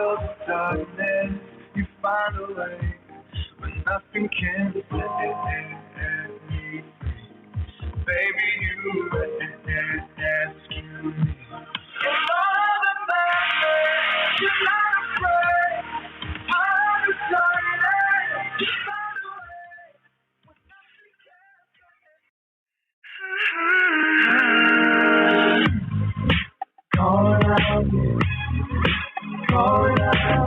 of the darkness, you find a way when nothing can set me free. Baby, you rescue me. In all the madness, you're not afraid. Out of darkness, you find a way when nothing can set me free. Calling out, calling out, calling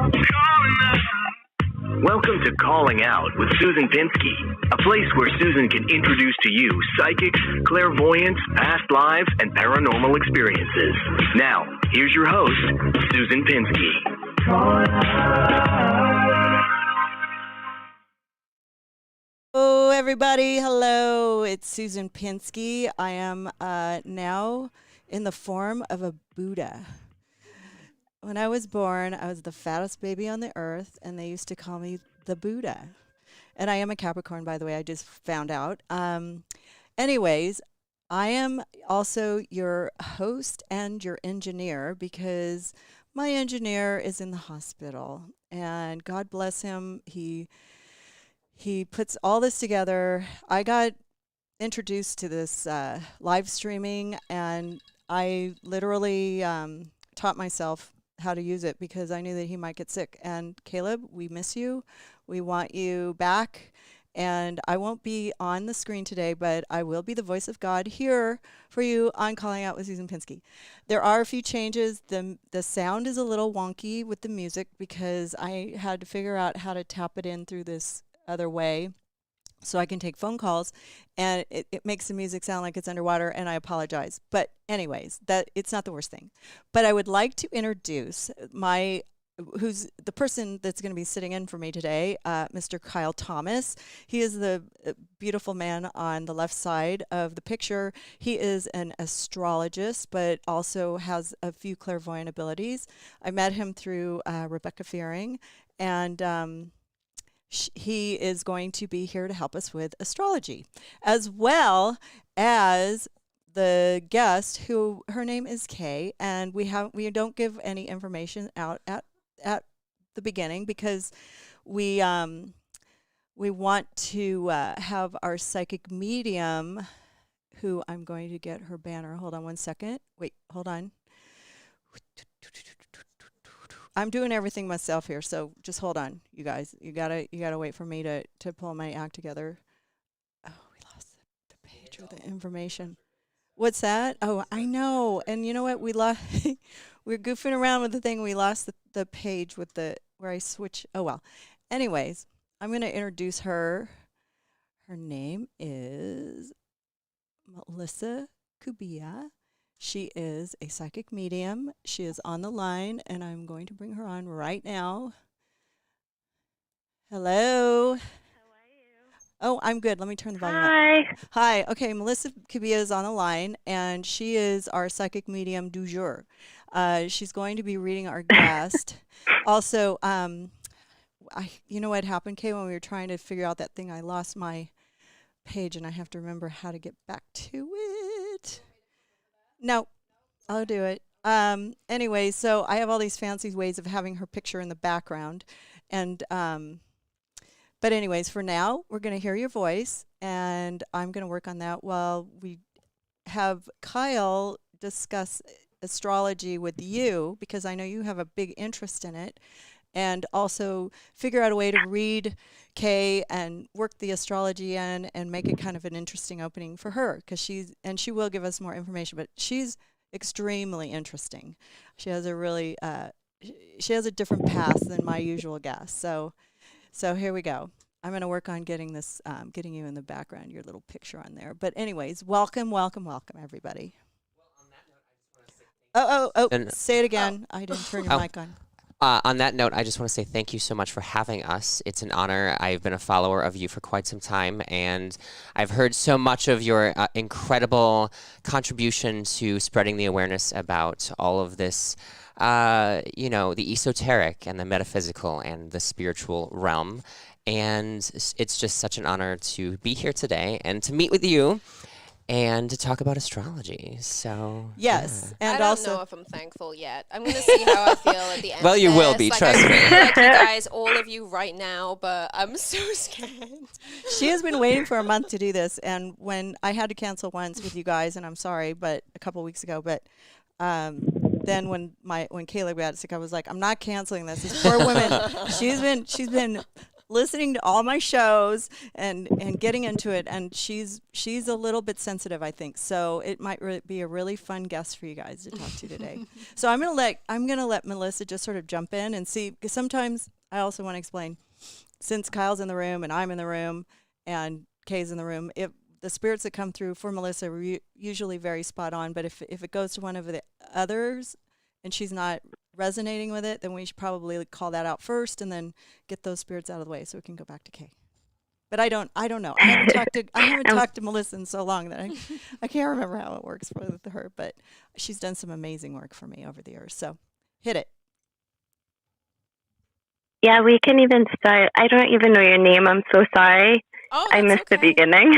out. Welcome to Calling Out with Susan Pinsky, a place where Susan can introduce to you psychics, clairvoyants, past lives, and paranormal experiences. Now, here's your host, Susan Pinsky. Hello, everybody. Hello. It's Susan Pinsky. I am now in the form of a Buddha. When I was born, I was the fattest baby on the earth, and they used to call me the Buddha. And I am a Capricorn, by the way. I just found out. Anyways, I am also your host and your engineer because my engineer is in the hospital. And God bless him. He puts all this together. I got introduced to this live streaming, and I literally taught myself how to use it because I knew that he might get sick. And Caleb, we miss you. We want you back. And I won't be on the screen today, but I will be the voice of God here for you on Calling Out with Susan Pinsky. There are a few changes. The sound is a little wonky with the music because I had to figure out how to tap it in through this other way so I can take phone calls, and it makes the music sound like it's underwater, and I apologize. But anyways, that it's not the worst thing. But I would like to introduce who's the person that's going to be sitting in for me today, Mr. Kyle Thomas. He is the beautiful man on the left side of the picture. He is an astrologist, but also has a few clairvoyant abilities. I met him through Rebecca Fearing, and he is going to be here to help us with astrology, as well as the guest, who her name is Kay, and we don't give any information out at the beginning because we want to have our psychic medium, who I'm going to get her banner. Hold on one second. Wait, hold on. I'm doing everything myself here, so just hold on, you guys. You gotta wait for me to pull my act together. Oh, we lost the page with the information. What's that? Oh, I know. And you know what? We lost. We're goofing around with the thing. We lost the page with where I switch. Oh well. Anyways, I'm gonna introduce her. Her name is Melissa Cubillas. She is a psychic medium. She is on the line, and I'm going to bring her on right now. Hello. How are you? Oh, I'm good. Let me turn the volume up. Hi. Okay, Melissa Cubillas is on the line, and she is our psychic medium du jour. She's going to be reading our guest. Also, you know what happened, Kay, when we were trying to figure out that thing? I lost my page, and I have to remember how to get back to it. No, I'll do it. Anyway, so I have all these fancy ways of having her picture in the background. And but anyways, for now, we're going to hear your voice, and I'm going to work on that while we have Kyle discuss astrology with you, because I know you have a big interest in it, and also figure out a way to read Kay and work the astrology in and make it kind of an interesting opening for her, because she will give us more information, but she's extremely interesting. She has a really she has a different path than my usual guest. So here we go. I'm going to work on getting this getting you in the background, your little picture on there. But anyways, welcome everybody. Well, on that note, I just want to say say it again. I didn't turn your mic on. On that note, I just want to say thank you so much for having us. It's an honor. I've been a follower of you for quite some time, and I've heard so much of your incredible contribution to spreading the awareness about all of this, the esoteric and the metaphysical and the spiritual realm. And it's just such an honor to be here today and to meet with you and to talk about astrology. So Yes, yeah. and I don't also know if I'm thankful yet. I'm going to see how I feel at the end. Well, of you will this. be, Like, trust I me. really like you guys, all of you right now, but I'm so scared. she has been waiting for a month to do this, and when I had to cancel once with you guys, and I'm sorry, but a couple weeks ago, but then when Caleb got sick, I was like, I'm not canceling this. This poor woman, she's been listening to all my shows and getting into it, and she's a little bit sensitive, I think. So it might be a really fun guest for you guys to talk to today. So I'm gonna let Melissa just sort of jump in and see, because sometimes I also want to explain, since Kyle's in the room and I'm in the room and Kay's in the room, if the spirits that come through for Melissa are usually very spot on, but if it goes to one of the others and she's not resonating with it, then we should probably call that out first and then get those spirits out of the way so we can go back to Kay. But I don't know. I haven't talked to Melissa in so long that I can't remember how it works with her, but she's done some amazing work for me over the years. So hit it. Yeah, we can even start. I don't even know your name. I'm so sorry. Oh, I missed the okay. beginning.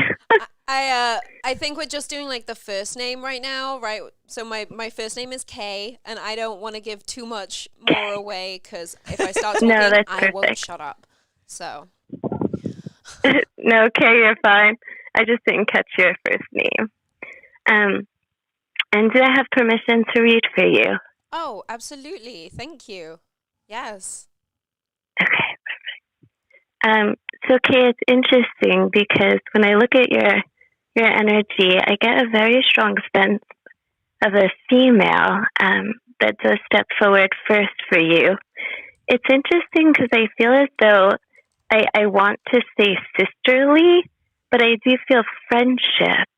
I think we're just doing like the first name right now, right? So my first name is Kay, and I don't want to give too much more away because if I start talking, No, that's I won't perfect. shut up. So No, Kay, you're fine. I just didn't catch your first name. And do I have permission to read for you? oh, absolutely, thank you. Yes. Okay, perfect. So Kay, it's interesting because when I look at your energy, I get a very strong sense of a female that does step forward first for you. It's interesting because I feel as though I want to say sisterly, but I do feel friendship,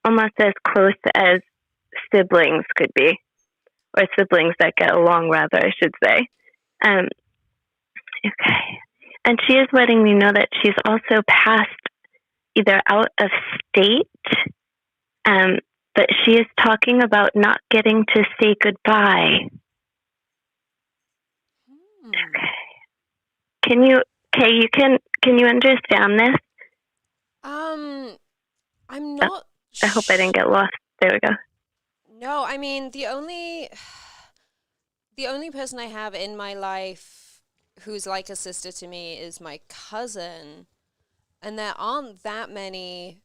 almost as close as siblings could be, or siblings that get along, rather, I should say. Okay. And she is letting me know that she's also passed either out of state, but she is talking about not getting to say goodbye. Okay. Can you understand this? I'm not. I hope I didn't get lost. There we go. No, I mean the only person I have in my life who's like a sister to me is my cousin, and there aren't that many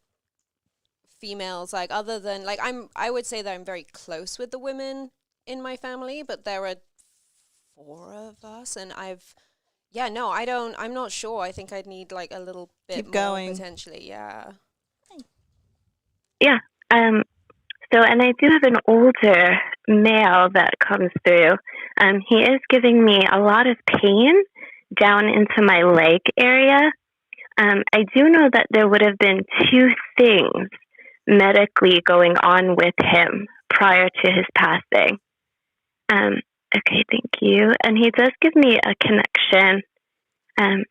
females like other than like I would say that I'm very close with the women in my family, but there are 4 of us, and I'm not sure. I think I'd need like a little bit Keep more going. potentially. Yeah. Yeah. So, and I do have an older male that comes through. He is giving me a lot of pain down into my leg area. I do know that there would have been 2 things medically going on with him prior to his passing. Okay, thank you. And he does give me a connection. I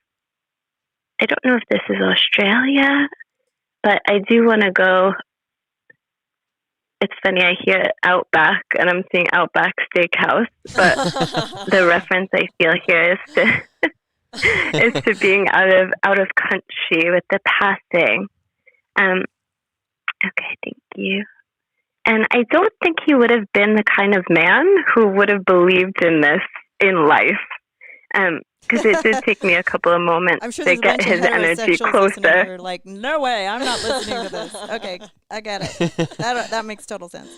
don't know if this is Australia, but I do want to go. It's funny, I hear Outback, and I'm seeing Outback Steakhouse, but the reference I feel here is to being out of country with the passing. Okay, thank you. And I don't think he would have been the kind of man who would have believed in this in life. Because it did take me a couple of moments I'm sure to there's a get bunch his of energy heterosexuals listening who closer. are like, no way, I'm not listening to this. Okay, I get it. That makes total sense.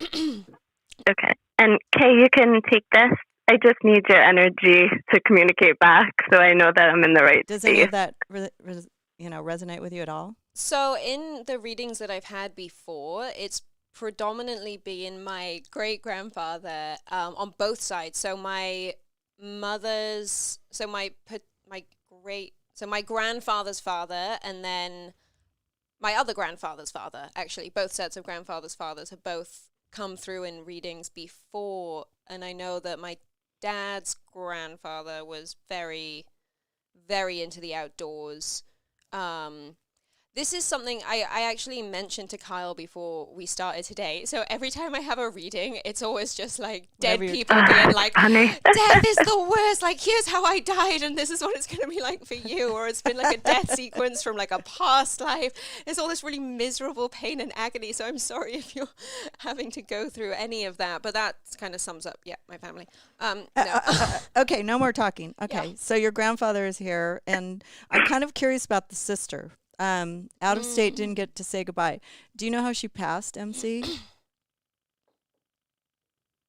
Okay. And Kay, you can take this. I just need your energy to communicate back so I know that I'm in the right Does space. any of that resonate with you at all? So in the readings that I've had before, it's predominantly been my great grandfather on both sides. So my mother's, so my grandfather's father, and then my other grandfather's father. Actually, both sets of grandfather's fathers have both come through in readings before, and I know that my dad's grandfather was very, very into the outdoors. This is something I actually mentioned to Kyle before we started today. So every time I have a reading, it's always just like dead people being like, death is the worst. Like, here's how I died, and this is what it's going to be like for you. Or it's been like a death sequence from like a past life. It's all this really miserable pain and agony. So I'm sorry if you're having to go through any of that. But that kind of sums up, my family. No. Okay, no more talking. Okay, Yeah. so your grandfather is here, and I'm kind of curious about the sister. Out of state, didn't get to say goodbye. Do you know how she passed, MC?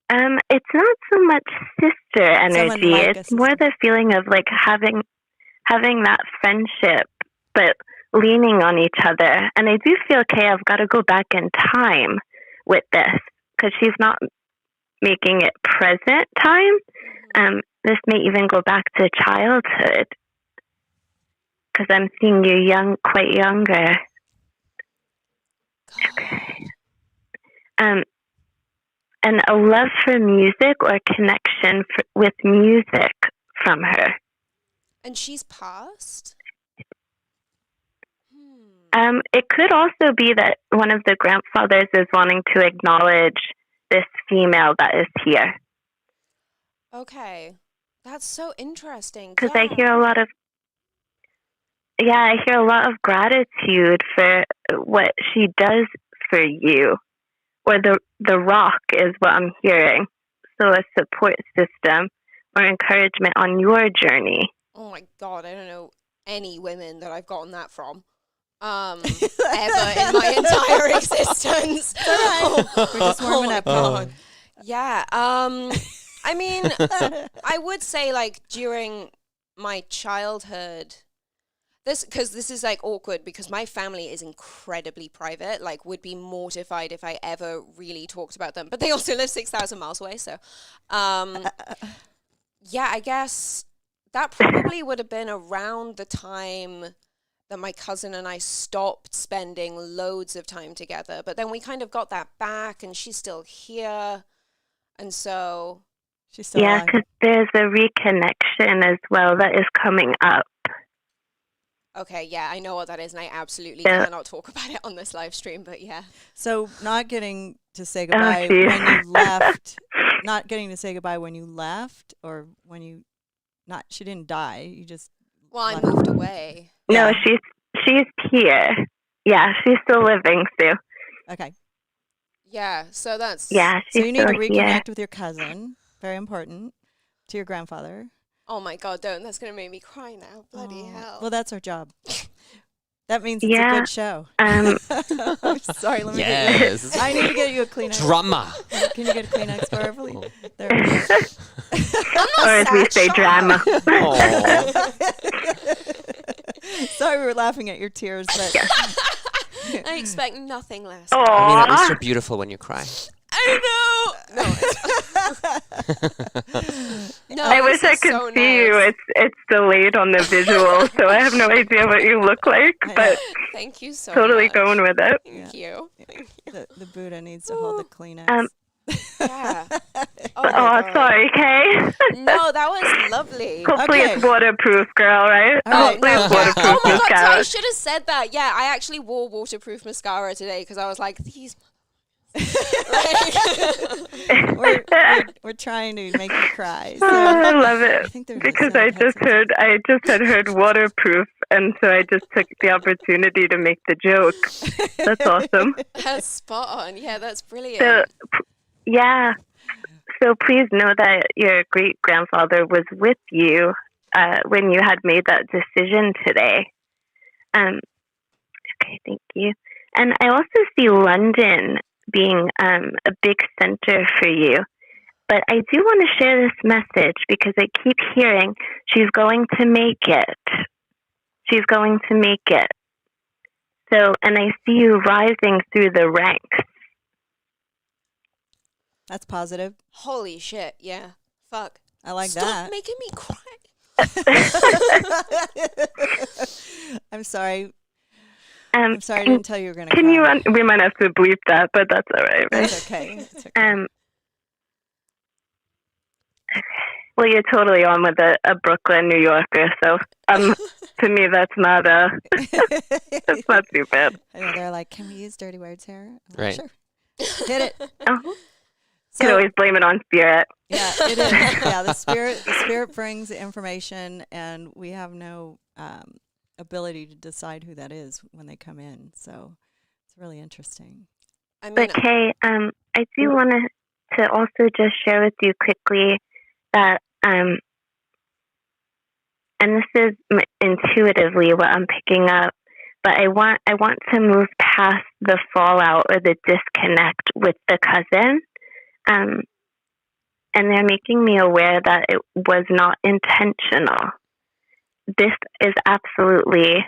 It's not so much sister energy. like a It's more the feeling of like having that friendship, but leaning on each other. And I do feel, okay, I've got to go back in time with this because she's not making it present time. This may even go back to childhood. Because I'm seeing you quite younger. Okay. And a love for music or connection with music from her. And she's passed? It could also be that one of the grandfathers is wanting to acknowledge this female that is here. Okay. That's so interesting. Because I hear a lot of gratitude for what she does for you, or the rock is what I'm hearing. So a support system or encouragement on your journey. Oh my God, I don't know any women that I've gotten that from. Ever in my entire existence. We're just warming up. God. Yeah. I mean, I would say like during my childhood, because this is like awkward because my family is incredibly private, like would be mortified if I ever really talked about them. But they also live 6,000 miles away. So, yeah, I guess that probably would have been around the time that my cousin and I stopped spending loads of time together. But then we kind of got that back and she's still here. And so... She's still alive. Because there's a reconnection as well that is coming up. Okay, yeah, I know what that is, and I absolutely cannot talk about it on this live stream, but yeah. So not getting to say goodbye when you left, not getting to say goodbye when you left, or when you, she didn't die, you just... Well, I moved away. No, she's here. Yeah, she's still living, Sue. Okay. Yeah, so that's... Yeah, so you need to reconnect here. with your cousin, very important, to your grandfather. Oh my God, don't. That's going to make me cry now. Bloody hell. Well, that's our job. That means it's a good show. I'm sorry, let me Yes. I need to get you a Kleenex. Drama. Can you get a Kleenex for her, please? There or as we say, drama. Sorry, we were laughing at your tears, but I expect nothing less. Aww. I mean, at least you're beautiful when you cry. I know. No, I wish I could see you. It's delayed on the visual, so I have no idea what you look like, but thank you so totally much. going with it. Thank you. the Buddha needs to hold the Kleenex. Yeah. Sorry, Kay. No, that was lovely. Hopefully it's waterproof, girl, right? Hopefully it's waterproof Oh my God, mascara. I should have said that. Yeah, I actually wore waterproof mascara today because I was like, these... we're trying to make you cry. So I love it because I just had heard waterproof, and so I just took the opportunity to make the joke. That's awesome. That's spot on. Yeah, that's brilliant. So please know that your great grandfather was with you when you had made that decision today. Okay, thank you. And I also see London being a big center for you. But I do want to share this message because I keep hearing she's going to make it. She's going to make it. So, and I see you rising through the ranks. That's positive. Holy shit, yeah. Fuck. I like Stop that. making me cry. I'm sorry. I'm sorry I didn't tell you were going to Can you run? We might have to bleep that, but that's all right. That's okay. It's okay. Well, you're totally on with a Brooklyn, New Yorker, so to me, that's not that's not too bad. I know, they're like, can we use dirty words here? I'm like, Right. sure. Hit it. Uh-huh. So, Could always blame it on spirit. yeah, it is. Yeah, the spirit brings information, and we have no ability to decide who that is when they come in. So it's really interesting. I mean, But Kay, I do want to also just share with you quickly that, and this is intuitively what I'm picking up, but I want to move past the fallout or the disconnect with the cousin. And they're making me aware that it was not intentional. This is absolutely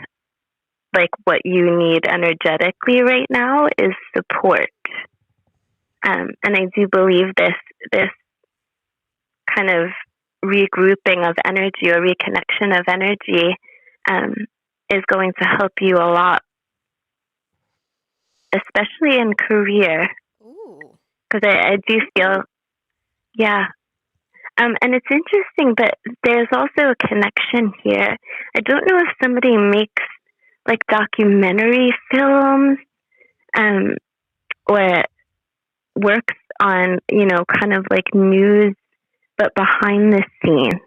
like what you need energetically right now is support. And I do believe this kind of regrouping of energy or reconnection of energy is going to help you a lot, especially in career. ooh. Because I do feel, yeah. And it's interesting, but there's also a connection here. I don't know if somebody makes like documentary films or works on, kind of like news, but behind the scenes.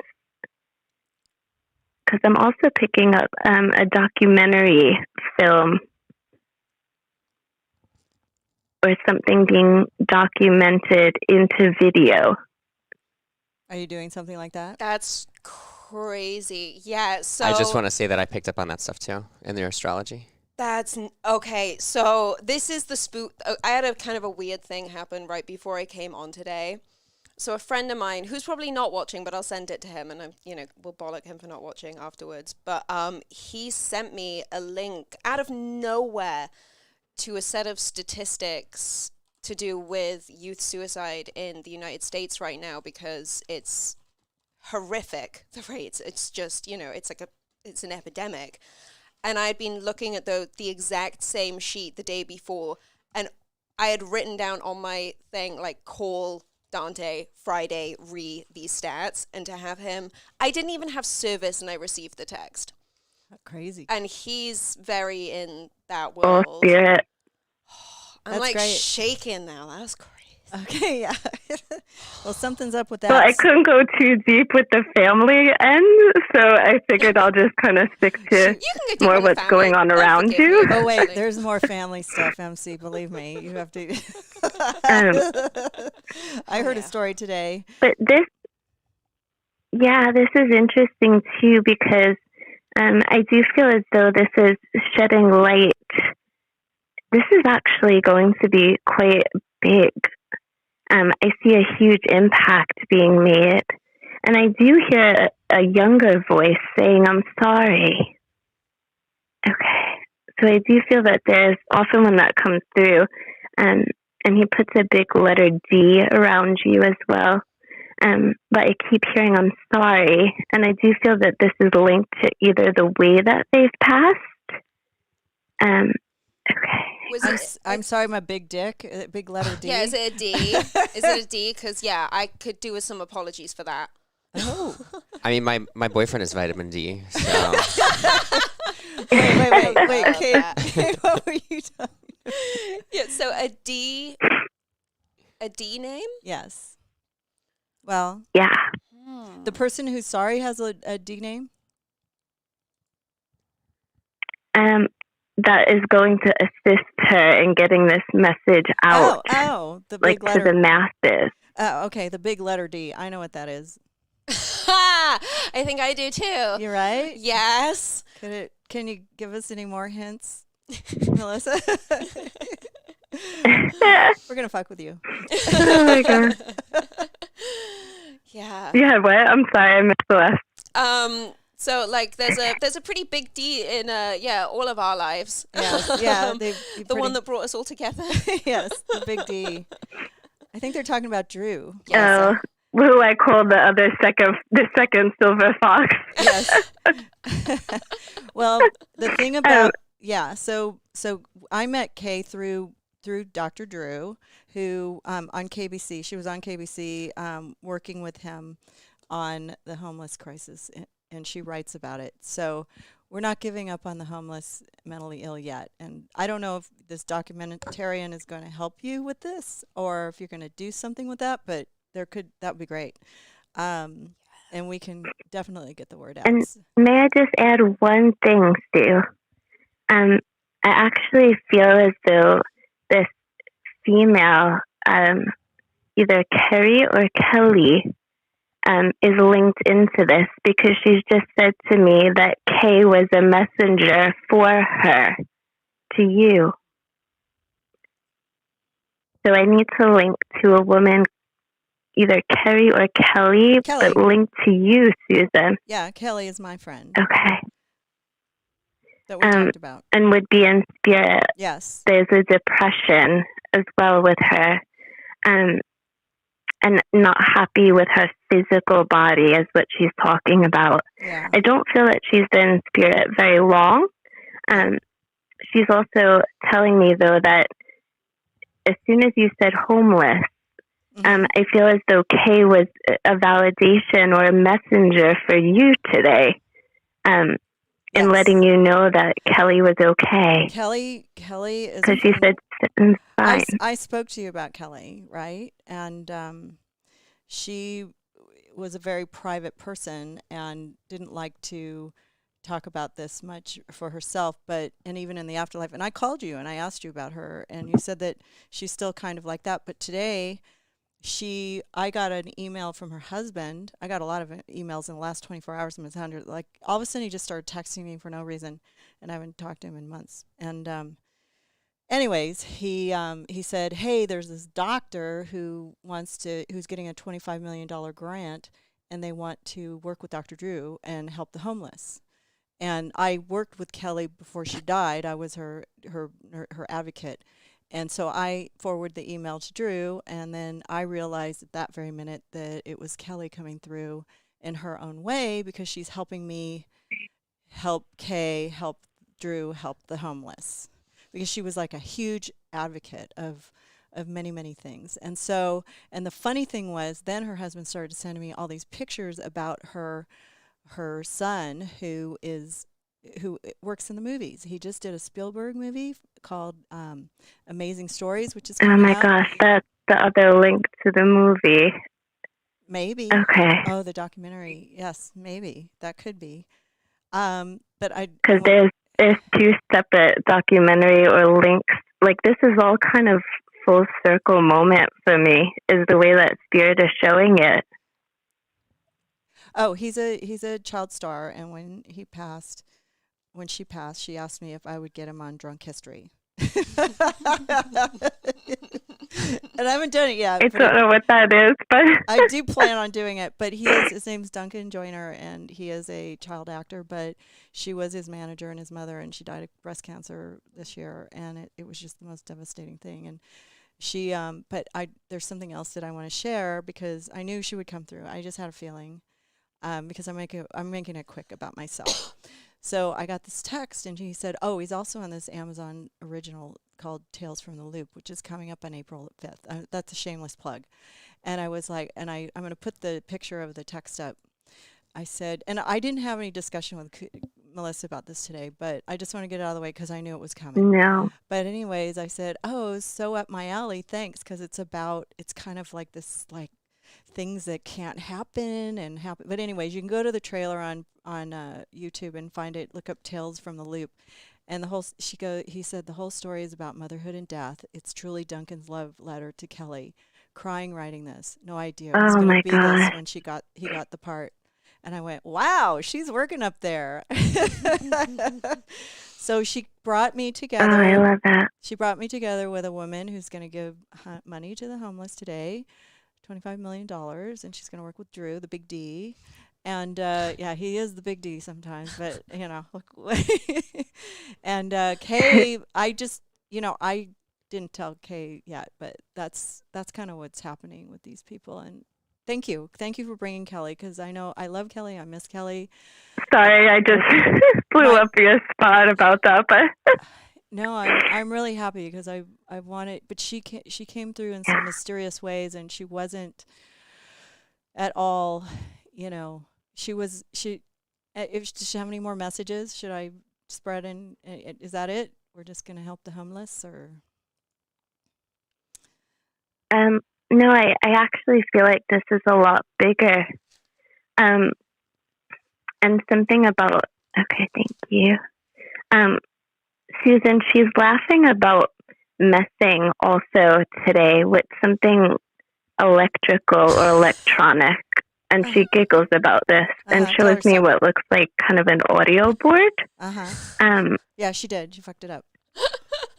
Because I'm also picking up a documentary film or something being documented into video. Are you doing something like that? That's crazy. Yeah. So I just want to say that I picked up on that stuff too in their astrology. That's okay. So this is the spook. I had a kind of a weird thing happen right before I came on today. So a friend of mine who's probably not watching, but I'll send it to him, and we'll bollock him for not watching afterwards. But he sent me a link out of nowhere to a set of statistics to do with youth suicide in the United States right now, because it's horrific, the rates. It's just, it's an epidemic. And I had been looking at the exact same sheet the day before, and I had written down on my thing, like, call Dante Friday, these stats, and to have him, I didn't even have service, and I received the text. Crazy. And he's very in that Oh, world. spirit. I'm That's like great. shaking now. That's crazy. Okay, yeah. Well, something's up with that. Well, I couldn't go too deep with the family end, so I figured I'll just kind of stick to You can go deep more in the what's family. going on They'll around forgive you. Oh wait, actually. there's more family stuff, MC. Believe me, you have to. I heard a yeah. story today. But this is interesting too, because I do feel as though this is shedding light. This is actually going to be quite big. I see a huge impact being made. And I do hear a younger voice saying, I'm sorry. Okay. So I do feel that there's often when that comes through, and he puts a big letter D around you as well. But I keep hearing, I'm sorry. And I do feel that this is linked to either the way that they've passed. Okay. I'm sorry, my big dick, big letter D. Yeah, is it a D? Is it a D? Because, yeah, I could do with some apologies for that. Oh. I mean, my boyfriend is vitamin D, so Wait, Kate, what were you talking? Yeah, so a D name? Yes. Well, Yeah. the person who's sorry has a D name? That is going to assist her in getting this message out, The like big letter. to the masses. Oh, okay, the big letter D. I know what that is. I think I do too. You're right? Yes. Can you give us any more hints, Melissa? We're going to fuck with you. Oh my god. Yeah. Yeah, what? I'm sorry, I missed the last. So like there's a pretty big D in all of our lives. Yeah. The one that brought us all together. Yes, the big D. I think they're talking about Drew. Oh, who I call the second silver fox. Yes. Well, the thing about so I met Kay through Dr. Drew, who on KBC. She was on KBC working with him on the homeless crisis, and she writes about it. So we're not giving up on the homeless, mentally ill yet. And I don't know if this documentarian is going to help you with this or if you're going to do something with that, but that would be great. And we can definitely get the word out. And may I just add one thing, Stu? I actually feel as though this female, either Carrie or Kelly, is linked into this because she's just said to me that Kay was a messenger for her to you. So I need to link to a woman, either Carrie or Kelly, but linked to you, Susan. Yeah, Kelly is my friend. Okay. That we talked about. And would be in spirit. Yes. There's a depression as well with her. And not happy with her physical body is what she's talking about. Yeah. I don't feel that she's been in spirit very long. She's also telling me, though, that as soon as you said homeless, I feel as though Kay was a validation or a messenger for you today, in letting you know that Kelly was okay. Kelly is... Because she said fine. I spoke to you about Kelly, right? And she was a very private person and didn't like to talk about this much for herself, and even in the afterlife. And I called you and I asked you about her, and you said that she's still kind of like that. But today, I got an email from her husband. I got a lot of emails in the last 24 hours from his husband. Like, all of a sudden, he just started texting me for no reason, and I haven't talked to him in months. And anyways, he said, hey, there's this doctor who's getting a $25 million grant, and they want to work with Dr. Drew and help the homeless. And I worked with Kelly before she died. I was her advocate. And so I forwarded the email to Drew, and then I realized at that very minute that it was Kelly coming through in her own way because she's helping me help Kay, help Drew, help the homeless. Because she was like a huge advocate of many, many things. And the funny thing was, then her husband started sending me all these pictures about her son who works in the movies. He just did a Spielberg movie called Amazing Stories, which is coming out. Gosh, that's the other link to the movie. Maybe. Okay. Oh, the documentary. Yes, maybe. That could be. But because there's two separate documentary or links. Like, this is all kind of full circle moment for me, is the way that Spirit is showing it. Oh, he's a child star, and when she passed, she asked me if I would get him on Drunk History. And I haven't done it yet. I don't know what that is, but I do plan on doing it. But his name's Duncan Joyner, and he is a child actor, but she was his manager and his mother, and she died of breast cancer this year, and it was just the most devastating thing. And she, there's something else that I want to share because I knew she would come through. I just had a feeling, because I'm making it quick about myself. So I got this text, and he said, oh, he's also on this Amazon original called Tales from the Loop, which is coming up on April 5th. That's a shameless plug. And I was like, and I'm going to put the picture of the text up. I said, and I didn't have any discussion with Melissa about this today, but I just want to get it out of the way because I knew it was coming. No. But anyways, I said, oh, so up my alley, thanks, because it's kind of like this, like, things that can't happen and happen. But anyways, you can go to the trailer on YouTube and find it. Look up Tales from the Loop, and he said the whole story is about motherhood and death. It's truly Duncan's love letter to Kelly, crying writing this. No idea it was going to be this when he got the part. And I went, wow, she's working up there. So she brought me together. Oh, I love that. She brought me together with a woman who's going to give money to the homeless today. $25 million, and she's going to work with Drew, the big D. And, yeah, he is the big D sometimes, but, and Kay, I didn't tell Kay yet, but that's kind of what's happening with these people. And thank you for bringing Kelly, because I know I love Kelly, I miss Kelly. Sorry, I just blew up your spot about that, but... No, I'm really happy because I wanted, but she came through in some mysterious ways, and she wasn't at all, she Does she have any more messages? Should I spread in? Is that it? We're just going to help the homeless, or? No, I actually feel like this is a lot bigger. And something about, okay, thank you. Susan, she's laughing about messing also today with something electrical or electronic. And she giggles about this and shows me what looks like kind of an audio board. Yeah, she did. She fucked it up.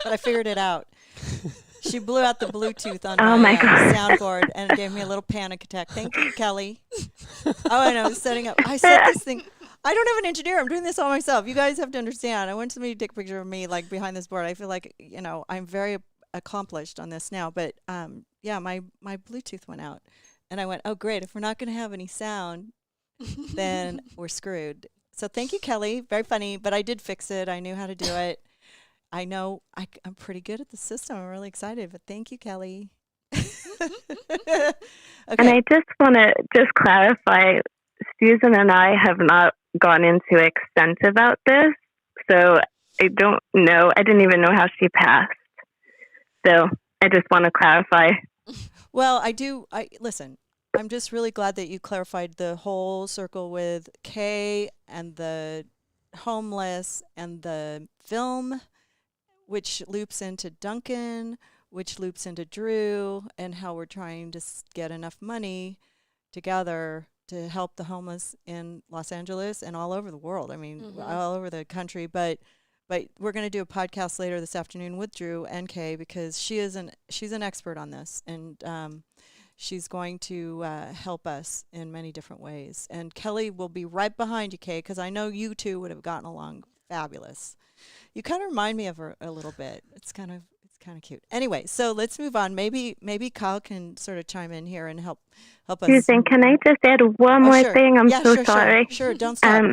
But I figured it out. She blew out the Bluetooth on my soundboard and gave me a little panic attack. Thank you, Kelly. And I was setting up. I set this thing. I don't have an engineer. I'm doing this all myself. You guys have to understand. I want somebody to take a picture of me like behind this board. I feel like, I'm very accomplished on this now. But yeah, my Bluetooth went out. And I went, oh, great. If we're not going to have any sound, then we're screwed. So thank you, Kelly. Very funny. But I did fix it. I knew how to do it. I know I'm pretty good at the system. I'm really excited. But thank you, Kelly. Okay. And I just want to clarify, Susan and I have not gone into extent about this. So I don't know. I didn't even know how she passed. So I just want to clarify. Well, listen, I'm just really glad that you clarified the whole circle with Kay and the homeless and the film, which loops into Duncan, which loops into Drew, and how we're trying to get enough money together to help the homeless in Los Angeles and all over the world. I mean, all over the country. But we're going to do a podcast later this afternoon with Drew and Kay, because she's an expert on this, and she's going to help us in many different ways. And Kelly will be right behind you, Kay, because I know you two would have gotten along fabulous. You kind of remind me of her a little bit. It's kind of cute. Anyway, so let's move on. Maybe Kyle can sort of chime in here and help us. Susan, can I just add one more thing? I'm so sorry. Sure, don't stop.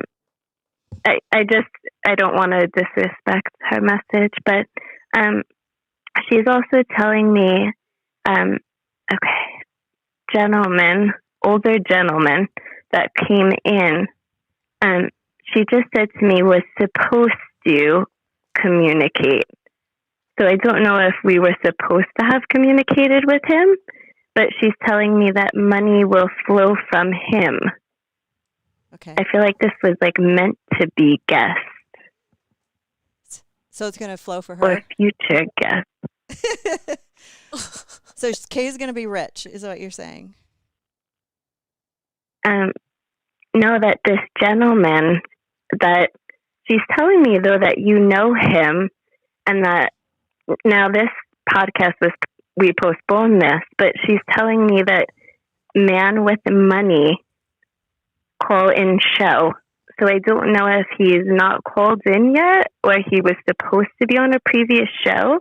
I don't want to disrespect her message, but she's also telling me, older gentleman that came in, she just said to me was supposed to communicate. So I don't know if we were supposed to have communicated with him, but she's telling me that money will flow from him. Okay. I feel like this was like meant to be guest. So it's going to flow for her? Or future guest. So Kay's going to be rich, is what you're saying? No, that this gentleman, that she's telling me, though, that you know him, and that now this podcast we postponed this, but she's telling me that man with money call in show. So I don't know if he's not called in yet or he was supposed to be on a previous show,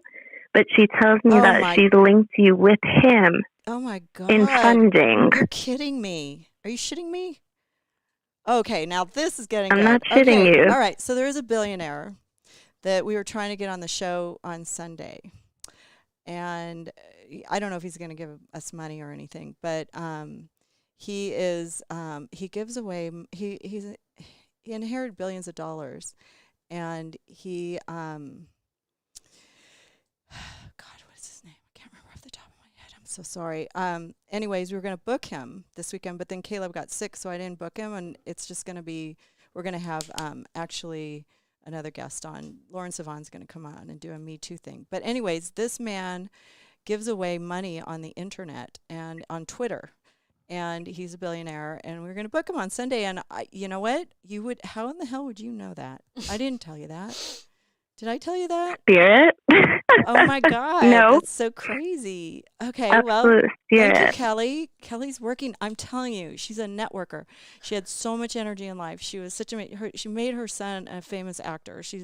but she tells me that she's linked you with him. Oh my God. In funding. You're kidding me. Are you shitting me? Okay, now this is getting I'm good. not shitting you. All right, so there is a billionaire that we were trying to get on the show on Sunday. And I don't know if he's going to give us money or anything, but he gives away, he inherited billions of dollars, and he, God, what is his name? I can't remember off the top of my head. I'm so sorry. Anyways, we were going to book him this weekend, but then Caleb got sick, so I didn't book him, and it's just going to be, we're going to have actually another guest on. Lauren Savon's going to come on and do a Me Too thing. But anyways, this man gives away money on the internet and on Twitter. And he's a billionaire, and we were going to book him on Sunday. And you know what? How in the hell would you know that? I didn't tell you that. Did I tell you that? Spirit. Oh my God. No. That's so crazy. Okay. Absolute Well, spirit. thank you, Kelly. Kelly's working. I'm telling you, she's a networker. She had so much energy in life. She was she made her son a famous actor. She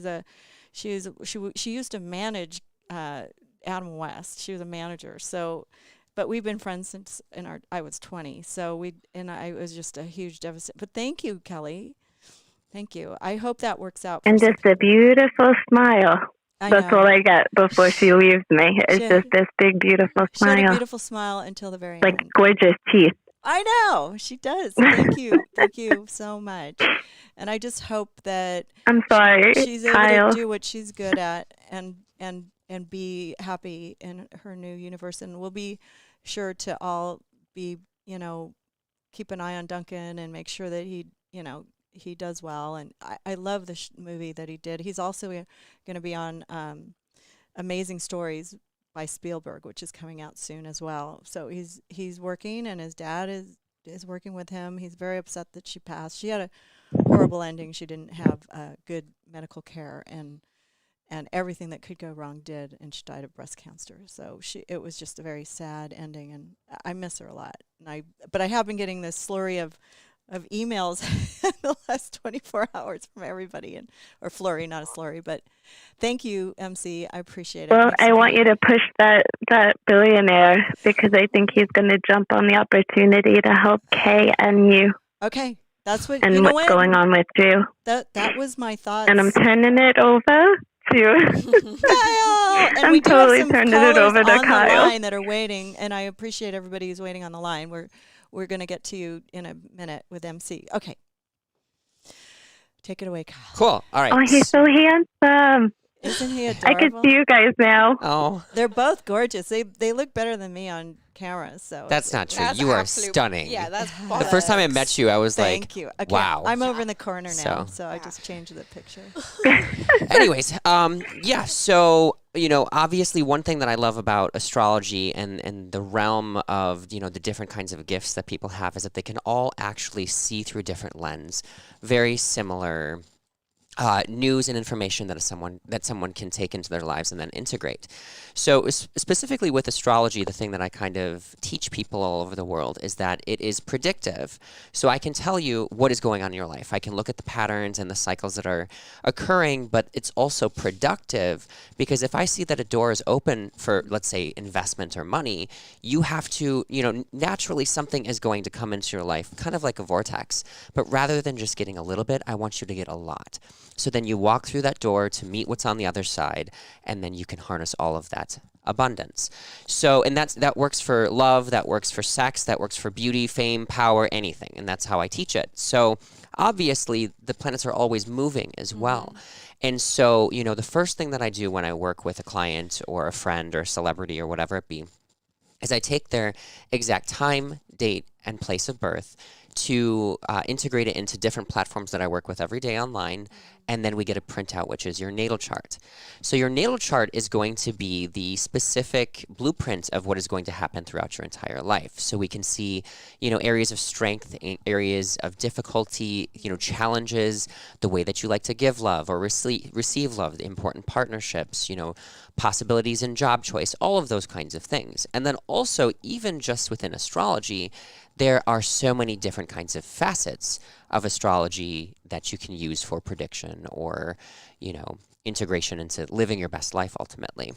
used to manage Adam West. She was a manager. So, but we've been friends since I was 20. So it was just a huge deficit. But thank you, Kelly. Thank you. I hope that works out. And just a beautiful smile. That's all I get before she leaves me. It's just this big, beautiful smile. She had a beautiful smile until the very like end. gorgeous teeth. I know she does. Thank you so much. And I just hope that I'm sorry, she's able Kyle. to do what she's good at and be happy in her new universe. And we'll be sure to all be, keep an eye on Duncan and make sure that he does well. And I love the movie that he did. He's also going to be on Amazing Stories by Spielberg, which is coming out soon as well. So he's working, and his dad is working with him. He's very upset that she passed. She had a horrible ending. She didn't have good medical care, and everything that could go wrong did, and she died of breast cancer. So it was just a very sad ending, and I miss her a lot. But I have been getting this slurry of emails in the last 24 hours from everybody, or flurry, not a slurry, but thank you, MC. I appreciate it. Well, I want you to push that billionaire, because I think he's going to jump on the opportunity to help Kay and you. Okay. That's what, and what's going on with you. That was my thoughts. And I'm turning it over to Kyle. And we I'm totally turning it over to on Kyle. The line that are waiting, and I appreciate everybody who's waiting on the line. We're going to get to you in a minute with MC. Okay. Take it away, Kyle. Cool. All right. Oh, he's so handsome. Isn't he adorable? I can see you guys now. Oh. They're both gorgeous. They look better than me on camera. So that's not true. You are stunning. Yeah, that's the first time I met you, I was Thank you. Okay. wow. I'm over in the corner now, so I just changed the picture. Anyways, yeah, so, obviously one thing that I love about astrology and the realm of, the different kinds of gifts that people have is that they can all actually see through a different lens. Very similar news and information that someone can take into their lives and then integrate. So specifically with astrology, the thing that I kind of teach people all over the world is that it is predictive. So I can tell you what is going on in your life. I can look at the patterns and the cycles that are occurring, but it's also productive, because if I see that a door is open for, let's say, investment or money, you have to, naturally something is going to come into your life, kind of like a vortex. But rather than just getting a little bit, I want you to get a lot. So then you walk through that door to meet what's on the other side, and then you can harness all of that abundance. So, and that works for love, that works for sex, that works for beauty, fame, power, anything. And that's how I teach it. So obviously the planets are always moving as well. And so, the first thing that I do when I work with a client or a friend or a celebrity or whatever it be, is I take their exact time, date, and place of birth to integrate it into different platforms that I work with every day online, and then we get a printout, which is your natal chart. So your natal chart is going to be the specific blueprint of what is going to happen throughout your entire life. So we can see, areas of strength, areas of difficulty, challenges, the way that you like to give love or receive love, the important partnerships, possibilities in job choice, all of those kinds of things. And then also, even just within astrology, there are so many different kinds of facets of astrology that you can use for prediction or, integration into living your best life ultimately.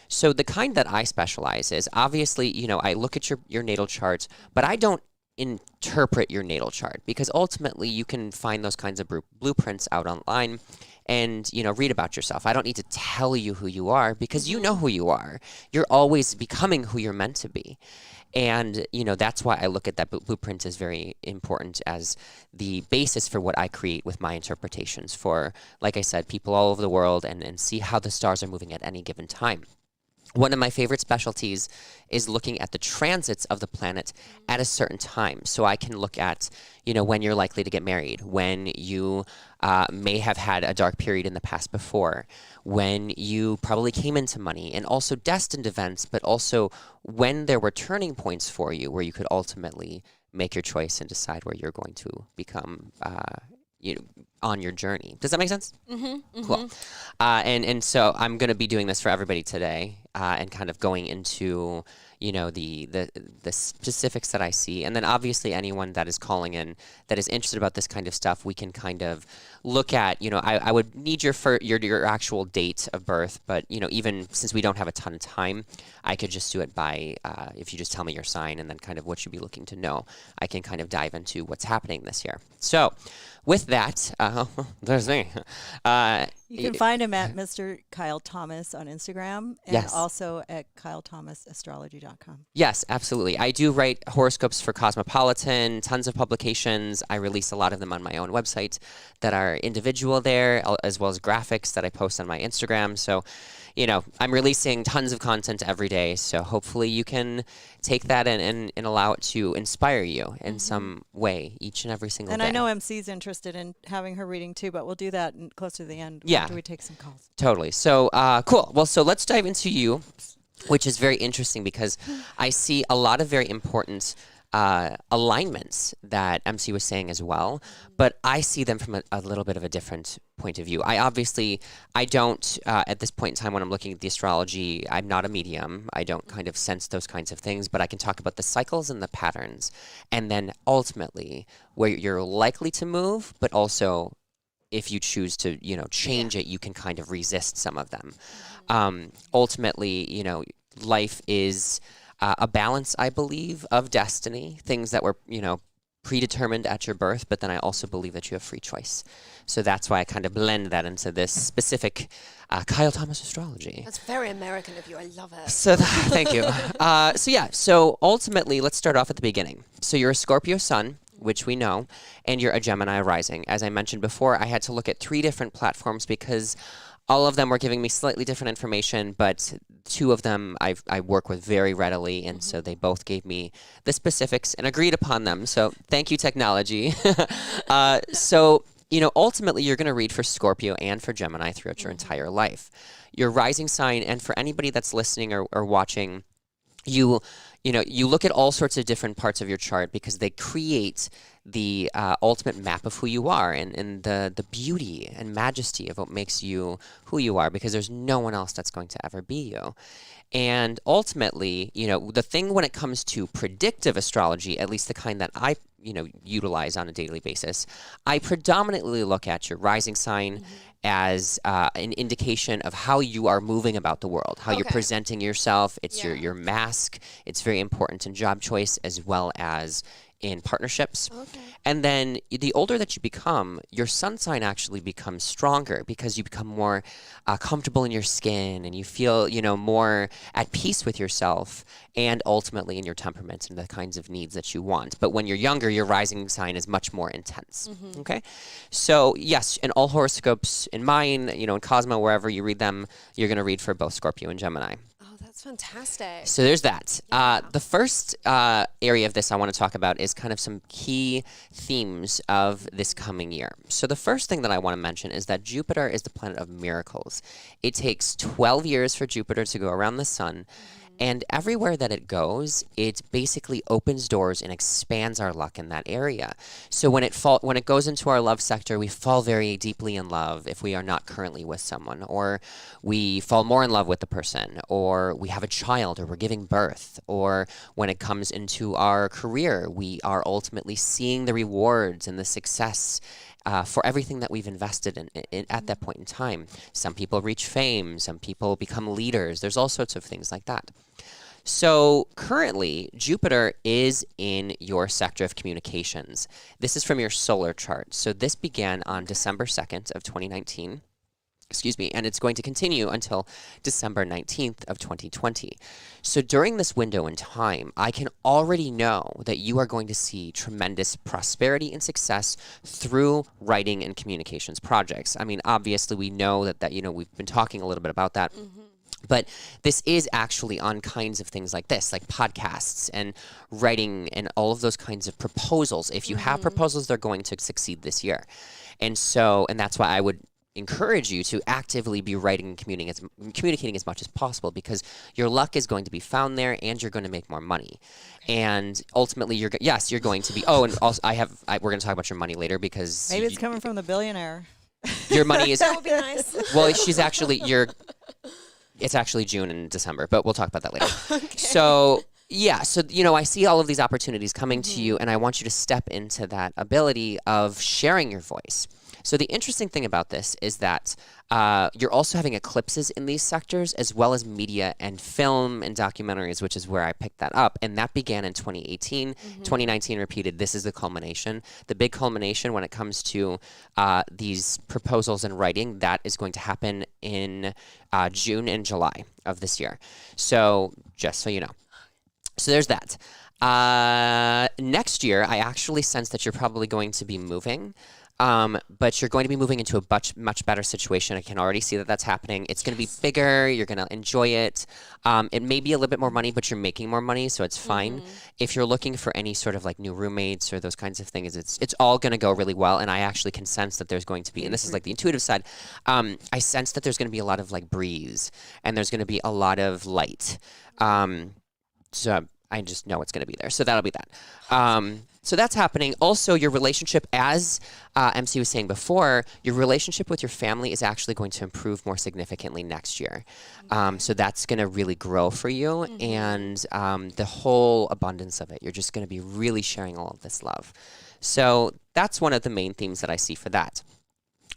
So the kind that I specialize is, obviously, I look at your natal chart, but I don't interpret your natal chart, because ultimately you can find those kinds of blueprints out online and, read about yourself. I don't need to tell you who you are, because you know who you are. You're always becoming who you're meant to be. And, that's why I look at that blueprint as very important as the basis for what I create with my interpretations for, like I said, people all over the world, and see how the stars are moving at any given time. One of my favorite specialties is looking at the transits of the planet at a certain time. So I can look at, when you're likely to get married, when you may have had a dark period in the past before, when you probably came into money, and also destined events, but also when there were turning points for you where you could ultimately make your choice and decide where you're going to become on your journey. Does that make sense? Mm-hmm. Cool. And so I'm going to be doing this for everybody today, and kind of going into, the specifics that I see. And then obviously anyone that is calling in that is interested about this kind of stuff, we can kind of look at, I would need your actual date of birth, but, even since we don't have a ton of time, I could just do it by, if you just tell me your sign and then kind of what you'd be looking to know, I can kind of dive into what's happening this year. So with that, there's me. You can find him at Mr. Kyle Thomas on Instagram and Yes. also at kylethomasastrology.com. Yes, absolutely. I do write horoscopes for Cosmopolitan, tons of publications. I release a lot of them on my own website that are individual there, as well as graphics that I post on my Instagram. So, I'm releasing tons of content every day. So hopefully you can take that and allow it to inspire you in some way each and every single day. And I know MC's interested in having her reading too, but we'll do that close to the end after we take some calls. Totally. So, cool. Well, so let's dive into you, which is very interesting because I see a lot of very important alignments that MC was saying as well, but I see them from a little bit of a different point of view. I don't, at this point in time when I'm looking at the astrology, I'm not a medium. I don't kind of sense those kinds of things, but I can talk about the cycles and the patterns, and then ultimately where you're likely to move, but also if you choose to, change it, you can kind of resist some of them. Ultimately, life is a balance, I believe, of destiny, things that were, predetermined at your birth, but then I also believe that you have free choice. So that's why I kind of blend that into this specific Kyle Thomas astrology. That's very American of you. I love it. So thank you. So ultimately, let's start off at the beginning. So you're a Scorpio sun, which we know, and you're a Gemini rising. As I mentioned before, I had to look at 3 different platforms because all of them were giving me slightly different information, but 2 of them I work with very readily, and so they both gave me the specifics and agreed upon them. So thank you, technology. Ultimately, you're going to read for Scorpio and for Gemini throughout your entire life. Your rising sign, and for anybody that's listening or watching, you look at all sorts of different parts of your chart because they create the ultimate map of who you are and the beauty and majesty of what makes you who you are, because there's no one else that's going to ever be you. And ultimately, the thing when it comes to predictive astrology, at least the kind that I utilize on a daily basis, I predominantly look at your rising sign as an indication of how you are moving about the world, how you're presenting yourself. It's your mask. It's very important in job choice as well as in partnerships. And then the older that you become, your sun sign actually becomes stronger because you become more comfortable in your skin and you feel, more at peace with yourself and ultimately in your temperament and the kinds of needs that you want. But when you're younger, your rising sign is much more intense. Okay? So yes, in all horoscopes, in mine, in Cosmo, wherever you read them, you're going to read for both Scorpio and Gemini. That's fantastic. So there's that. The first area of this I want to talk about is kind of some key themes of this coming year. So the first thing that I want to mention is that Jupiter is the planet of miracles. It takes 12 years for Jupiter to go around the sun. And everywhere that it goes, it basically opens doors and expands our luck in that area. So when it goes into our love sector, we fall very deeply in love if we are not currently with someone, or we fall more in love with the person, or we have a child, or we're giving birth, or when it comes into our career, we are ultimately seeing the rewards and the success for everything that we've invested in at that point in time. Some people reach fame, some people become leaders. There's all sorts of things like that. So currently, Jupiter is in your sector of communications. This is from your solar chart. So this began on December 2nd of 2019. And it's going to continue until December 19th of 2020. So during this window in time, I can already know that you are going to see tremendous prosperity and success through writing and communications projects. I mean, obviously we know that we've been talking a little bit about that. But this is actually on kinds of things like this, like podcasts and writing and all of those kinds of proposals. If you have proposals, they're going to succeed this year. And that's why I would encourage you to actively be writing and communicating as much as possible, because your luck is going to be found there and you're going to make more money. And ultimately, you're going to be, and also we're going to talk about your money later because maybe it's coming from the billionaire. Your money is, That would be nice. well, it's actually June and December, but we'll talk about that later. Okay. So I see all of these opportunities coming to you, and I want you to step into that ability of sharing your voice. So the interesting thing about this is that you're also having eclipses in these sectors, as well as media and film and documentaries, which is where I picked that up. And that began in 2018. 2019 repeated. This is the culmination. The big culmination when it comes to these proposals and writing, that is going to happen in June and July of this year. So just so you know. So there's that. Next year, I actually sense that you're probably going to be moving. But you're going to be moving into a much better situation. I can already see that that's happening. It's going to be bigger. You're going to enjoy it. It may be a little bit more money, but you're making more money, so it's fine. If you're looking for any sort of like new roommates or those kinds of things, it's all going to go really well. And I actually can sense that there's going to be, and this is like the intuitive side, I sense that there's going to be a lot of like breeze, and there's going to be a lot of light. So I just know it's going to be there. So that'll be that. So that's happening. Also, your relationship, as MC was saying before, your relationship with your family is actually going to improve more significantly next year. So that's going to really grow for you, and the whole abundance of it. You're just going to be really sharing all of this love. So that's one of the main themes that I see for that.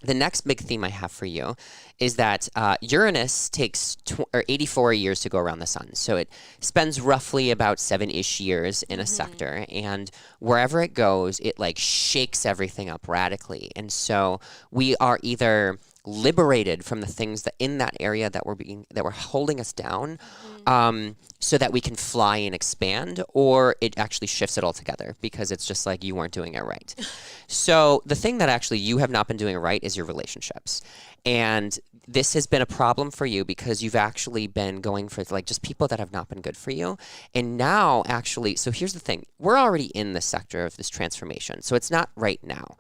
The next big theme I have for you is that Uranus takes 84 years to go around the sun. So it spends roughly about 7-ish years in a sector. And wherever it goes, it like shakes everything up radically. And so we are either liberated from the things that in that area that were holding us down, so that we can fly and expand, or it actually shifts it all together because it's just like you weren't doing it right. So the thing that actually you have not been doing right is your relationships. And this has been a problem for you because you've actually been going for like just people that have not been good for you. And now actually, so here's the thing, we're already in the sector of this transformation. So it's not right now.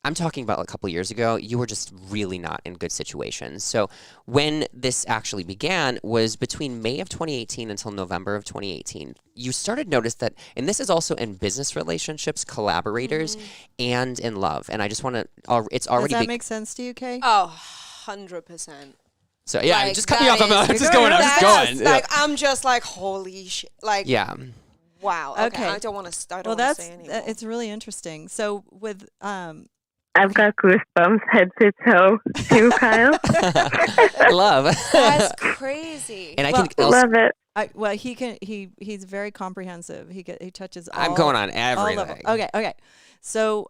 I'm talking about a couple years ago, you were just really not in good situations. So when this actually began was between May of 2018 until November of 2018. You started to notice that, and this is also in business relationships, collaborators, and in love. And I just want to, it's already— Does that make sense to you, Kay? Oh, 100%. So yeah, Like, just cut me off. I'm just going. Like, I'm just like, holy shit. Like, yeah. Wow. Okay. I don't want to start. Well, say anymore. It's really interesting. So with I've got goosebumps head to toe too, Kyle. Love. That's crazy. And I can also, love it. He's very comprehensive. He touches all. I'm going on everything. All levels. Okay. So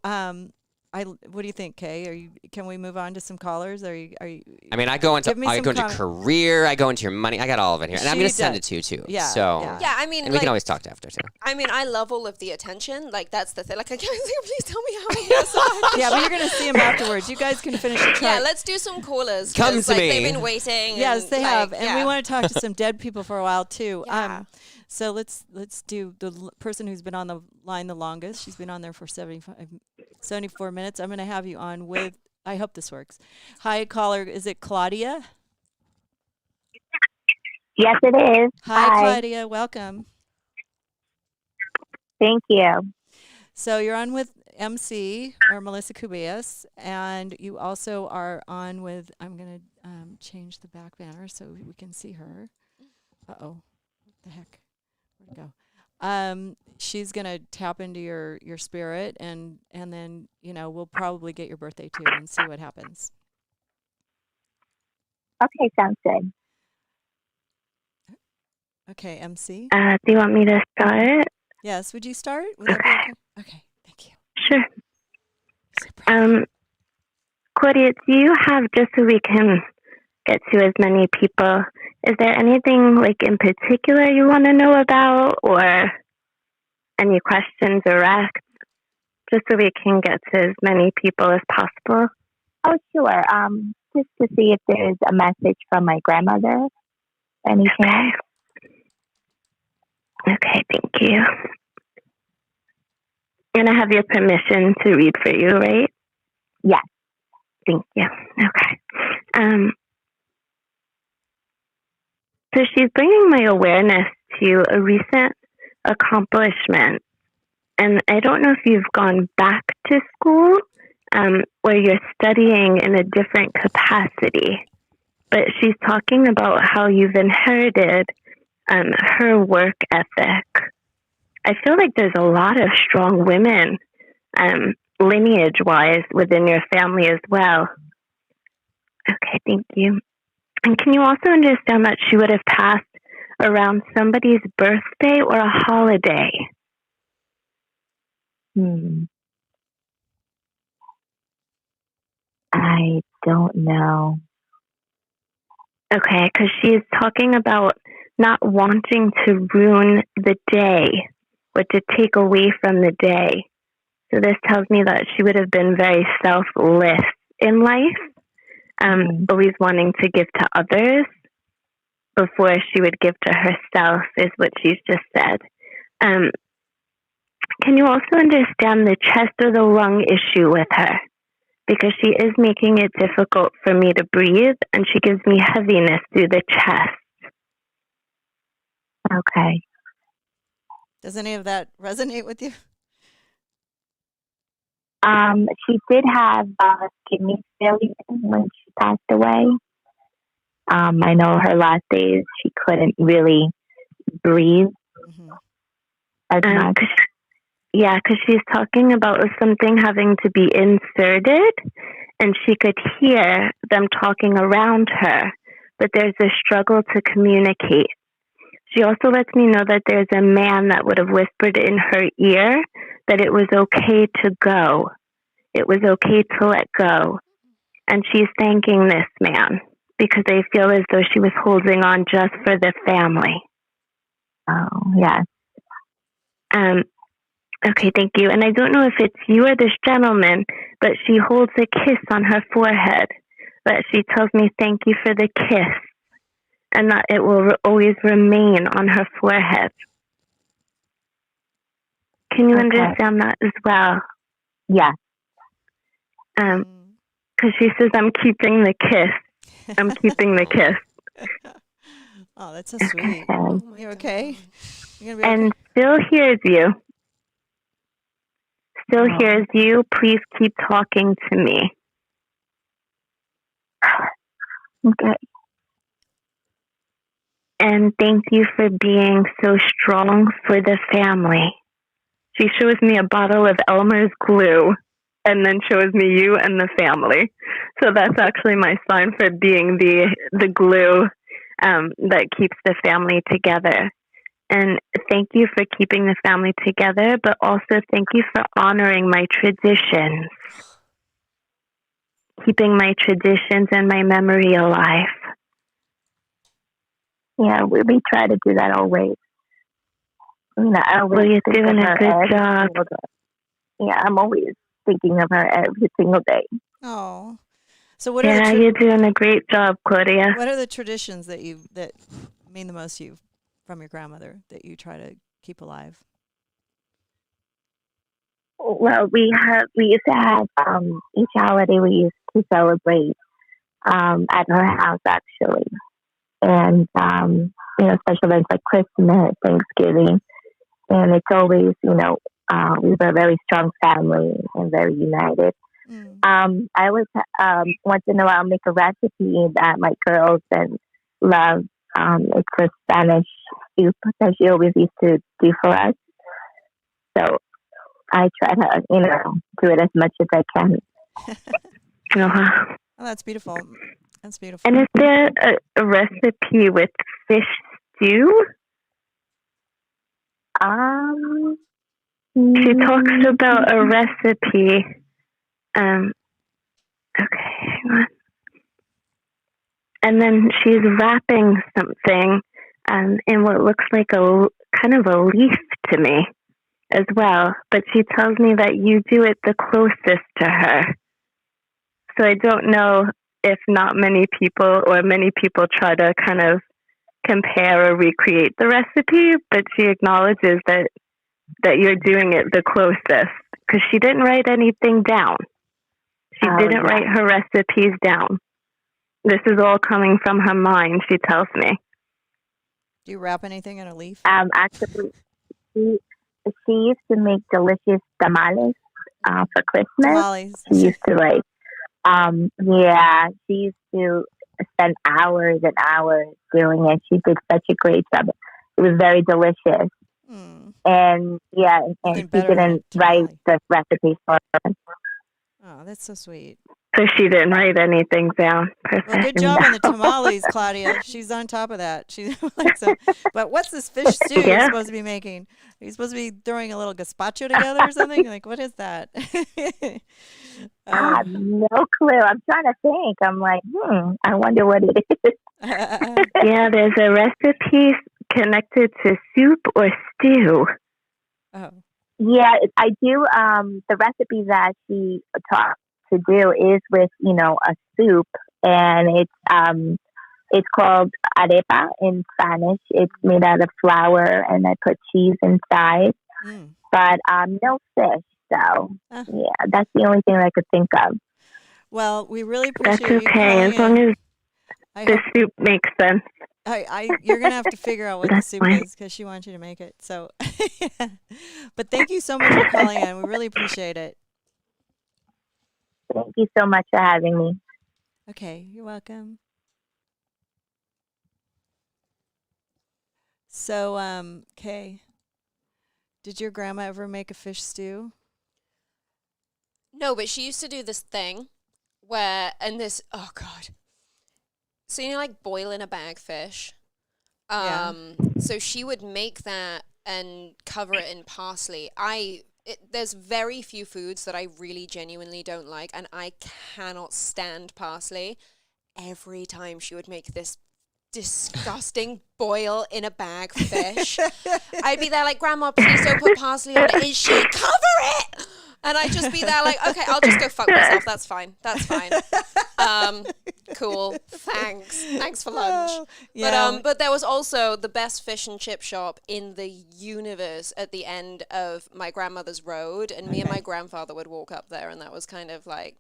what do you think, Kay? Can we move on to some callers? Are you? I mean, I go into career. I go into your money. I got all of it here, and I'm going to send it to you too. Yeah. So yeah. I mean, and we can always talk to after too. I mean, I love all of the attention. Like that's the thing. Like, I can't say, please tell me how I'm gonna Yeah, but you're going to see him afterwards. You guys can finish the chart. Yeah, let's do some callers. Come to me. They've been waiting. Yes, they have, and yeah. we want to talk to some dead people for a while too. Yeah. So let's do the person who's been on the line the longest. She's been on there for 74 minutes. I'm going to have you on with, I hope this works. Hi, caller. Is it Claudia? Yes, it is. Hi, Claudia. Welcome. Thank you. So you're on with MC, or Melissa Cubillas, and you also are on with, I'm going to change the back banner so we can see her. Uh-oh. What the heck? Where'd it go? She's gonna tap into your spirit, and then we'll probably get your birthday too and see what happens. Okay, sounds good. Okay, MC. Do you want me to start? Yes. Would you start? Would that be okay? Okay. Thank you. Sure. Claudia, do you have, just so we can get to as many people, is there anything like in particular you want to know about, or any questions direct, just so we can get to as many people as possible? Oh, sure. Just to see if there's a message from my grandmother. Anything? Okay, thank you. And I have your permission to read for you, right? Yes. Thank you. Okay. So she's bringing my awareness to a recent accomplishment. And I don't know if you've gone back to school where you're studying in a different capacity, but she's talking about how you've inherited her work ethic. I feel like there's a lot of strong women lineage-wise within your family as well. Okay, thank you. And can you also understand that she would have passed around somebody's birthday or a holiday? I don't know. Okay, because she's talking about not wanting to ruin the day, but to take away from the day. So this tells me that she would have been very selfless in life, always wanting to give to others before she would give to herself, is what she's just said. Can you also understand the chest or the lung issue with her? Because she is making it difficult for me to breathe, and she gives me heaviness through the chest. Okay. Does any of that resonate with you? She did have kidney failure when she passed away. I know her last days she couldn't really breathe as much. Yeah, because she's talking about something having to be inserted, and she could hear them talking around her, but there's a struggle to communicate. She also lets me know that there's a man that would have whispered in her ear that it was okay to go. It was okay to let go. And she's thanking this man because they feel as though she was holding on just for the family. Oh, yes. Okay, thank you. And I don't know if it's you or this gentleman, but she holds a kiss on her forehead. But she tells me thank you for the kiss, and that it will always remain on her forehead. Can you understand that as well? Yeah. Because she says, I'm keeping the kiss. I'm keeping the kiss. Oh, that's so sweet. Oh You okay? You're gonna be And okay. still hears you. Still hears you. Please keep talking to me. Okay. And thank you for being so strong for the family. She shows me a bottle of Elmer's glue and then shows me you and the family. So that's actually my sign for being the glue that keeps the family together. And thank you for keeping the family together, but also thank you for honoring my traditions, keeping my traditions and my memory alive. Yeah, we try to do that always. I always You're think doing of a her good every job. single day. Yeah, I'm always thinking of her every single day. Oh. So what are the You're doing a great job, Claudia. what are the traditions that mean the most to you from your grandmother that you try to keep alive? Well, we used to have each holiday we used to celebrate at her house actually, and special events like Christmas, Thanksgiving, and it's always we were a very strong family and very united. I would once in a while make a recipe that my girls and love. It's a Spanish soup that she always used to do for us. So I try to, do it as much as I can. Uh-huh. Oh, that's beautiful. That's beautiful. And is there a recipe with fish stew? She talks about a recipe. Okay, hang on. And then she's wrapping something in what looks like a kind of a leaf to me as well. But she tells me that you do it the closest to her. So I don't know if not many people or many people try to kind of compare or recreate the recipe, but she acknowledges that you're doing it the closest because she didn't write anything down. She didn't write her recipes down. This is all coming from her mind, she tells me. Do you wrap anything in a leaf? Actually, she used to make delicious tamales for Christmas. Tamales. She used to she used to spend hours and hours doing it. She did such a great job. It was very delicious. and Nothing she better than a didn't write tamale. the recipe for it. Oh, that's so sweet. So she didn't write anything down. Well, good Perfect. job on the tamales, Claudia. She's on top of that. She's like so. But what's this fish stew you're Yeah. supposed to be making? Are you supposed to be throwing a little gazpacho together or something? Like, what is that? I have no clue. I'm trying to think. I'm like, I wonder what it is. Yeah, there's a recipe connected to soup or stew. Oh. Yeah, I do. The recipe that she taught to do is with, a soup, and it's called arepa in Spanish. It's made out of flour, and I put cheese inside, but no fish. So yeah, that's the only thing I could think of. Well, we really That's appreciate you okay, calling as long in. as the soup makes sense. You're gonna have to figure out what the That's soup fine. is because she wants you to make it. So, but thank you so much for calling in. We really appreciate it. Thank you so much for having me. Okay, you're welcome. So, Kay, did your grandma ever make a fish stew? No, but she used to do this thing where, oh God. So, like boiling a bag fish. So she would make that and cover it in parsley. There's very few foods that I really genuinely don't like, and I cannot stand parsley. Every time she would make this disgusting boil in a bag fish, I'd be there like, Grandma, please don't put parsley on it. And she'd cover it! And I'd just be there like, okay, I'll just go fuck myself. That's fine. That's fine. Cool. Thanks for lunch. Yeah. But there was also the best fish and chip shop in the universe at the end of my grandmother's road, and me and my grandfather would walk up there, and that was kind of like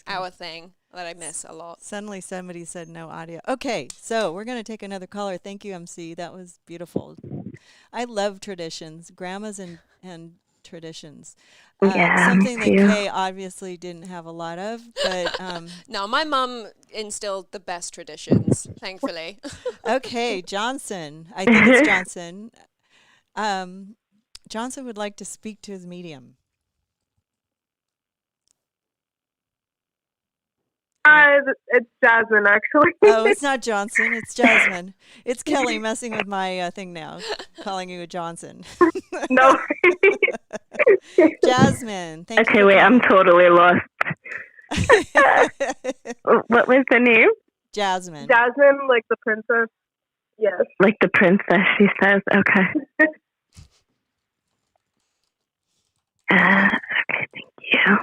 our thing that I miss a lot. Suddenly somebody said no audio. Okay, so we're going to take another caller. Thank you, MC. That was beautiful. I love traditions, grandmas and traditions. Something that Kay obviously didn't have a lot of, but no, my mom instilled the best traditions, thankfully. Okay, Johnson. I think it's Johnson. Johnson would like to speak to his medium. It's Jasmine, actually. Oh, it's not Johnson. It's Jasmine. It's Kelly messing with my thing now, calling you a Johnson. No. Jasmine. Thank you. Okay, wait, I'm totally lost. What was the name? Jasmine. Jasmine, like the princess. Yes. Like the princess, she says. Okay. Okay, thank you.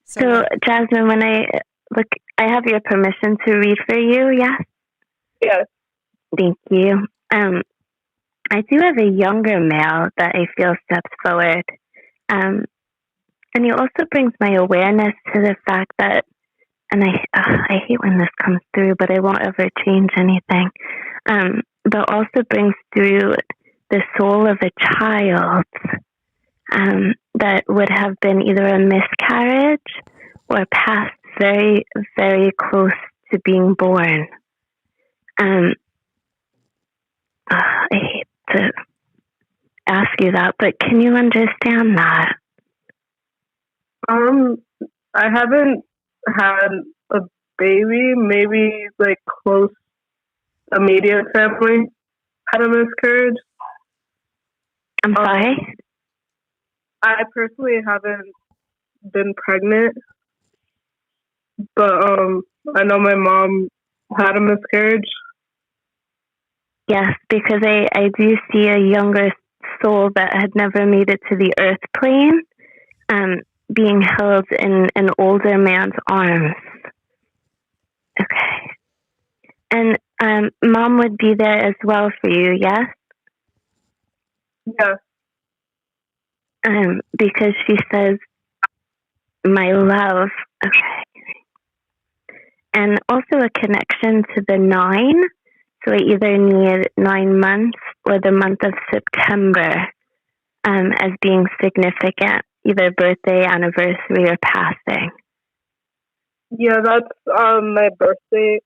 So Jasmine, when I have your permission to read for you, yes? Yes. Thank you. I do have a younger male that I feel steps forward. And he also brings my awareness to the fact that, and I hate when this comes through, but I won't ever change anything. But also brings through the soul of a child that would have been either a miscarriage or passed very, very close to being born. I hate to ask you that, but can you understand that? I haven't had a baby. Maybe like close immediate family had a miscarriage. I'm sorry? I personally haven't been pregnant, but I know my mom had a miscarriage. Yes, because I do see a younger soul that had never made it to the earth plane being held in an older man's arms. Okay. And Mom would be there as well for you, yes? Yes. Because she says, my love. Okay. And also a connection to the 9. So I either need 9 months or the month of September as being significant, either birthday, anniversary, or passing. Yeah, that's my birthday,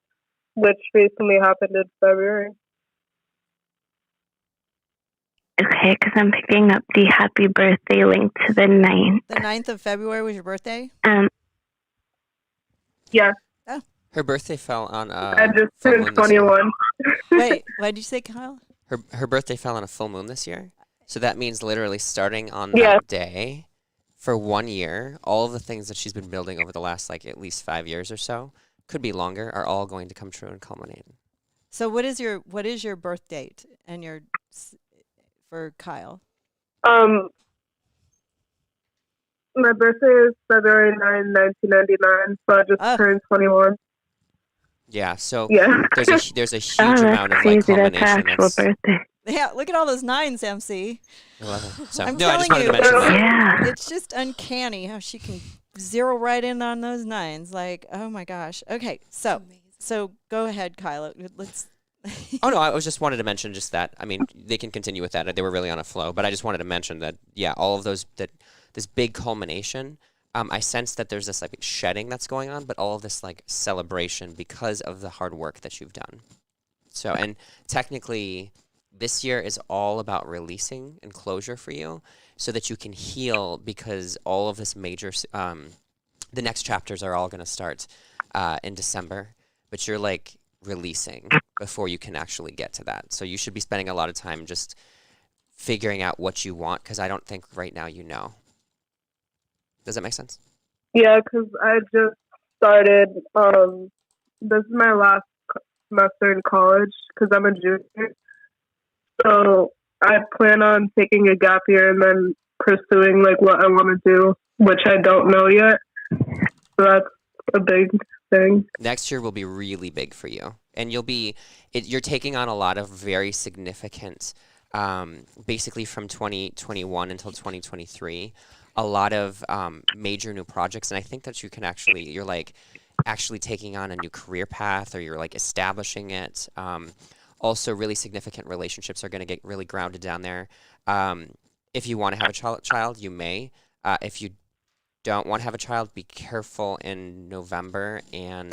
which recently happened in February. Okay, because I'm picking up the happy birthday link to the 9th. The 9th of February was your birthday? Yeah, Oh. Her birthday fell on I just full turned moon this year. 21. Wait, what did you say, Kyle? Her birthday fell on a full moon this year. So that means literally starting on Yeah. that day for 1 year, all of the things that she's been building over the last like at least 5 years or so, could be longer, are all going to come true and culminate. So what is your birth date and for Kyle? My birthday is February 9, 1999, so I just turned 21. Yeah, so Yeah. there's a huge amount of like Crazy, that's her culmination. actual birthday. Yeah, look at all those 9s, MC. 11. So I'm no, I just telling wanted to you, mention that. Yeah. it's just uncanny how she can zero right in on those 9s. Like, oh my gosh. Okay, so go ahead, Kyle. Let's. Oh no, I was just wanted to mention just that. I mean, they can continue with that. They were really on a flow, but I just wanted to mention that. Yeah, all of those this big culmination. I sense that there's this like shedding that's going on, but all of this like celebration because of the hard work that you've done. So, and technically, this year is all about releasing and closure for you, so that you can heal. Because all of this major, the next chapters are all going to start in December, but you're like releasing before you can actually get to that. So you should be spending a lot of time just figuring out what you want, because I don't think right now you know. Does that make sense? Yeah, because I just started, this is my last semester in college because I'm a junior. So I plan on taking a gap year and then pursuing like what I want to do, which I don't know yet. So that's a big thing. Next year will be really big for you, and you're taking on a lot of very significant, basically from 2021 until 2023, a lot of major new projects. And I think that you're like actually taking on a new career path, or you're like establishing it. Also, really significant relationships are going to get really grounded down there. If you want to have a child, you may. If you don't want to have a child, be careful in November and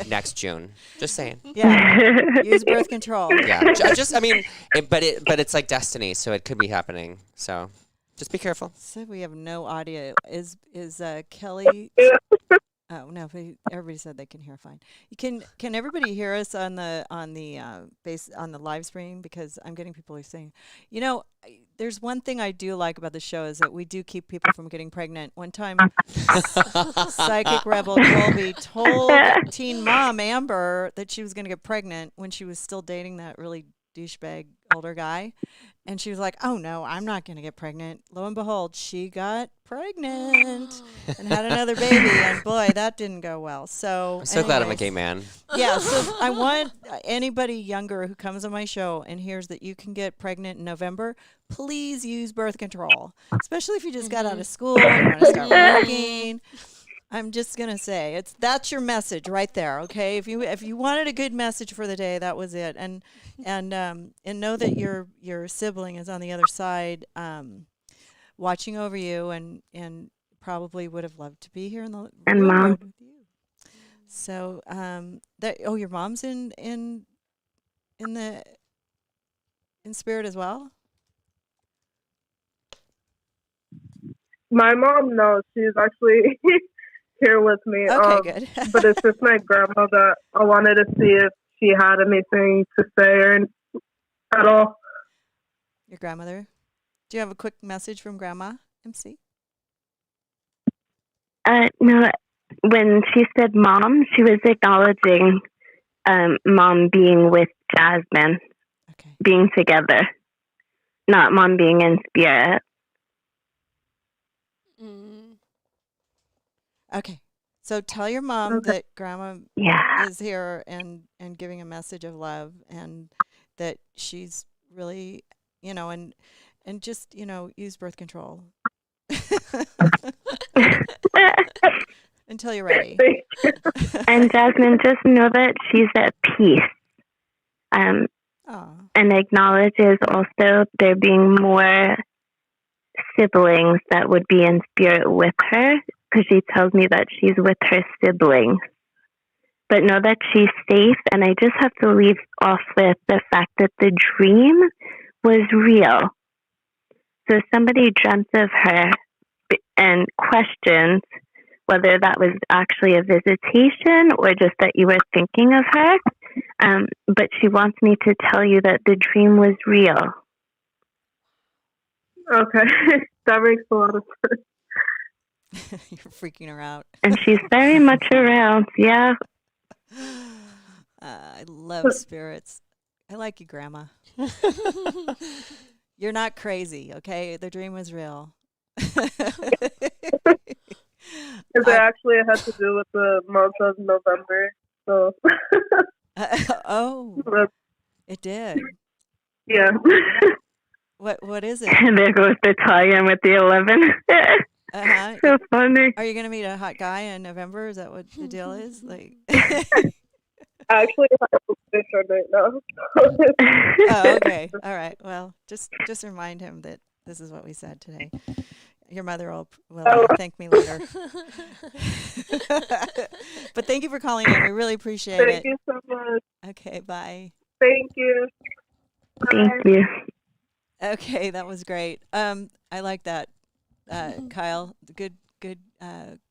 next June. Just saying. Yeah. Use birth control. Yeah. I mean, but it's like destiny, so it could be happening. So just be careful. So we have no audio. Is Kelly? Oh no, everybody said they can hear fine. Can everybody hear us on the live stream? Because I'm getting people who are saying, there's one thing I do like about the show is that we do keep people from getting pregnant. One time, Psychic Rebel Colby told teen mom Amber that she was going to get pregnant when she was still dating that really douchebag older guy. And she was like, oh, no, I'm not going to get pregnant. Lo and behold, she got pregnant and had another baby. And, boy, that didn't go well. So I'm so glad I'm a gay man. Yeah, so I want anybody younger who comes on my show and hears that you can get pregnant in November, please use birth control, especially if you just got out of school and you want to start working. I'm just gonna say that's your message right there, okay? If you wanted a good message for the day, that was it, and know that your sibling is on the other side, watching over you, and probably would have loved to be here in the and mom with you. So your mom's in spirit as well. My mom knows. She's actually here with me. Okay, good. But it's just my grandma that I wanted to see if she had anything to say or at all. Your grandmother? Do you have a quick message from Grandma, MC? No. When she said mom, she was acknowledging mom being with Jasmine, being together, not mom being in spirit. Okay. So tell your mom that Grandma is here and giving a message of love, and that she's really, and just, use birth control. Until you're ready. And Jasmine, just know that she's at peace. And acknowledges also there being more siblings that would be in spirit with her, because she tells me that she's with her siblings. But know that she's safe, and I just have to leave off with the fact that the dream was real. So somebody dreamt of her and questions whether that was actually a visitation or just that you were thinking of her. But she wants me to tell you that the dream was real. Okay. That makes a lot of sense. You're freaking her out. And she's very much around. Yeah. I love spirits. I like you, Grandma. You're not crazy, okay? The dream was real. Because it actually had to do with the month of November. So. Oh, it did. Yeah. What is it? And there goes the tie-in with the 11. Uh-huh. So funny. Are you going to meet a hot guy in November? Is that what the deal is? Like. Actually, I have a picture right now. Oh, okay. All right. Well, just remind him that this is what we said today. Your mother will thank me later. But thank you for calling in. We really appreciate it. Thank you so much. Okay, bye. Thank you. Thank you. Okay, that was great. I like that, Kyle. Good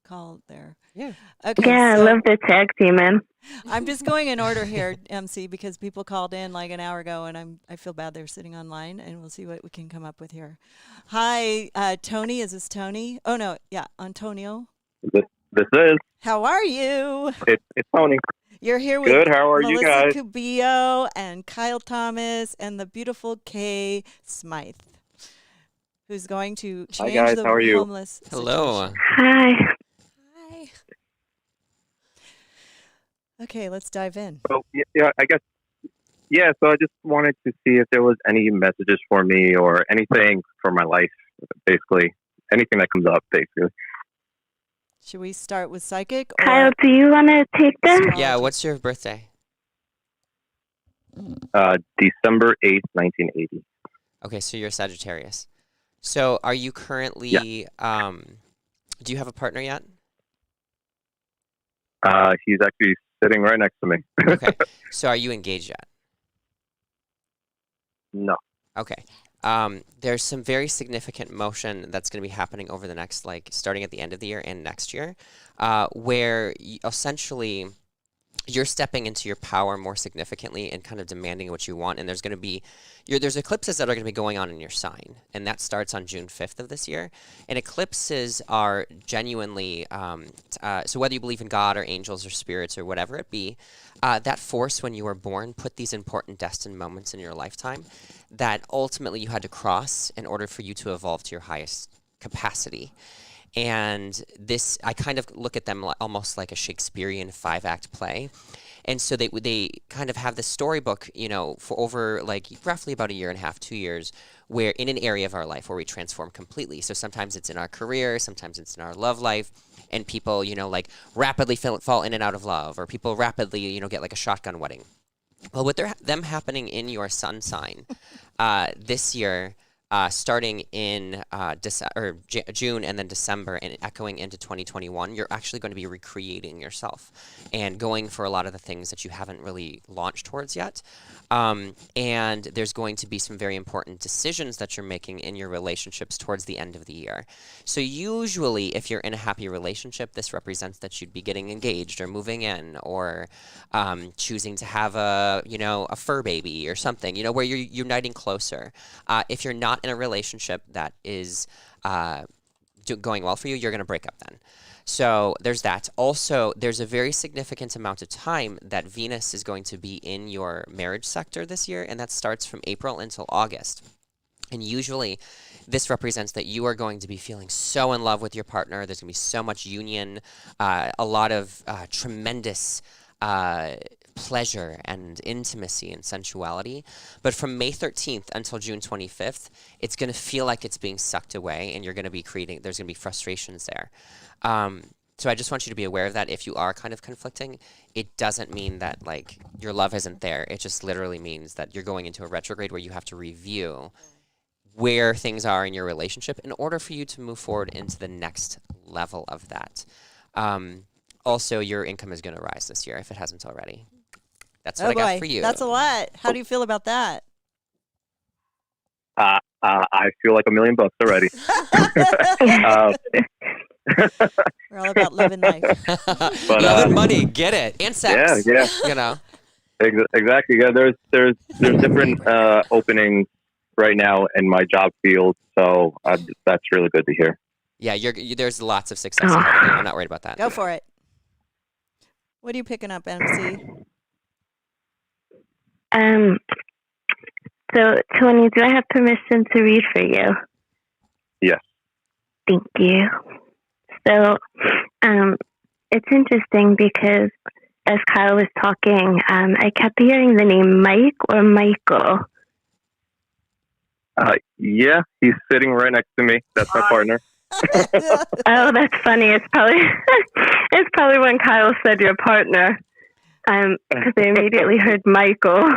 call there. Yeah. Okay. Yeah, so I love the tag team, man. I'm just going in order here, MC, because people called in like an hour ago, and I feel bad they're sitting online, and we'll see what we can come up with here. Hi, Tony. Is this Tony? Oh no, yeah, Antonio. This is. How are you? It's Tony. You're here with Good. How are you guys? Melissa Cubillas and Kyle Thomas and the beautiful Kay Smythe, who's going to change guys. the How are you? homeless. Hello. situation. Hi. Hi. Okay, let's dive in. So, yeah, I guess. Yeah, so I just wanted to see if there was any messages for me or anything for my life, basically. Anything that comes up, basically. Should we start with psychic? Or Kyle, do you want to take this? astrology? Yeah, what's your birthday? December 8th, 1980. Okay, so you're a Sagittarius. So are you currently, do you have a partner yet? He's actually sitting right next to me. Okay, so are you engaged yet? No. Okay. There's some very significant motion that's going to be happening over the next, starting at the end of the year and next year, where essentially you're stepping into your power more significantly and kind of demanding what you want. And there's going to be, there's eclipses that are going to be going on in your sign. And that starts on June 5th of this year. And eclipses are genuinely, so whether you believe in God or angels or spirits or whatever it be, that force when you were born put these important destined moments in your lifetime that ultimately you had to cross in order for you to evolve to your highest capacity. And this, I kind of look at them almost like a Shakespearean 5-act play. And so they kind of have this storybook, for over roughly about a year and a half, 2 years, where in an area of our life where we transform completely. So sometimes it's in our career, sometimes it's in our love life, and people, rapidly fall in and out of love, or people rapidly, get like a shotgun wedding. Well, with them happening in your sun sign this year, starting in June and then December and echoing into 2021, you're actually going to be recreating yourself and going for a lot of the things that you haven't really launched towards yet. And there's going to be some very important decisions that you're making in your relationships towards the end of the year. So usually if you're in a happy relationship, this represents that you'd be getting engaged or moving in or choosing to have a fur baby or something, where you're uniting closer. If you're not in a relationship that is going well for you, you're going to break up then. So there's that. Also, there's a very significant amount of time that Venus is going to be in your marriage sector this year, and that starts from April until August. And usually this represents that you are going to be feeling so in love with your partner. There's going to be so much union, a lot of tremendous pleasure and intimacy and sensuality. But from May 13th until June 25th, it's going to feel like it's being sucked away, and you're going to be there's going to be frustrations there. So I just want you to be aware of that. If you are kind of conflicting, it doesn't mean that your love isn't there. It just literally means that you're going into a retrograde where you have to review where things are in your relationship in order for you to move forward into the next level of that. Also, your income is going to rise this year if it hasn't already. That's what I got for you. That's a lot. How do you feel about that? I feel like $1 million already. We're all about love and life. But, love and money, get it, and sex. Yeah. You know. Exactly. Yeah, there's different openings right now in my job field, so that's really good to hear. Yeah, there's lots of success ahead of you. I'm not worried about that. Go for it. What are you picking up, MC? So, Tony, do I have permission to read for you? Yes. Thank you. So, it's interesting because as Kyle was talking, I kept hearing the name Mike or Michael. Yeah, he's sitting right next to me. That's my partner. Oh, that's funny. It's probably when Kyle said your partner, because I immediately heard Michael.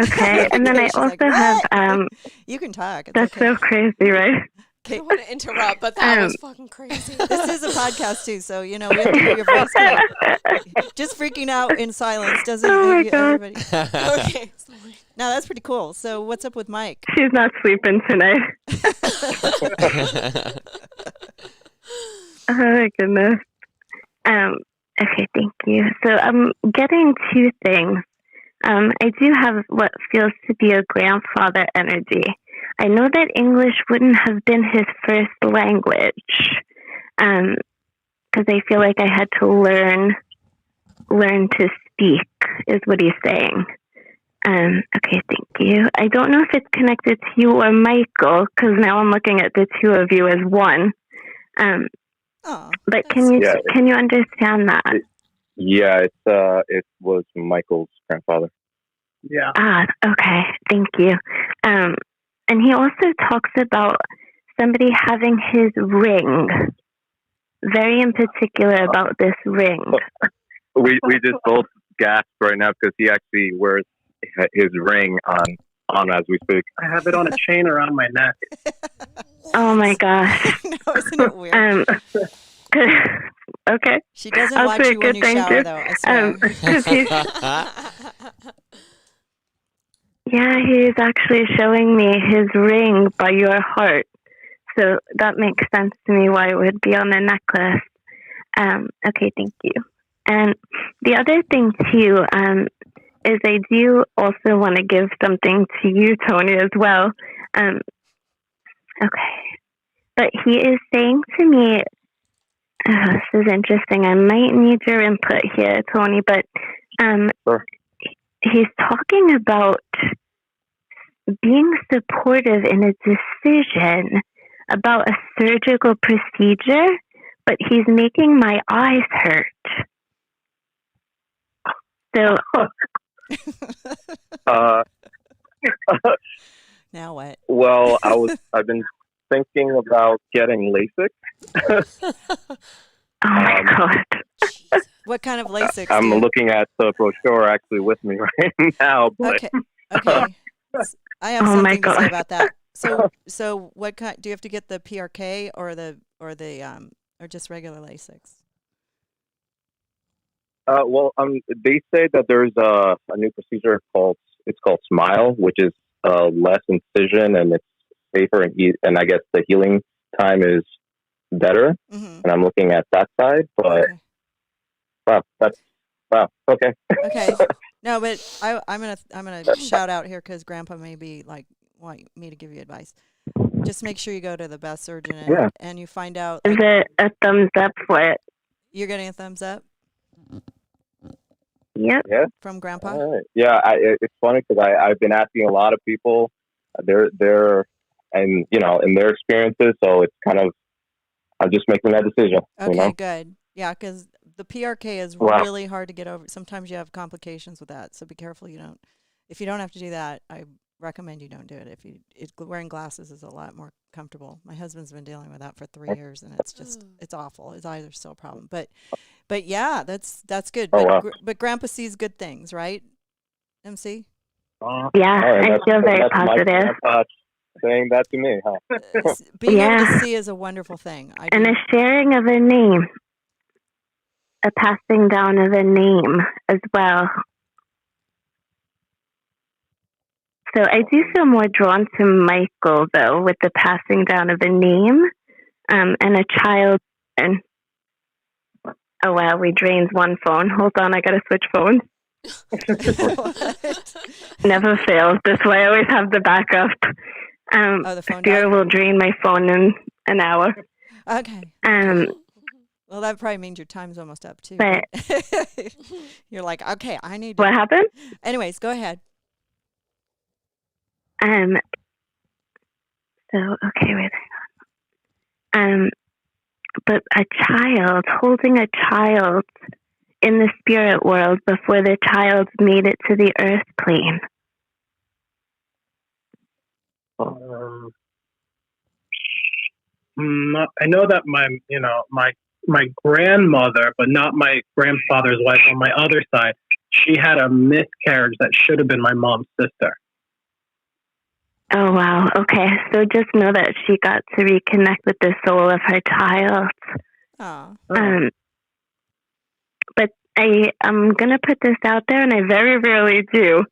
Okay, and then I She's also like, have you can talk. It's that's okay. so crazy, right? I don't want to interrupt, but that was fucking crazy. This is a podcast too, so we have to hear your voice. Clear. Just freaking out in silence doesn't make everybody. Okay. No, that's pretty cool. So, what's up with Mike? She's not sleeping tonight. Oh my goodness. Okay, thank you. So I'm getting two things. I do have what feels to be a grandfather energy. I know that English wouldn't have been his first language, because I feel like I had to learn to speak, is what he's saying. Okay, thank you. I don't know if it's connected to you or Michael, because now I'm looking at the two of you as one. But can you understand that? Yeah, it was Michael's grandfather. Yeah. Okay, thank you. And he also talks about somebody having his ring. Very in particular about this ring. We just both gasped right now because he actually wears his ring on as we speak. I have it on a chain around my neck. Oh my gosh. No, isn't it weird? Okay. She doesn't watch you when you shower, though, I swear. Yeah, he's actually showing me his ring by your heart. So that makes sense to me why it would be on the necklace. Okay, thank you. And the other thing, too, is I do also want to give something to you, Tony, as well. Okay. But he is saying to me, this is interesting. I might need your input here, Tony, but Sure. He's talking about being supportive in a decision about a surgical procedure, but he's making my eyes hurt. So, now what? Well, I've been thinking about getting LASIK. Oh my God. What kind of LASIK? I'm looking at the brochure actually with me right now. But Okay. I have something to say about that. So what kind? Do you have to get the PRK or just regular LASIKs? Well, they say that there's a new procedure called Smile, which is less incision and it's safer and I guess the healing time is better. Mm-hmm. And I'm looking at that side, but okay. Okay. No, but I'm gonna shout out here because Grandpa may be want me to give you advice. Just make sure you go to the best surgeon and you find out. Is it a thumbs up for it? You're getting a thumbs up? Yep. Yeah. From Grandpa? Yeah, it's funny because I've been asking a lot of people their and in their experiences, so it's kind of I'm just making that decision. Okay, good. Yeah, because the PRK is really hard to get over. Sometimes you have complications with that, so be careful if you don't have to do that, I recommend you don't do it. Wearing glasses is a lot more comfortable. My husband's been dealing with that for 3 years, and it's awful. His eyes are still a problem. But yeah, that's good. But Grandpa sees good things, right, MC? Yeah, I feel very positive. Saying that to me, huh? Being able to see is a wonderful thing. And a sharing of a name, a passing down of a name as well. So I do feel more drawn to Michael, though, with the passing down of the name and a child. And oh, wow, we drained one phone. Hold on, I got to switch phones. Never fails. That's why I always have the backup. The phone Spirit died? will drain my phone in an hour. Okay. Well, that probably means your time's almost up, too. But you're like, okay, I need to. What happened? Anyways, go ahead. So, okay, wait. But a child, holding a child in the spirit world before the child made it to the earth plane. I know that my grandmother, but not my grandfather's wife on my other side, she had a miscarriage that should have been my mom's sister. Oh, wow. Okay. So just know that she got to reconnect with the soul of her child. Oh. But I'm going to put this out there, and I very rarely do.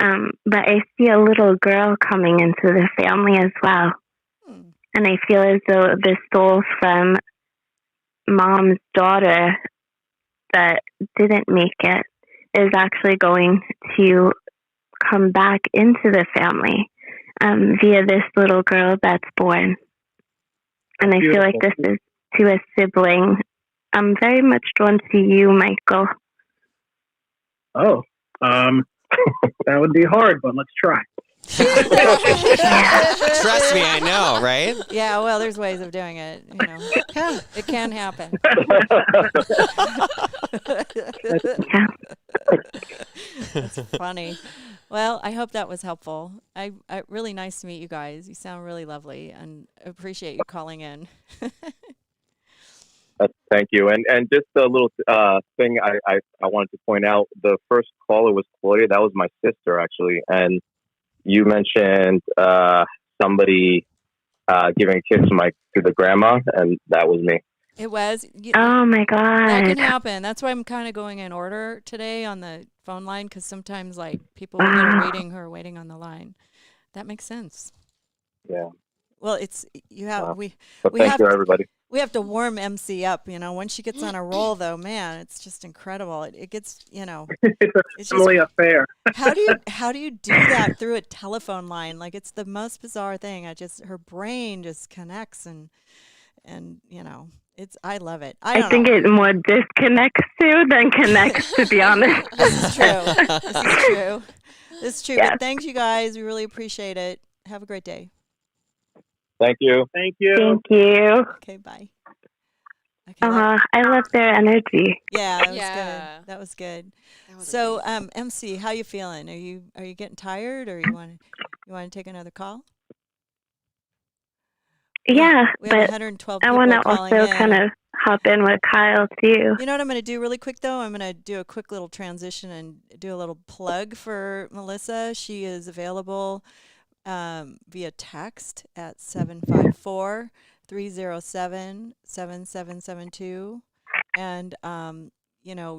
But I see a little girl coming into the family as well. And I feel as though the soul from mom's daughter that didn't make it is actually going to come back into the family via this little girl that's born. And I feel like this is to a sibling. I'm very much drawn to you, Michael. Oh, that would be hard, but let's try. Trust me, I know, right? Yeah, well, there's ways of doing it. It can happen. That's funny. Well, I hope that was helpful. I really nice to meet you guys. You sound really lovely, and appreciate you calling in. Thank you. And just a little thing I wanted to point out. The first caller was Claudia. That was my sister, actually. And you mentioned somebody giving a kiss to the grandma, and that was me. It was. Oh, my God. That can happen. That's why I'm kind of going in order today on the phone line, because sometimes, like, people will get a reading who are waiting on the line. That makes sense. Yeah. Well, it's you have we thank have you, everybody. We have to warm MC up, Once she gets on a roll, though, man, it's just incredible. It gets, It's a family affair. How do you do that through a telephone line? Like, it's the most bizarre thing. Her brain just connects and I love it. I think it more disconnects to than connects, to be honest. This is true. This is true. Yes. But thanks, you guys. We really appreciate it. Have a great day. Thank you. Thank you. Thank you. Okay, bye. Okay, I love their energy. Yeah, that was good. That was good. So, MC, how you feeling? Are you getting tired, or you want to take another call? Yeah, we have but 112 I people want to calling also in. kind of hop in with Kyle too. You know what I'm going to do really quick, though? I'm going to do a quick little transition and do a little plug for Melissa. She is available via text at 754-307-7772. And,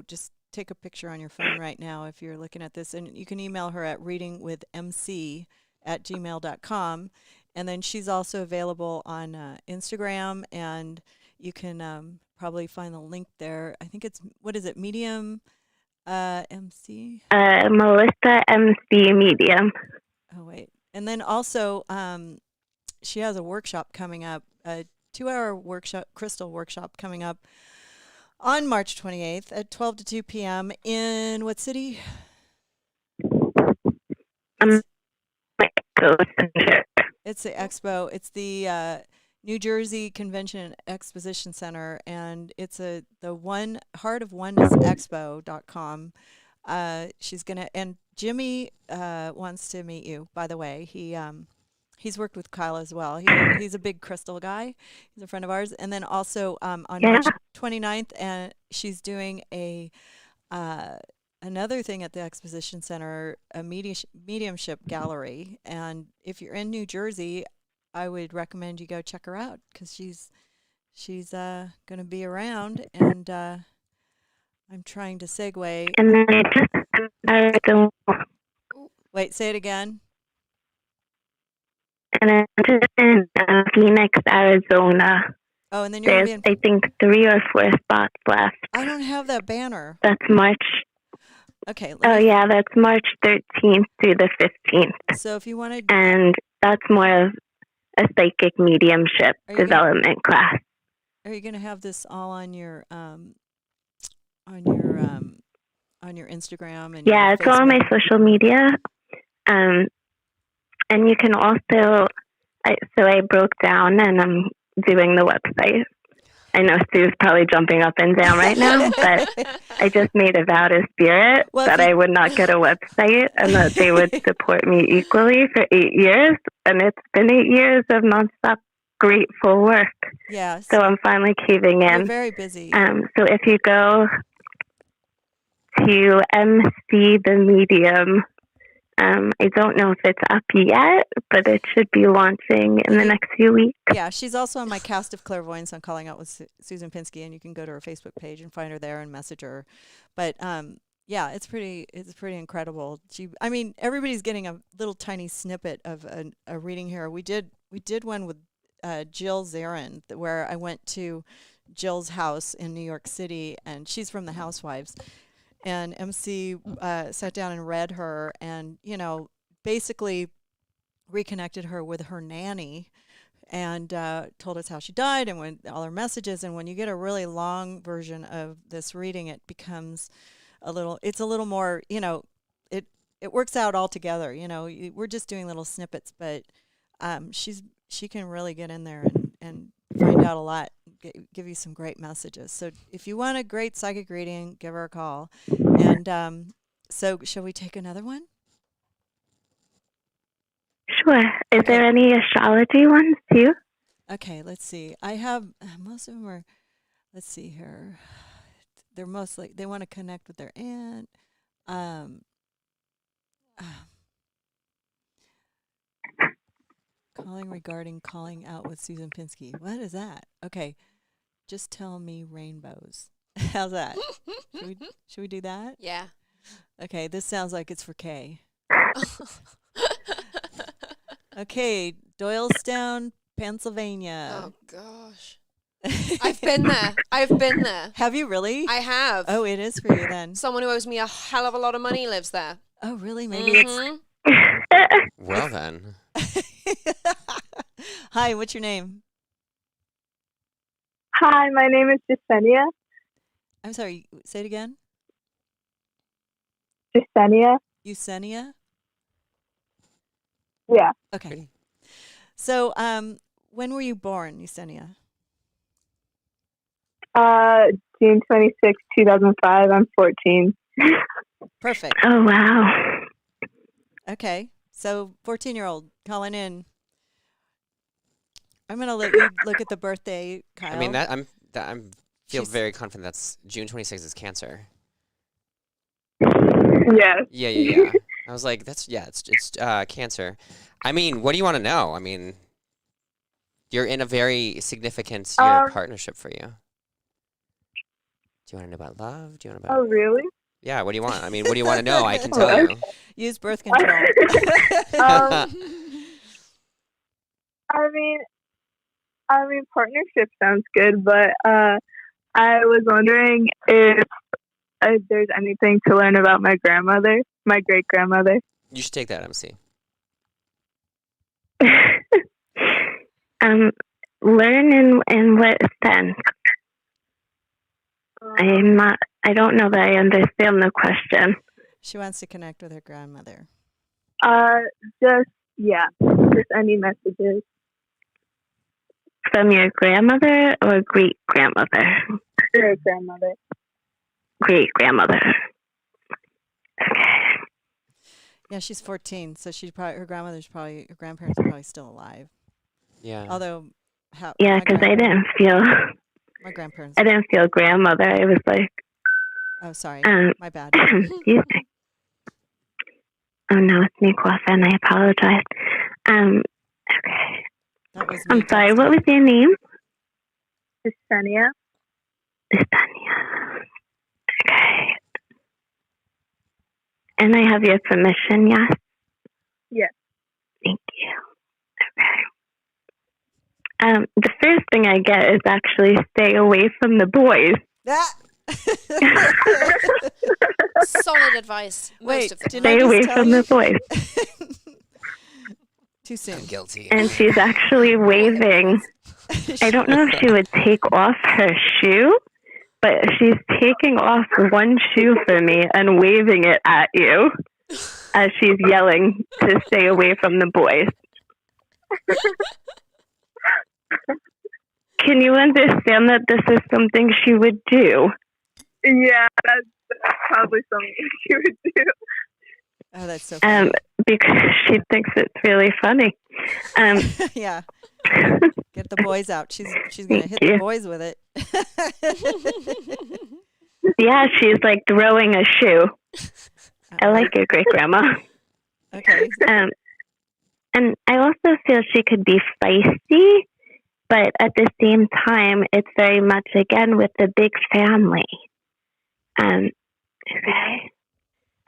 just take a picture on your phone right now if you're looking at this. And you can email her at readingwithmc@gmail.com. And then she's also available on Instagram, and you can probably find the link there. I think it's, what is it, Medium MC? Melissa MC Medium. Oh, wait. And then also, she has a workshop coming up, a 2-hour workshop, crystal workshop coming up on March 28th at 12 to 2 p.m. in what city? It's the Expo. It's the New Jersey Convention and Exposition Center, and it's the Heart of Oneness Expo.com. She's gonna, and Jimmy wants to meet you. By the way, he's worked with Karla as well. He's a big crystal guy. He's a friend of ours. And then also on March 29th, and she's doing another thing at the Exposition Center, a mediumship gallery. And if you're in New Jersey, I would recommend you go check her out, because she's going to be around. And I'm trying to segue. And then Wait, say it again. and I'm just in Phoenix, Arizona. Oh, and then you're There's, I think, 3 or 4 spots left. I don't have that banner. That's March. Okay. Yeah, that's March 13th through the 15th. So if you want to, and that's more of a psychic mediumship development class. Are you going to have this all on your Instagram and yeah, your it's all on my social media. And you can also, I broke down and I'm doing the website. I know Sue's probably jumping up and down right now, but I just made a vow to Spirit that I would not get a website and that they would support me equally for 8 years. And it's been 8 years of nonstop grateful work. Yeah. So I'm finally caving in. You're very busy. So if you go to MC the Medium, I don't know if it's up yet, but it should be launching in the next few weeks. Yeah, she's also on my cast of Clairvoyance on Calling Out with Susan Pinsky, and you can go to her Facebook page and find her there and message her. But yeah, it's pretty incredible. I mean, everybody's getting a little tiny snippet of a reading here. We did one with Jill Zarin, where I went to Jill's house in New York City, and she's from the Housewives. And MC sat down and read her and, basically reconnected her with her nanny and told us how she died and all her messages. And when you get a really long version of this reading, it becomes it's a little more, it works out all together. We're just doing little snippets, but she can really get in there and find out a lot, give you some great messages. So if you want a great psychic reading, give her a call. And so shall we take another one? Sure. Is there any astrology ones too? Okay, let's see. I have, most of them are, let's see here. They're mostly, they want to connect with their aunt. Calling out with Susan Pinsky. What is that? Okay. Just tell me rainbows. How's that? Should we do that? Yeah. Okay, this sounds like it's for Kay. Okay, Doylestown, Pennsylvania. Oh gosh. I've been there. Have you really? I have. Oh, it is for you then. Someone who owes me a hell of a lot of money lives there. Oh, really? Maybe it's... Well then. Hi, what's your name? Hi, my name is Jasenia. I'm sorry, say it again. Jasenia. Eusenia? Yeah. Okay. So, when were you born, Eusenia? June 26, 2005. I'm 14. Perfect. Oh, wow. Okay. So, 14-year-old calling in. I'm going to let you look at the birthday, Kyle. I mean, I feel very confident that's June 26th is Cancer. Yeah. Yeah. I was like, it's Cancer. I mean, what do you want to know? I mean, you're in a very significant year of partnership for you. Do you want to know about love? Do you want to know about? Oh, really? Yeah. What do you want? I mean, what do you want to know? I can tell you. Use birth control. I mean, partnership sounds good, but I was wondering if there's anything to learn about my grandmother, my great grandmother. You should take that, MC. Learn in what sense? I don't know that I understand the question. She wants to connect with her grandmother. Just any messages. From your grandmother or great grandmother? Great grandmother. Great grandmother. Okay. Yeah, she's 14, so her grandparents are probably still alive. Yeah. Although, yeah, because I didn't feel. My grandparents. I didn't feel grandmother. I was like. Oh, sorry. My bad. Excuse me. Oh no, it's me coughing. I apologize. Okay. I'm sorry. What was your name? Jasenia. Jasenia. Okay. And I have your permission, yes? Yes. Thank you. Okay. The first thing I get is actually stay away from the boys. Solid advice. Wait, Most of the did time. Stay I away just tell from you? the boys. Too soon. I'm guilty. And she's actually waving. I don't know if she would take off her shoe, but she's taking off one shoe for me and waving it at you as she's yelling to stay away from the boys. Can you understand that this is something she would do? Yeah, that's probably something she would do. Oh, that's so funny. Because she thinks it's really funny. Yeah. Get the boys out. She's gonna hit you. the boys with it. Yeah, she's like throwing a shoe. I like your great grandma. Okay. And I also feel she could be feisty, but at the same time, it's very much again with the big family. Okay.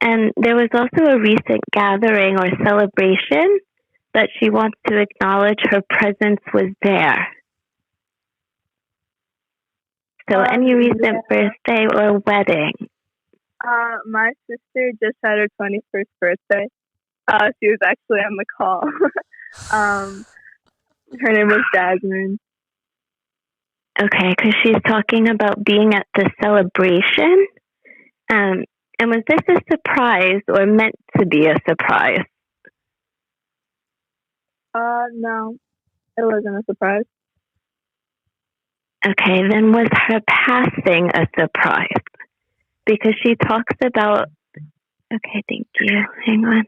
And there was also a recent gathering or celebration that she wants to acknowledge her presence was there. So any recent birthday or wedding? My sister just had her 21st birthday. She was actually on the call. Her name was Jasmine. Okay, because she's talking about being at the celebration. And was this a surprise or meant to be a surprise? No, it wasn't a surprise. Okay, then was her passing a surprise? Because she talks about... Okay, thank you. Hang on.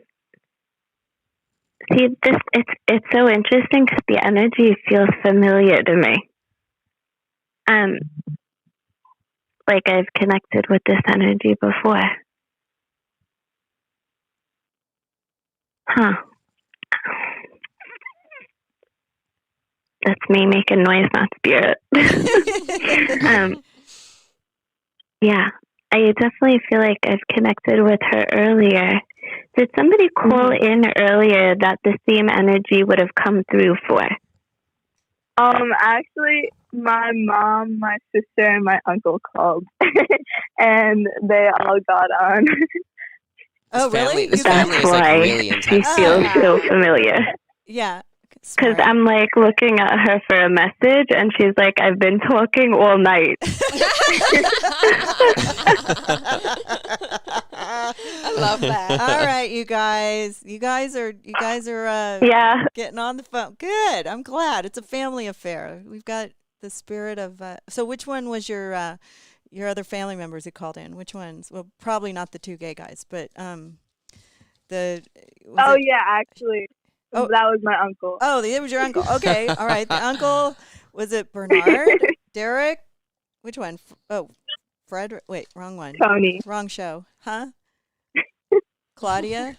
See, it's so interesting because the energy feels familiar to me. Like I've connected with this energy before. Huh. That's me making noise, not spirit. Yeah, I definitely feel like I've connected with her earlier. Did somebody call in earlier that the same energy would have come through for? Actually, my mom, my sister, and my uncle called, and they all got on. Oh, really? This You guys- family is like really She intense. feels so familiar. Yeah. Because Smart. I'm like looking at her for a message, and she's like, "I've been talking all night." I love that. All right, you guys. You guys are Yeah. getting on the phone. Good. I'm glad. It's a family affair. We've got the spirit of so which one was your other family members who called in? Which ones? Well, probably not the two gay guys, but Actually, that was my uncle. Oh, it was your uncle. Okay. All right. The uncle, was it Bernard? Derek? Which one? Fred. Wait, wrong one. Tony. Wrong show. Huh? Claudia?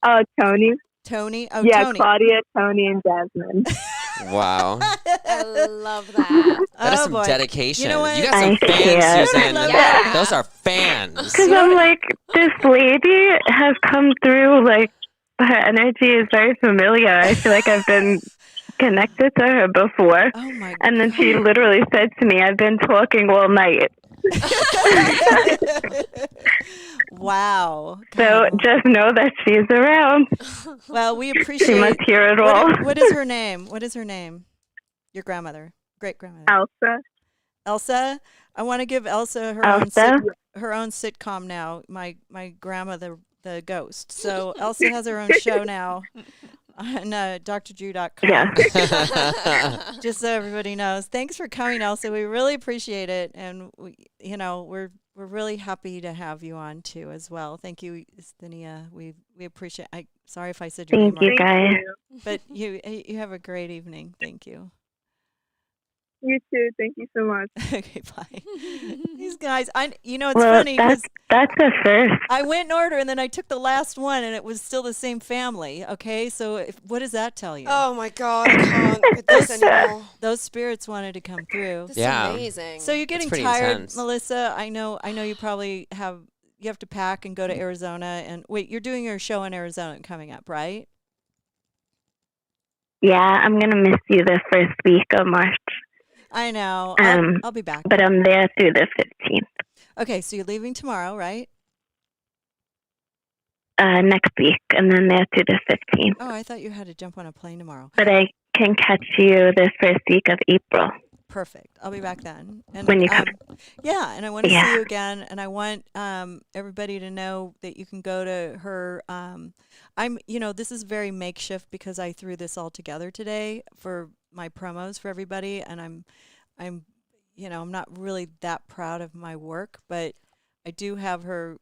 Oh, Tony. Tony? Oh, Yeah, Tony. Claudia, Tony, and Jasmine. Wow. I love that. That is Oh, some boy. dedication. You know what? You got some I fans, can't. Susan. I love that. Those are fans. Because I'm like, this lady has come through, like, her energy is very familiar. I feel like I've been connected to her before. Oh, my God. And then she literally said to me, "I've been talking all night." Wow. So God. just know that she's around. Well, we She appreciate must hear it all. What is her name? What is her name? Your grandmother. Great grandmother. Elsa. Elsa. I want to give Elsa her Elsa? own sitcom now. My grandma the ghost. So Elsa has her own show now on drdrew.com. Yeah. Just so everybody knows. Thanks for coming, Elsa. We really appreciate it, and we're really happy to have you on too as well. Thank you, Estenia. We appreciate. Sorry if I said your name Thank you, wrong, guys. but you have a great evening. Thank you. You too. Thank you so much. Okay, bye. These guys, it's Well, funny because that's a first. I went in order and then I took the last one and it was still the same family. Okay, so what does that tell you? Oh my God, I can't with this anymore. Those spirits wanted to come through. This Yeah. is amazing. So you're getting pretty tired, intense. Melissa. I know you probably have to pack and go to Arizona. And wait, you're doing your show in Arizona coming up, right? Yeah, I'm going to miss you the first week of March. I know. I'll be back. But I'm there through the 15th. Okay, so you're leaving tomorrow, right? Next week, and then there through the 15th. Oh, I thought you had to jump on a plane tomorrow. But I can catch you the first week of April. Perfect. I'll be back then. And when you come. Yeah, and I want to see you again, and I want everybody to know that you can go to her. This is very makeshift because I threw this all together today for my promos for everybody, and I'm not really that proud of my work, but I do have her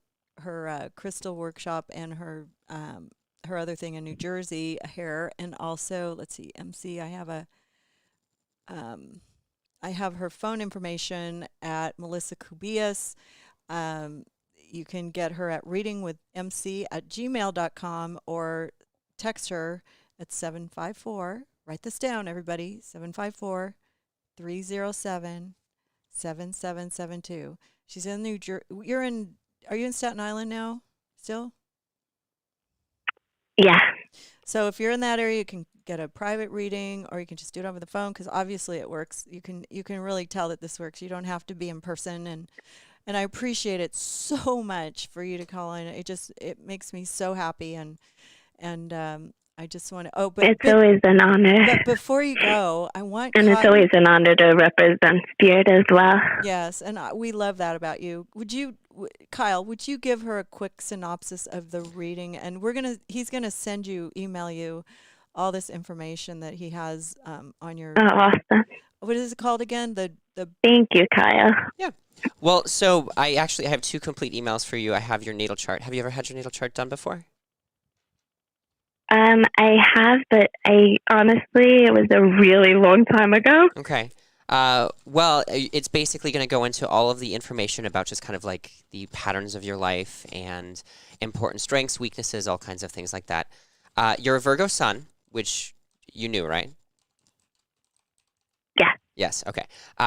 crystal workshop and her other thing in New Jersey, a hair, and also let's see, MC. I have her phone information at Melissa Cubillas. You can get her at readingwithmc@gmail.com or text her at 754. Write this down, everybody. 754-307-7772. She's in New Jersey. Are you in Staten Island now still? Yeah. So if you're in that area, you can get a private reading, or you can just do it over the phone, because obviously it works. You can really tell that this works. You don't have to be in person, and I appreciate it so much for you to call in. It makes me so happy, and I just want to. Oh, but it's always an honor. But before you go, I want. And it's always an honor to represent Spirit as well. Yes, and we love that about you. Kyle, would you give her a quick synopsis of the reading? And he's gonna email you all this information that he has on your. Oh, awesome. What is it called again? The. Thank you, Kyle. Yeah. Well, so I have 2 complete emails for you. I have your natal chart. Have you ever had your natal chart done before? I have, but it was a really long time ago. Okay. Well, it's basically going to go into all of the information about just kind of like the patterns of your life and important strengths, weaknesses, all kinds of things like that. You're a Virgo sun, which you knew, right? Yeah. Yes. Okay.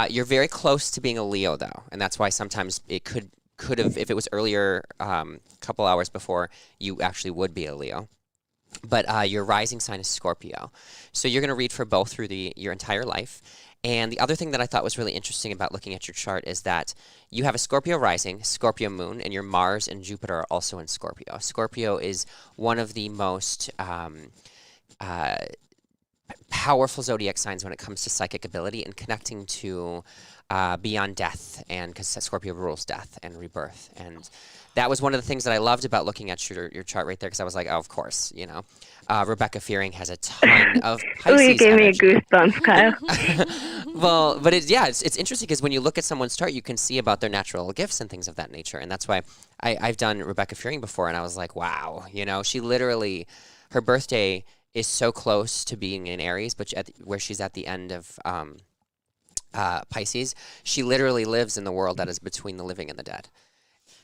You're very close to being a Leo, though, and that's why sometimes it could have, if it was earlier, couple hours before, you actually would be a Leo. But your rising sign is Scorpio. So you're going to read for both through your entire life. And the other thing that I thought was really interesting about looking at your chart is that you have a Scorpio rising, Scorpio moon, and your Mars and Jupiter are also in Scorpio. Scorpio is one of the most powerful zodiac signs when it comes to psychic ability and connecting to beyond death, and because Scorpio rules death and rebirth. And that was one of the things that I loved about looking at your chart right there, because I was like, oh, of course, Rebecca Fearing has a ton of Pisces you gave energy. me goosebumps, Kyle. Well, but it's interesting because when you look at someone's chart, you can see about their natural gifts and things of that nature. And that's why I've done Rebecca Fearing before, and I was like, wow, she literally, her birthday is so close to being in Aries, but where she's at the end of Pisces, she literally lives in the world that is between the living and the dead.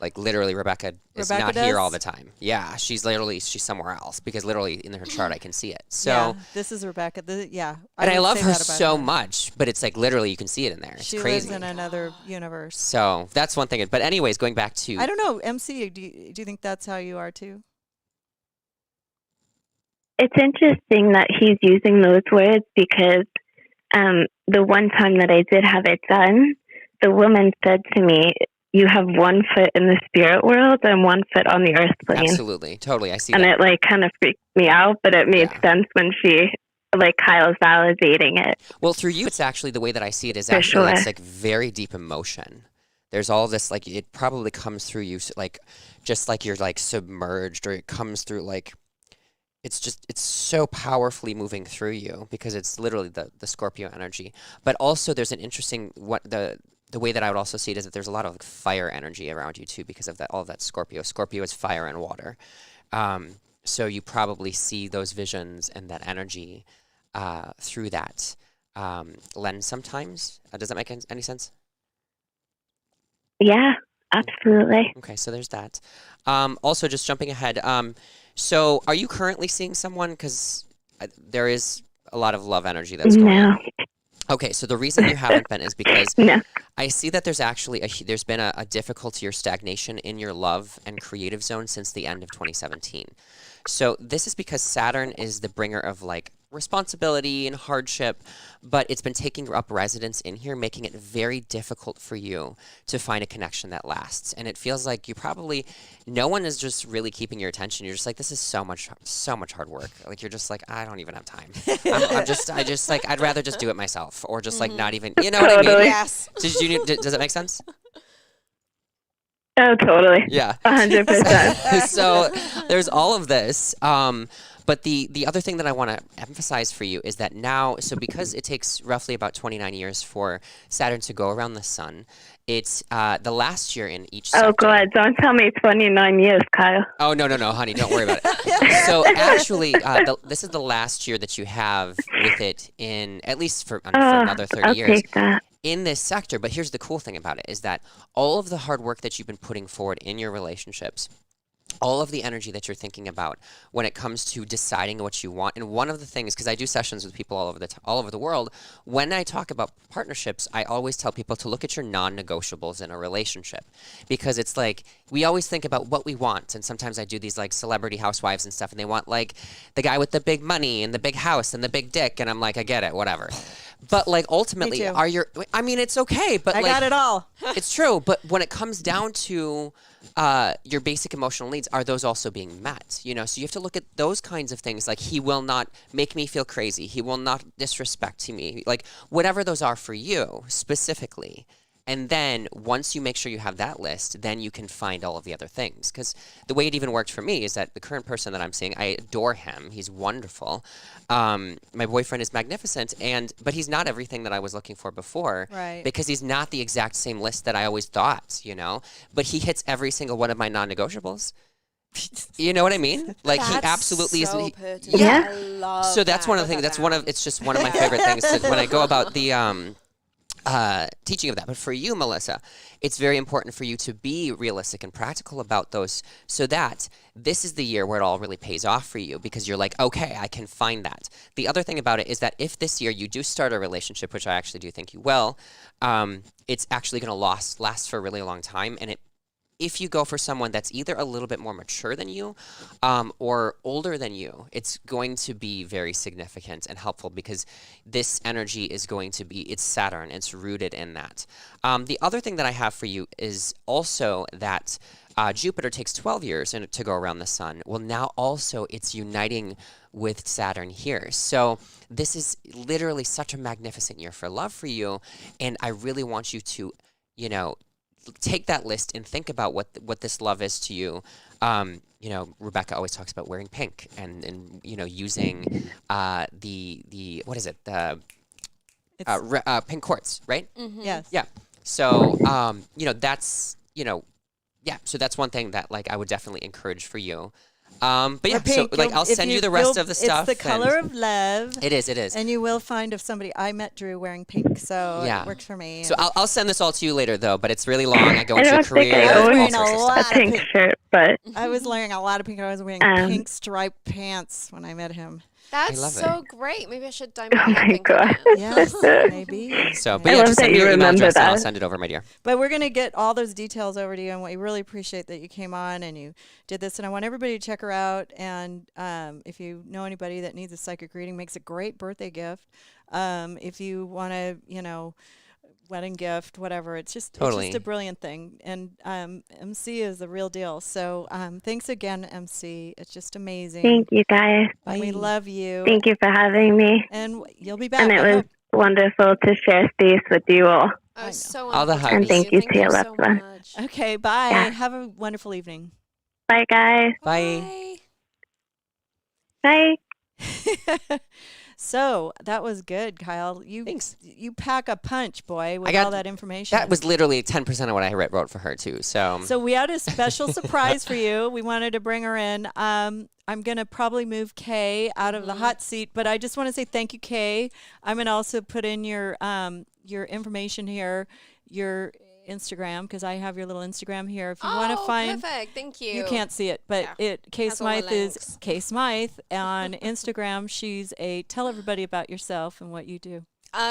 Like literally, Rebecca is not here all the time. Yeah, she's somewhere else, because literally in her chart I can see it. So yeah, this is Rebecca. And I love her so much, but it's like literally you can see it in there. It's she crazy. Lives in another universe. So that's one thing. But anyways, going back to, I don't know, MC. Do you think that's how you are too? It's interesting that he's using those words, because the one time that I did have it done, the woman said to me, you have one foot in the spirit world and one foot on the earth plane. Absolutely. Totally. I see and that. And it kind of freaked me out, but it made sense when Kyle's validating it. Well, through you, it's actually, the way that I see it is actually, it's like very deep emotion. There's all this, like, it probably comes through you, like, just like you're like submerged, or it comes through like, it's so powerfully moving through you, because it's literally the Scorpio energy. But also there's an interesting, the way that I would also see it is that there's a lot of fire energy around you too, because of all of that Scorpio. Scorpio is fire and water. So you probably see those visions and that energy through that lens sometimes. Does that make any sense? Yeah, absolutely. Okay, so there's that. Also, just jumping ahead. So are you currently seeing someone? Because there is a lot of love energy that's going on. Okay, so the reason you haven't been is because I see that there's been a difficulty or stagnation in your love and creative zone since the end of 2017. So this is because Saturn is the bringer of like responsibility and hardship, but it's been taking up residence in here, making it very difficult for you to find a connection that lasts. And it feels like you probably, no one is just really keeping your attention. You're just like, this is so much hard work. Like, you're just like, I don't even have time. I just like, I'd rather just do it myself, or just like not even, you know what I mean? Yes. Does that make sense? Oh, totally. Yeah. 100%. So there's all of this. But the other thing that I want to emphasize for you is that now, so because it takes roughly about 29 years for Saturn to go around the sun, it's the last year in each sector. Oh, God. Don't tell me 29 years, Kyle. Oh, no, honey. Don't worry about it. So actually, this is the last year that you have with it in, at least for another 30 years. Take that. In this sector. But here's the cool thing about it is that all of the hard work that you've been putting forward in your relationships, all of the energy that you're thinking about when it comes to deciding what you want. And one of the things, because I do sessions with people all over the world, when I talk about partnerships, I always tell people to look at your non-negotiables in a relationship, because it's like we always think about what we want. And sometimes I do these like celebrity housewives and stuff, and they want like the guy with the big money and the big house and the big dick, and I'm like, I get it, whatever. But like ultimately, it's okay, but I got it all. It's true, but when it comes down to your basic emotional needs, are those also being met? You know, so you have to look at those kinds of things, like he will not make me feel crazy, he will not disrespect me, like whatever those are for you specifically. And then once you make sure you have that list, then you can find all of the other things. Because the way it even worked for me is that the current person that I'm seeing, I adore him. He's wonderful. My boyfriend is magnificent, but he's not everything that I was looking for before. Right. Because he's not the exact same list that I always thought, you know. But he hits every single one of my non-negotiables. You know what I mean? Like he absolutely is. Yeah. I love so that's one of the things. It's just one of my favorite things when I go about the teaching of that. But for you, Melissa, it's very important for you to be realistic and practical about those, so that this is the year where it all really pays off for you, because you're like, okay, I can find that. The other thing about it is that if this year you do start a relationship, which I actually do think you will, it's actually going to last for a really long time. And if you go for someone that's either a little bit more mature than you or older than you, it's going to be very significant and helpful, because this energy is going to be, it's Saturn, it's rooted in that. The other thing that I have for you is also that Jupiter takes 12 years to go around the sun. Well, now also it's uniting with Saturn here. So this is literally such a magnificent year for love for you. And I really want you to, take that list and think about what this love is to you. Rebecca always talks about wearing pink and using the what is it, the pink quartz, right? Mm-hmm. Yes. Yeah. So that's so that's one thing that like I would definitely encourage for you. But yeah, pink, so like I'll send you the rest of the stuff. It's the color of love. It is. And you will find if somebody, I met Drew wearing pink, so it works for me. So I'll send this all to you later though, but it's really long. I go into your career. I was wearing wearing a lot of pink shirt, but I was wearing a lot of pink. I was wearing pink striped pants when I met him. That's love so it. great. Maybe I should dye oh my hair my pink God. again. Yes, maybe. So, but I yeah, love just that send me you your email remember address and I'll that. send it over, my dear. But we're going to get all those details over to you, and we really appreciate that you came on and you did this. And I want everybody to check her out. And if you know anybody that needs a psychic reading, makes a great birthday gift. If you want to, wedding gift, whatever, it's just a brilliant thing. And MC is the real deal. So thanks again, MC. It's just amazing. Thank you, guys. Bye. We love you. Thank you for having me. And you'll be back. And it was wonderful to share space with you all. Oh, so all the wonderful. hugs. And thank you to your loved one. Okay, bye. Yeah. Have a wonderful evening. Bye, guys. Bye. Bye. So that was good, Kyle. Thanks. You pack a punch, boy, with I got all that information. That was literally 10% of what I wrote for her too. So we had a special surprise for you. We wanted to bring her in. I'm gonna probably move Kay out of the hot seat, but I just want to say thank you, Kay. I'm gonna also put in your information here, your Instagram, because I have your little Instagram here. If you want to find, perfect. Thank you. You can't see it, but Kay Has all the Smythe is links. Kay Smythe on Instagram. She's tell everybody about yourself and what you do.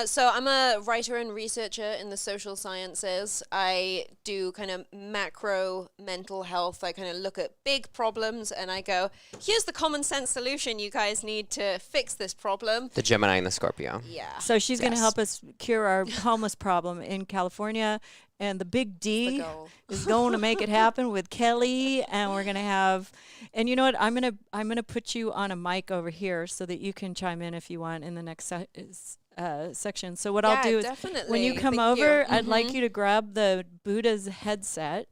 So I'm a writer and researcher in the social sciences. I do kind of macro mental health. I kind of look at big problems and I go, here's the common sense solution. You guys need to fix this problem. The Gemini and the Scorpio. Yeah. So she's going to help us cure our homeless problem in California. And the big D is going to make it happen with Kelly. And we're going to have, and you know what? I'm going to put you on a mic over here so that you can chime in if you want in the next section. So what I'll do is when you come over, I'd like you to grab the Buddha's headset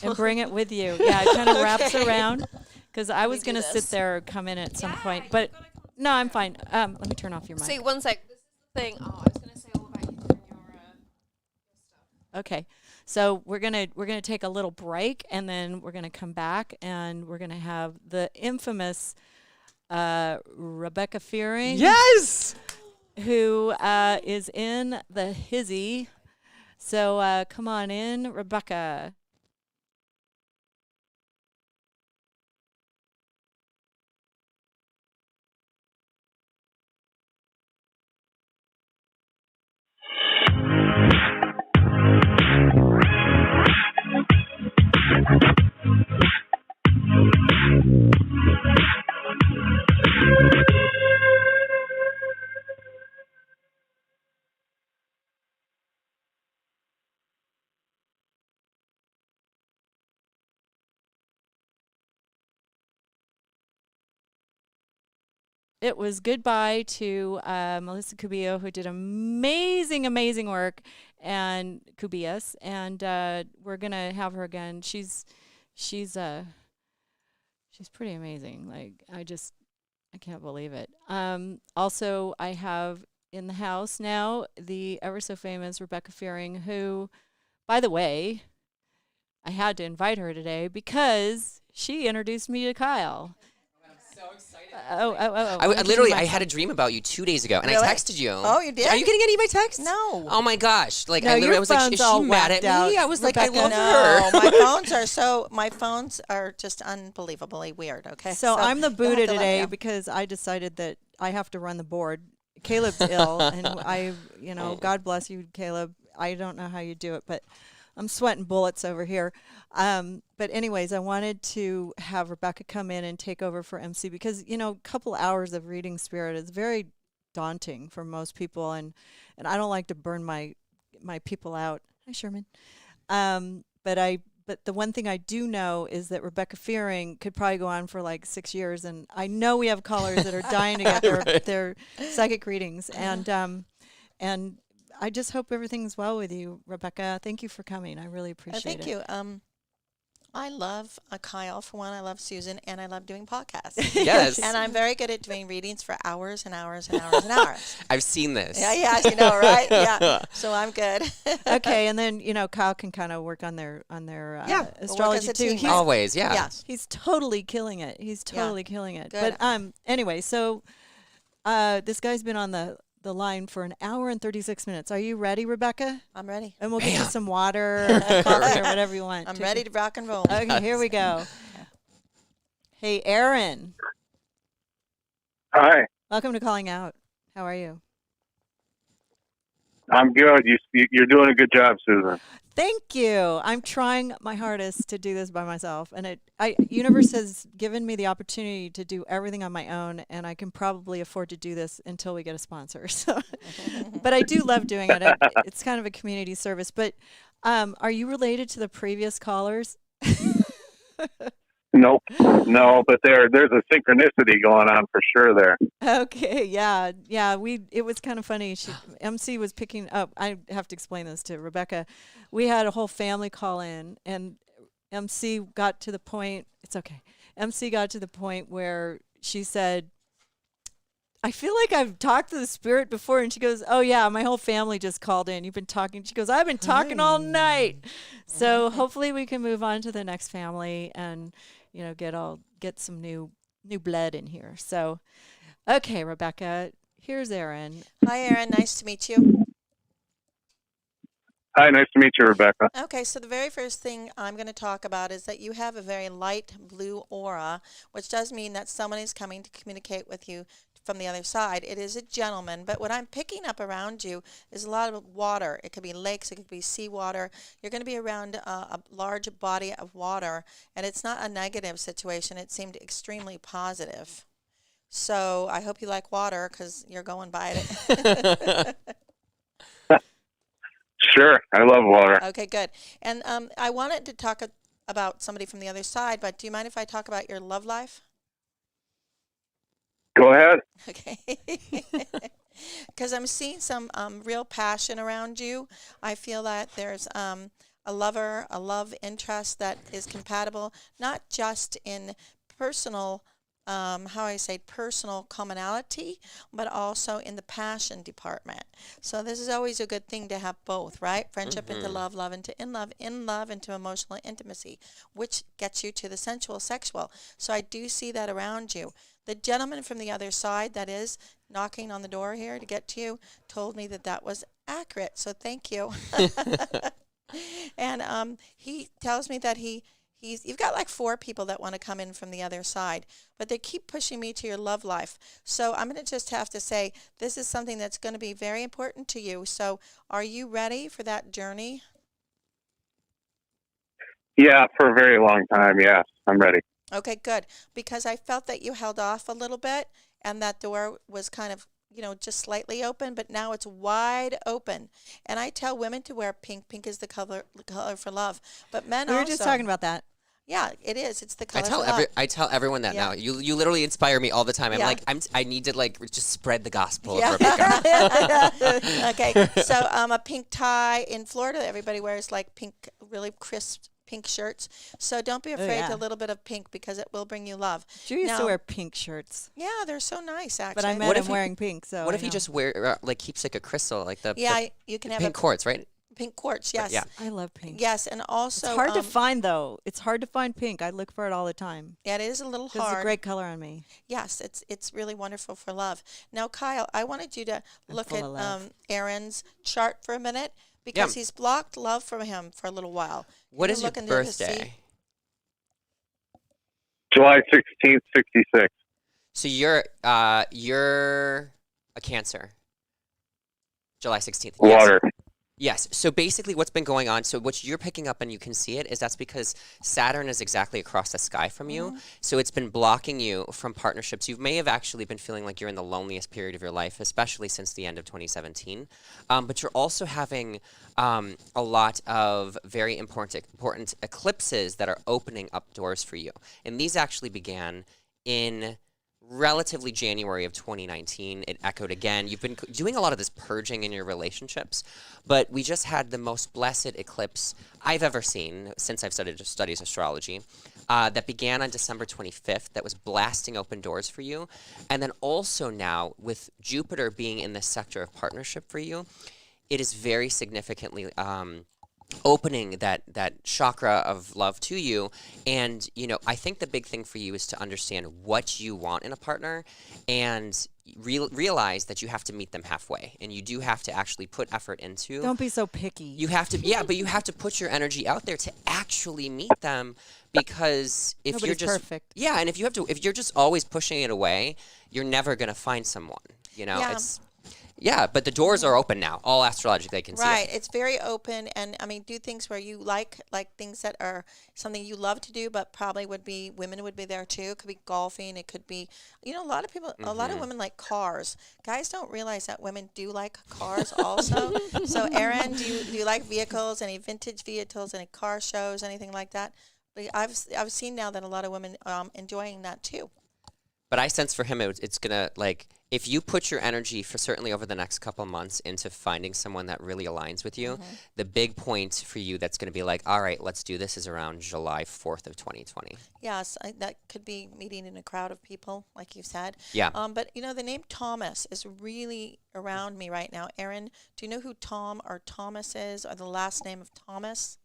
and bring it with you. Yeah, it kind of wraps around because I was going to sit there or come in at some point. But no, I'm fine. Let me turn off your mic. See, one sec. This is the thing. Oh, I was going to say all about you and your stuff. Okay. So we're gonna take a little break and then we're gonna come back and we're gonna have the infamous Rebecca Fearing. Yes! Who is in the hizzy. So come on in, Rebecca. It was goodbye to Melissa Cubillo, who did amazing work, and Cubillas, and we're gonna have her again. She's pretty amazing. Like I can't believe it. Also, I have in the house now the ever so famous Rebecca Fearing, who, by the way, I had to invite her today because she introduced me to Kyle. So excited. I had a dream about you 2 days ago, and Really? I texted you. Oh, you did? Are you getting any of my texts? No. Oh my gosh! Like No, I literally your was like, phone's is she all mad whacked at out. me? I was like, I Rebecca, love No, her. my phones are just unbelievably weird. Okay. So I'm the you'll have Buddha to let me today know. because I decided that I have to run the board. Caleb's ill, and God bless you, Caleb. I don't know how you do it, but I'm sweating bullets over here. But anyways, I wanted to have Rebecca come in and take over for MC because, a couple hours of reading spirit is very daunting for most people. And I don't like to burn my people out. Hi, Sherman. But the one thing I do know is that Rebecca Fearing could probably go on for like 6 years. And I know we have callers that are dying to get their psychic readings. And I just hope everything's well with you, Rebecca. Thank you for coming. I really appreciate it. Thank you. I love Kyle, for one. I love Susan, and I love doing podcasts. Yes. And I'm very good at doing readings for hours and hours and hours and hours. I've seen this. Yeah, you know, right? Yeah. So I'm good. Okay, and then Kyle can kind of work on their astrology too. team, He's, right? Always, yeah. Yes. he's totally killing it. He's totally killing it. Good. But anyway, so this guy's been on the line for an hour and 36 minutes. Are you ready, Rebecca? I'm ready. And we'll get you some water or coffee or whatever you want. I'm ready to rock and roll. Okay, here we go. Hey, Aaron. Hi, Welcome to Calling Out. How are you? I'm good. You're doing a good job, Susan. Thank you. I'm trying my hardest to do this by myself, and universe has given me the opportunity to do everything on my own, and I can probably afford to do this until we get a sponsor. So, but I do love doing it. It's kind of a community service. But are you related to the previous callers? Nope, no, but there's a synchronicity going on for sure there. Okay, yeah. It was kind of funny. MC was picking up. I have to explain this to Rebecca. We had a whole family call in, and MC got to the point. It's okay. MC got to the point where she said, "I feel like I've talked to the spirit before," and she goes, "Oh yeah, my whole family just called in. You've been talking." She goes, "I've been talking all night." So hopefully we can move on to the next family and get some new blood in here. So, okay, Rebecca, here's Aaron. Hi, Aaron. Nice to meet you. Hi, nice to meet you, Rebecca. Okay, so the very first thing I'm going to talk about is that you have a very light blue aura, which does mean that someone is coming to communicate with you from the other side. It is a gentleman, but what I'm picking up around you is a lot of water. It could be lakes, it could be seawater. You're going to be around a large body of water, and it's not a negative situation. It seemed extremely positive. So I hope you like water because you're going by it. Sure, I love water. Okay, good. And I wanted to talk about somebody from the other side, but do you mind if I talk about your love life? Go ahead. Okay. Because I'm seeing some real passion around you. I feel that there's a love interest that is compatible, not just in personal, personal commonality, but also in the passion department. So this is always a good thing to have both, right? Friendship into love, love into in love into emotional intimacy, which gets you to the sensual, sexual. So I do see that around you. The gentleman from the other side that is knocking on the door here to get to you told me that that was accurate. So thank you. And he tells me that you've got like 4 people that want to come in from the other side, but they keep pushing me to your love life. So I'm going to just have to say this is something that's going to be very important to you. So are you ready for that journey? Yeah, for a very long time. Yes, I'm ready. Okay, good. Because I felt that you held off a little bit and that door was kind of, just slightly open, but now it's wide open. And I tell women to wear pink. Pink is the color for love. But men also. We were just talking about that. Yeah, it is. It's the color for love. I tell everyone that now. You literally inspire me all the time. I'm like, I need to just spread the gospel of Rebecca. Okay, so a pink tie. In Florida, everybody wears like pink, really crisp pink shirts. So don't be afraid to a little bit of pink because it will bring you love. Drew used to wear pink shirts. Yeah, they're so nice, actually. But I met him wearing pink. So what if he just wear keeps like a crystal, like the you can have pink quartz, right? Pink quartz, yes. Yeah. I love pink. Yes, and also it's hard to find though. It's hard to find pink. I look for it all the time. Yeah, it is a little hard. It's a great color on me. Yes, it's really wonderful for love. Now, Kyle, I wanted you to look at Aaron's chart for a minute because he's blocked love from him for a little while. What is your birthday? July 16th, 66. So you're a Cancer. July 16th. Water. Yes. So basically what's been going on, so what you're picking up and you can see it is that's because Saturn is exactly across the sky from you. So it's been blocking you from partnerships. You may have actually been feeling like you're in the loneliest period of your life, especially since the end of 2017. But you're also having a lot of very important eclipses that are opening up doors for you. And these actually began in relatively January of 2019. It echoed again. You've been doing a lot of this purging in your relationships, but we just had the most blessed eclipse I've ever seen since I've studied astrology that began on December 25th that was blasting open doors for you. And then also now with Jupiter being in this sector of partnership for you, it is very significantly opening that chakra of love to you. And I think the big thing for you is to understand what you want in a partner and realize that you have to meet them halfway, and you do have to actually put effort into. Don't be so picky. You have to, but you have to put your energy out there to actually meet them, because if Nobody's you're just perfect. and if you're just always pushing it away, you're never gonna find someone. But the doors are open now. All astrology, they can see it. Right. It's very open, and do things where you like things that are something you love to do, but probably women would be there too. It could be golfing. It could be, a lot of people, a lot of women like cars. Guys don't realize that women do like cars also. So Aaron, do you like vehicles, any vintage vehicles, any car shows, anything like that? But I've seen now that a lot of women enjoying that too. But I sense for him, it's going to, if you put your energy for certainly over the next couple months into finding someone that really aligns with you, the big point for you that's going to be all right, let's do this is around July 4th of 2020. Yes, that could be meeting in a crowd of people, like you said. Yeah. But, the name Thomas is really around me right now. Aaron, do you know who Tom or Thomas is, or the last name of Thomas?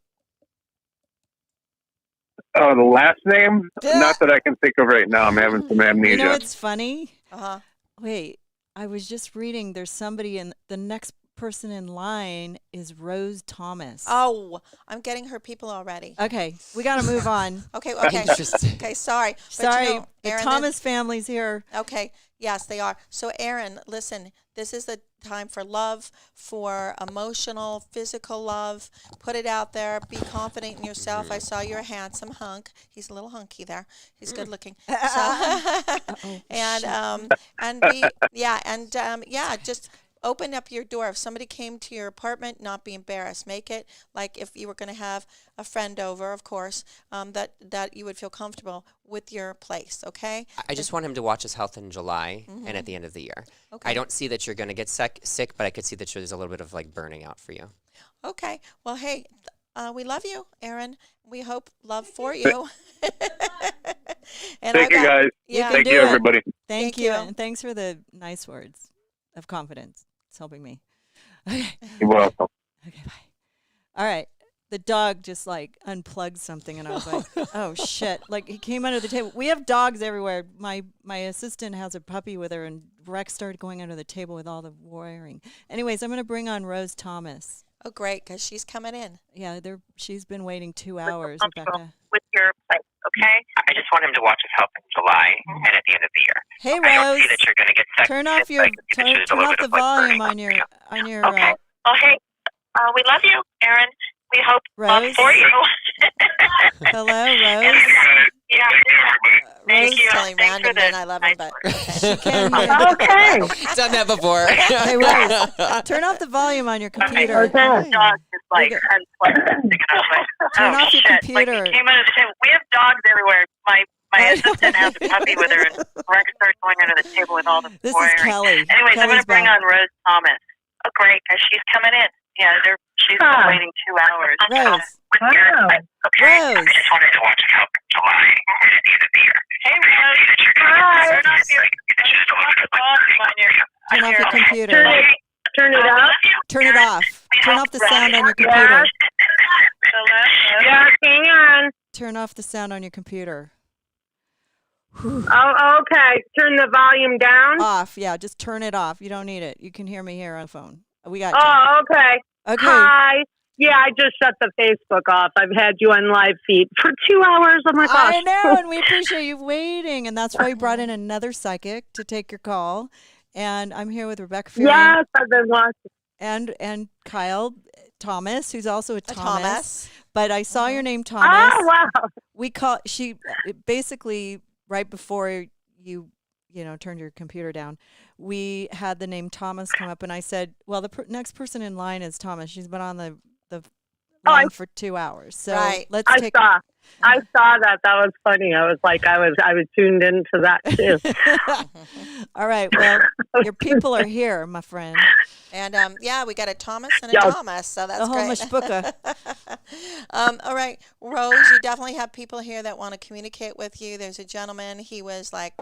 Oh, the last name? Not that I can think of right now. I'm having some amnesia. You know what's funny? Uh-huh. Wait, I was just reading. There's somebody in the next person in line is Rose Thomas. Oh, I'm getting her people already. Okay, we got to move on. Okay. Interesting. Okay, sorry. But Sorry, you know, the Aaron, Thomas family's here. Okay. Yes, they are. So, Aaron, listen, this is the time for love, for emotional, physical love. Put it out there. Be confident in yourself. I saw you're a handsome hunk. He's a little hunky there. He's good looking. Just open up your door. If somebody came to your apartment, not be embarrassed. Make it like if you were going to have a friend over, of course, that you would feel comfortable with your place, okay? I just want him to watch his health in July and at the end of the year. Okay. I don't see that you're going to get sick, but I could see that there's a little bit of like burning out for you. Okay. Well, hey, we love you, Aaron. We hope love for you. Thank you, guys. Yeah. Thank you, everybody. Thank you, and thanks for the nice words of confidence. It's helping me. Okay. You're welcome. Okay, bye. All right. The dog just like unplugged something, and I was like, "Oh shit!" Like he came under the table. We have dogs everywhere. My assistant has a puppy with her, and Rex started going under the table with all the wiring. Anyways, I'm going to bring on Rose Thomas. Oh, great, because she's coming in. Yeah, she's been waiting 2 hours, Rebecca. With your place, okay? I just want him to watch his health in July and at the end of the year. Hey, I don't Rose. see that you're going to get sick. Turn off your turn off the volume on your Okay. Well, hey, we love you, Aaron. We hope love Rose. for you. Hello, Rose. Yeah. Rose you. telling Thanks random for the men I love him, but She can hear. Okay. Done that before. Hey, Rose, turn off the volume on your computer. Okay. Dog is like unplugged. Turn off your shit. computer. Like, he came under the table. We have dogs everywhere. My assistant has a puppy with her, and Rex started going under the table with all the This is wiring. Kelly. Anyways, I'm going Kelly's to bring back. on Rose Thomas. Oh, great, because she's coming in. Yeah, she's been waiting 2 hours. Rose. Wow. Okay. Rose. I just wanted to watch his health in July and at the end of the year. Hey, Rose. Hi. Turn off your Turn off your computer. Turn it up. Turn it off. Turn off the sound on your computer. Yeah, hang on. Turn off the sound on your computer. Oh, okay. Turn the volume down. Off. Yeah, just turn it off. You don't need it. You can hear me here on the phone. We got. Oh, okay. Okay. Hi. Yeah, I just shut the Facebook off. I've had you on live feed for 2 hours. Oh my gosh. I know, and we appreciate you waiting, and that's why we brought in another psychic to take your call. And I'm here with Rebecca Fearing. Yes, I've been watching. And Kyle Thomas, who's also a Thomas. Thomas. But I saw your name, Thomas. Oh, wow. We basically right before you turned your computer down, we had the name Thomas come up, and I said, well, the next person in line is Thomas. She's been on the line for 2 hours. So Right. let's I take saw that. That was funny. I was like, I was tuned into that too. All right. Well, your people are here, my friend. And we got a Thomas and a Yeah. Thomas, so that's The whole great. mishpucha. All right, Rose, you definitely have people here that want to communicate with you. There's a gentleman. He was like,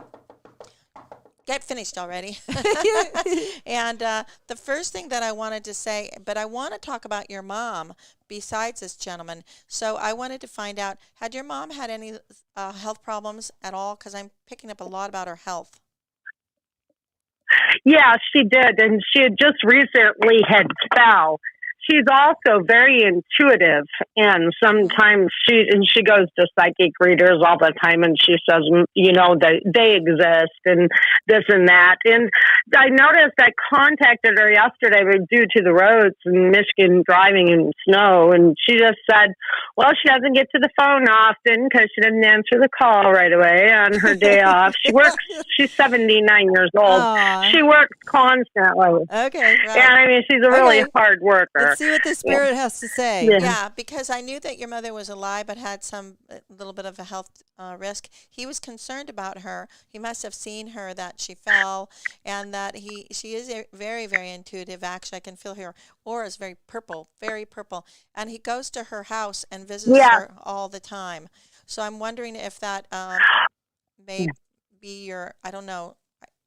get finished already. And the first thing that I wanted to say, but I want to talk about your mom besides this gentleman. So I wanted to find out, had your mom had any health problems at all? Because I'm picking up a lot about her health. Yeah, she did. And she had just recently had fell. She's also very intuitive, and sometimes she goes to psychic readers all the time, and she says, they exist and this and that. And I noticed I contacted her yesterday due to the roads in Michigan driving in snow, and she just said, well, she doesn't get to the phone often because she didn't answer the call right away on her day off. She's 79 years old. Aww. She works constantly. Okay. Right. And I mean, she's a really hard worker. Let's see what the spirit has to say. Yeah, because I knew that your mother was alive but had some little bit of a health risk. He was concerned about her. He must have seen her that she fell, and that she is very, very intuitive. Actually, I can feel her aura is very purple, and he goes to her house and visits her all the time. So I'm wondering if that may be your, I don't know.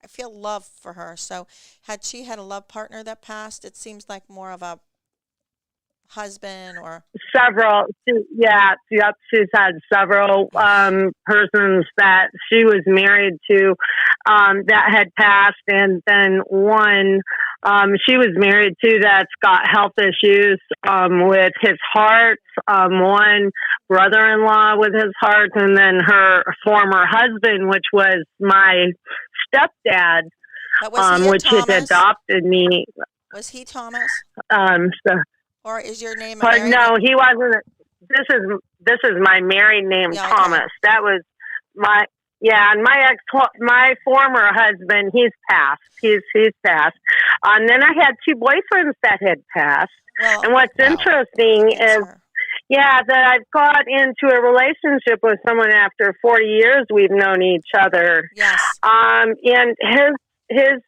I feel love for her. So had she had a love partner that passed? It seems like more of a husband or several. She's had several persons that she was married to that had passed, and then one she was married to that's got health issues with his heart. One brother-in-law with his heart, and then her former husband, which was my stepdad, which had adopted me. Was he Thomas? So, or is your name? No, he wasn't. This is my married name, Thomas. Okay. That was my. Yeah, and my former husband, he's passed. He's passed. And then I had 2 boyfriends that had passed. Well, and what's interesting is, that I've got into a relationship with someone after 40 years we've known each other. Yes. And his his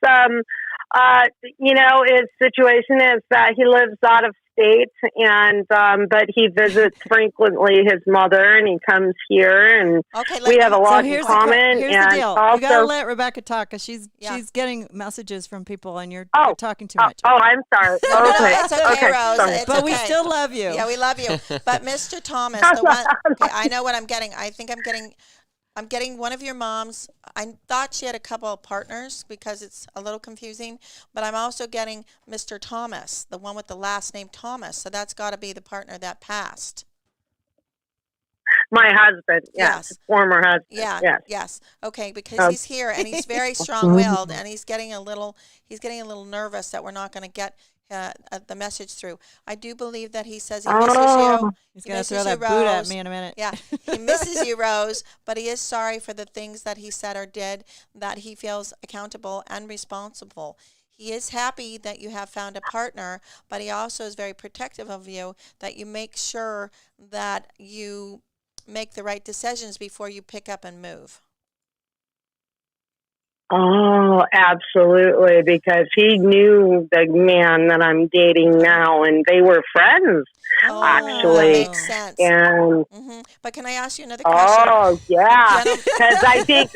situation is that he lives out of state, and but he visits frequently his mother, and he comes here, and we have a lot in common. Here's the deal: you gotta let Rebecca talk, because she's getting messages from people, and you're talking too much. Oh, I'm sorry. No, it's okay, Rose. It's but we still love you. Yeah, we love you. But Mr. Thomas, the one, I know what I'm getting. I think I'm getting one of your moms. I thought she had a couple of partners because it's a little confusing, but I'm also getting Mr. Thomas, the one with the last name Thomas. So that's got to be the partner that passed. My husband, yes. Former husband, yes. Okay, because he's here and he's very strong-willed, and he's getting a little nervous that we're not going to get the message through. I do believe that he says he misses you. He's going to throw that boot at me in a minute. Yeah, he misses you, Rose, but he is sorry for the things that he said or did, that he feels accountable and responsible. He is happy that you have found a partner, but he also is very protective of you, that you make sure that you make the right decisions before you pick up and move. Oh, absolutely, because he knew the man that I'm dating now, and they were friends, actually. That makes sense. And But can I ask you another question? Oh, yeah, because I think,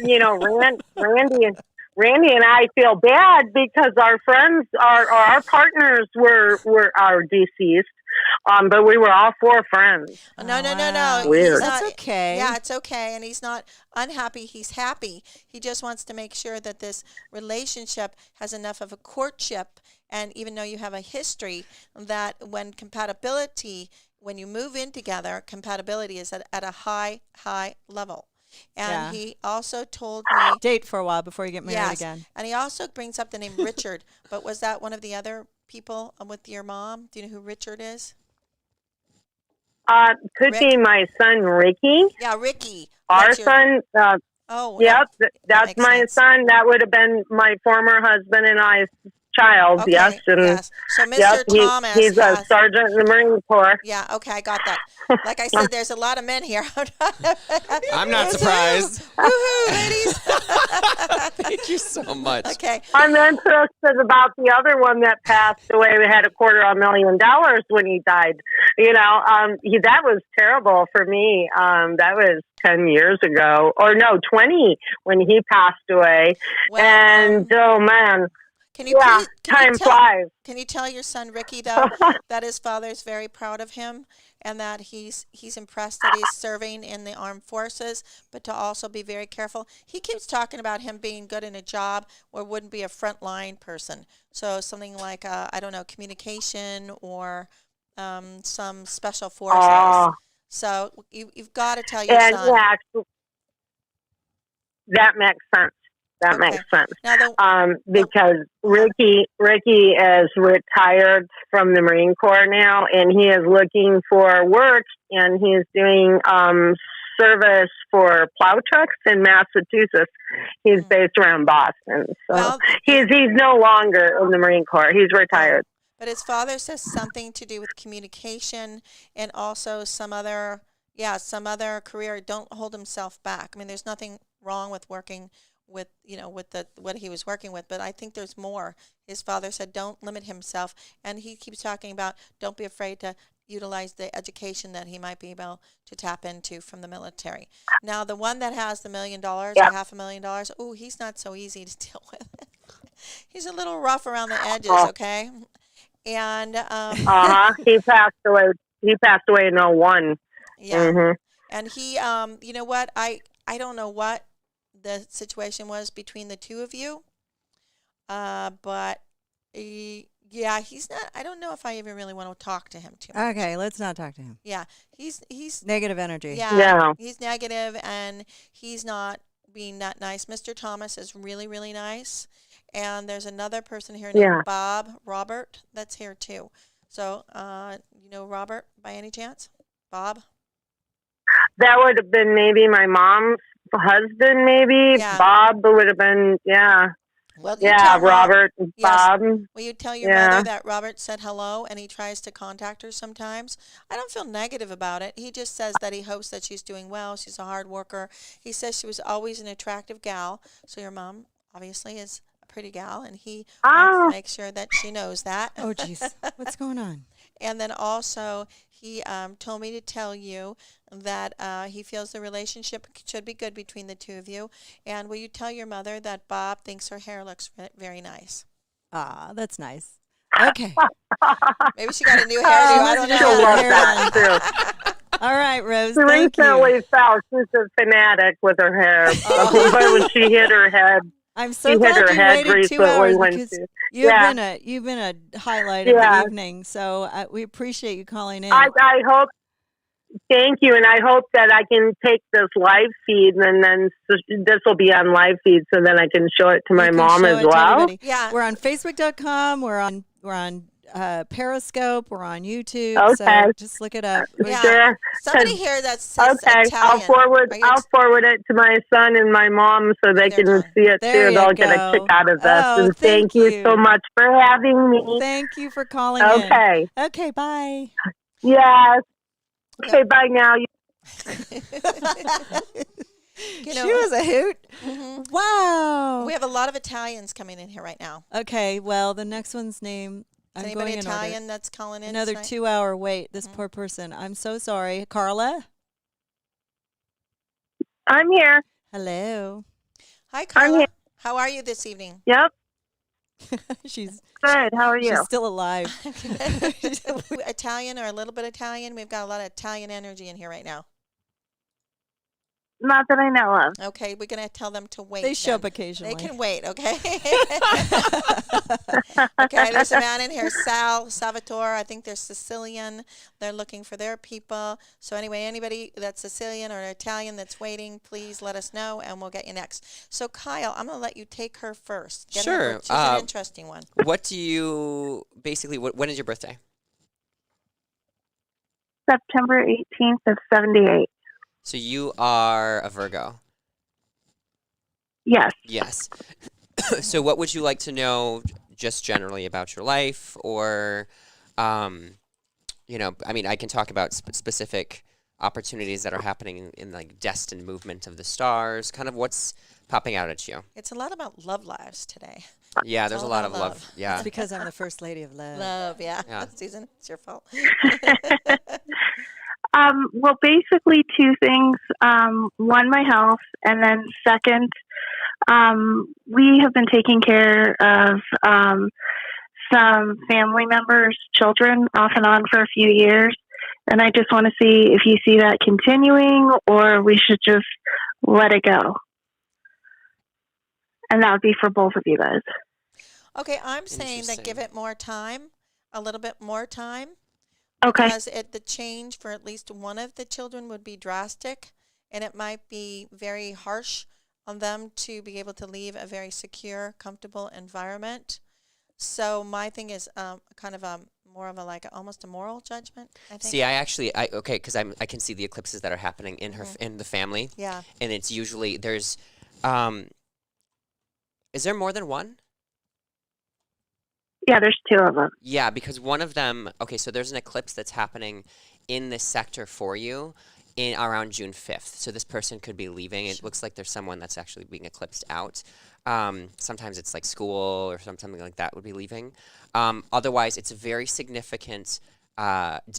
Randy and I feel bad because our friends, our partners are deceased. But we were all 4 friends. No. Weird. That's okay. Yeah, it's okay. And he's not unhappy. He's happy. He just wants to make sure that this relationship has enough of a courtship. And even though you have a history, that when you move in together, compatibility is at a high level. And he also told me... Date for a while before you get married again. And he also brings up the name Richard. But was that one of the other people with your mom? Do you know who Richard is? Could be my son, Ricky. Yeah, Ricky. Our son. Yep, that's my son. That would have been my former husband and I's child. Okay, yes, and so Mr. Thomas. He's a sergeant in the Marine Corps. Yeah. Okay, I got that. Like I said, there's a lot of men here. I'm not surprised. Woohoo, ladies! Thank you so much. Okay. I'm interested about the other one that passed away. We had $250,000 when he died. That was terrible for me. That was 10 years ago, or no, 20 when he passed away. Well, and oh man. Time flies. Can you tell your son Ricky though that his father's very proud of him, and that he's impressed that he's serving in the armed forces, but to also be very careful. He keeps talking about him being good in a job or wouldn't be a frontline person. So something like communication or some special forces. So you've got to tell your son. Yeah, that makes sense. That makes sense. Now because Ricky is retired from the Marine Corps now, and he is looking for work, and he's doing service for plow trucks in Massachusetts. He's based around Boston, so he's no longer in the Marine Corps. He's retired. But his father says something to do with communication and also some other career. Don't hold himself back. I mean, there's nothing wrong with working with what he was working with, but I think there's more. His father said don't limit himself, and he keeps talking about don't be afraid to utilize the education that he might be able to tap into from the military. Now the one that has the $1 million or $500,000, he's not so easy to deal with. He's a little rough around the edges, okay? And he passed away in 2001. Yeah. And he you know what, I don't know what the situation was between the two of you, but Yeah, he's not. I don't know if I even really want to talk to him too much. Okay, let's not talk to him. Yeah, he's Negative energy. Yeah, he's negative and he's not being that nice. Mr. Thomas is really, really nice. And there's another person here named Robert, that's here too. So, you know Robert by any chance? Bob? That would have been maybe my mom's husband, maybe. Yeah. Bob would have been, Well, you tell Robert, Bob. Will you tell your mother that Robert said hello and he tries to contact her sometimes? I don't feel negative about it. He just says that he hopes that she's doing well. She's a hard worker. He says she was always an attractive gal. So your mom obviously is a pretty gal, and he wants to make sure that she knows that. Oh, jeez. What's going on? And then also, he told me to tell you that he feels the relationship should be good between the two of you. And will you tell your mother that Bob thinks her hair looks very nice? Ah, that's nice. Okay. Maybe she got a new hairdo. I don't know. She'll love that, too. All right, Rose. She Thank you. recently fell. She's a fanatic with her hair. But when she hit her head, I'm so glad you waited 2 hours because you've been a highlight of the evening. So we appreciate you calling in. I hope. Thank you, and I hope that I can take this live feed, and then this will be on live feed, so then I can show it to my mom as well. Yeah, we're on Facebook.com. We're on Periscope. We're on YouTube. Okay, so just look it up. Yeah. Somebody here that says Italian. I'll forward it to my son and my mom so they can see it too. They'll get a kick out of this. And thank you so much for having me. Thank you for calling in. Okay, bye. Yes. Okay, bye now. You she was a hoot. Mm-hmm. Wow. We have a lot of Italians coming in here right now. Okay, well, the next one's name. Is anybody Italian that's calling in? Another 2-hour wait. This poor person. I'm so sorry. Karla? I'm here. Hello. Hi, Karla. How are you this evening? Yep. She's good. How are you? She's still alive. Italian or a little bit Italian? We've got a lot of Italian energy in here right now. Not that I know of. Okay, we're going to tell them to wait. They show up occasionally. They can wait, okay? Okay, there's a man in here, Salvatore. I think they're Sicilian. They're looking for their people. So anyway, anybody that's Sicilian or Italian that's waiting, please let us know, and we'll get you next. So Kyle, I'm going to let you take her first. Sure. She's an interesting one. What do you, basically, when is your birthday? September 18th of 78. So you are a Virgo? Yes. Yes. So what would you like to know just generally about your life, or, you know, I mean, I can talk about specific opportunities that are happening in like destined movement of the stars, kind of what's popping out at you. It's a lot about love lives today. Yeah, there's a lot of love. Yeah. It's because I'm the first lady of love. Love, yeah. Susan, it's your fault. Well, basically two things. One, my health, and then second, we have been taking care of some family members' children off and on for a few years, and I just want to see if you see that continuing, or we should just let it go. And that would be for both of you guys. Okay, I'm saying that give it more time, a little bit more time. Okay. Because the change for at least one of the children would be drastic, and it might be very harsh on them to be able to leave a very secure, comfortable environment. So my thing is kind of more of a like almost a moral judgment, I think. See, okay, because I can see the eclipses that are happening in her in the family. Yeah. And it's usually there's, is there more than one? Yeah, there's two of them. Yeah, because one of them, okay, so there's an eclipse that's happening in this sector for you in around June 5th. So this person could be leaving. It looks like there's someone that's actually being eclipsed out. Sometimes it's like school or something like that would be leaving. Otherwise, it's a very significant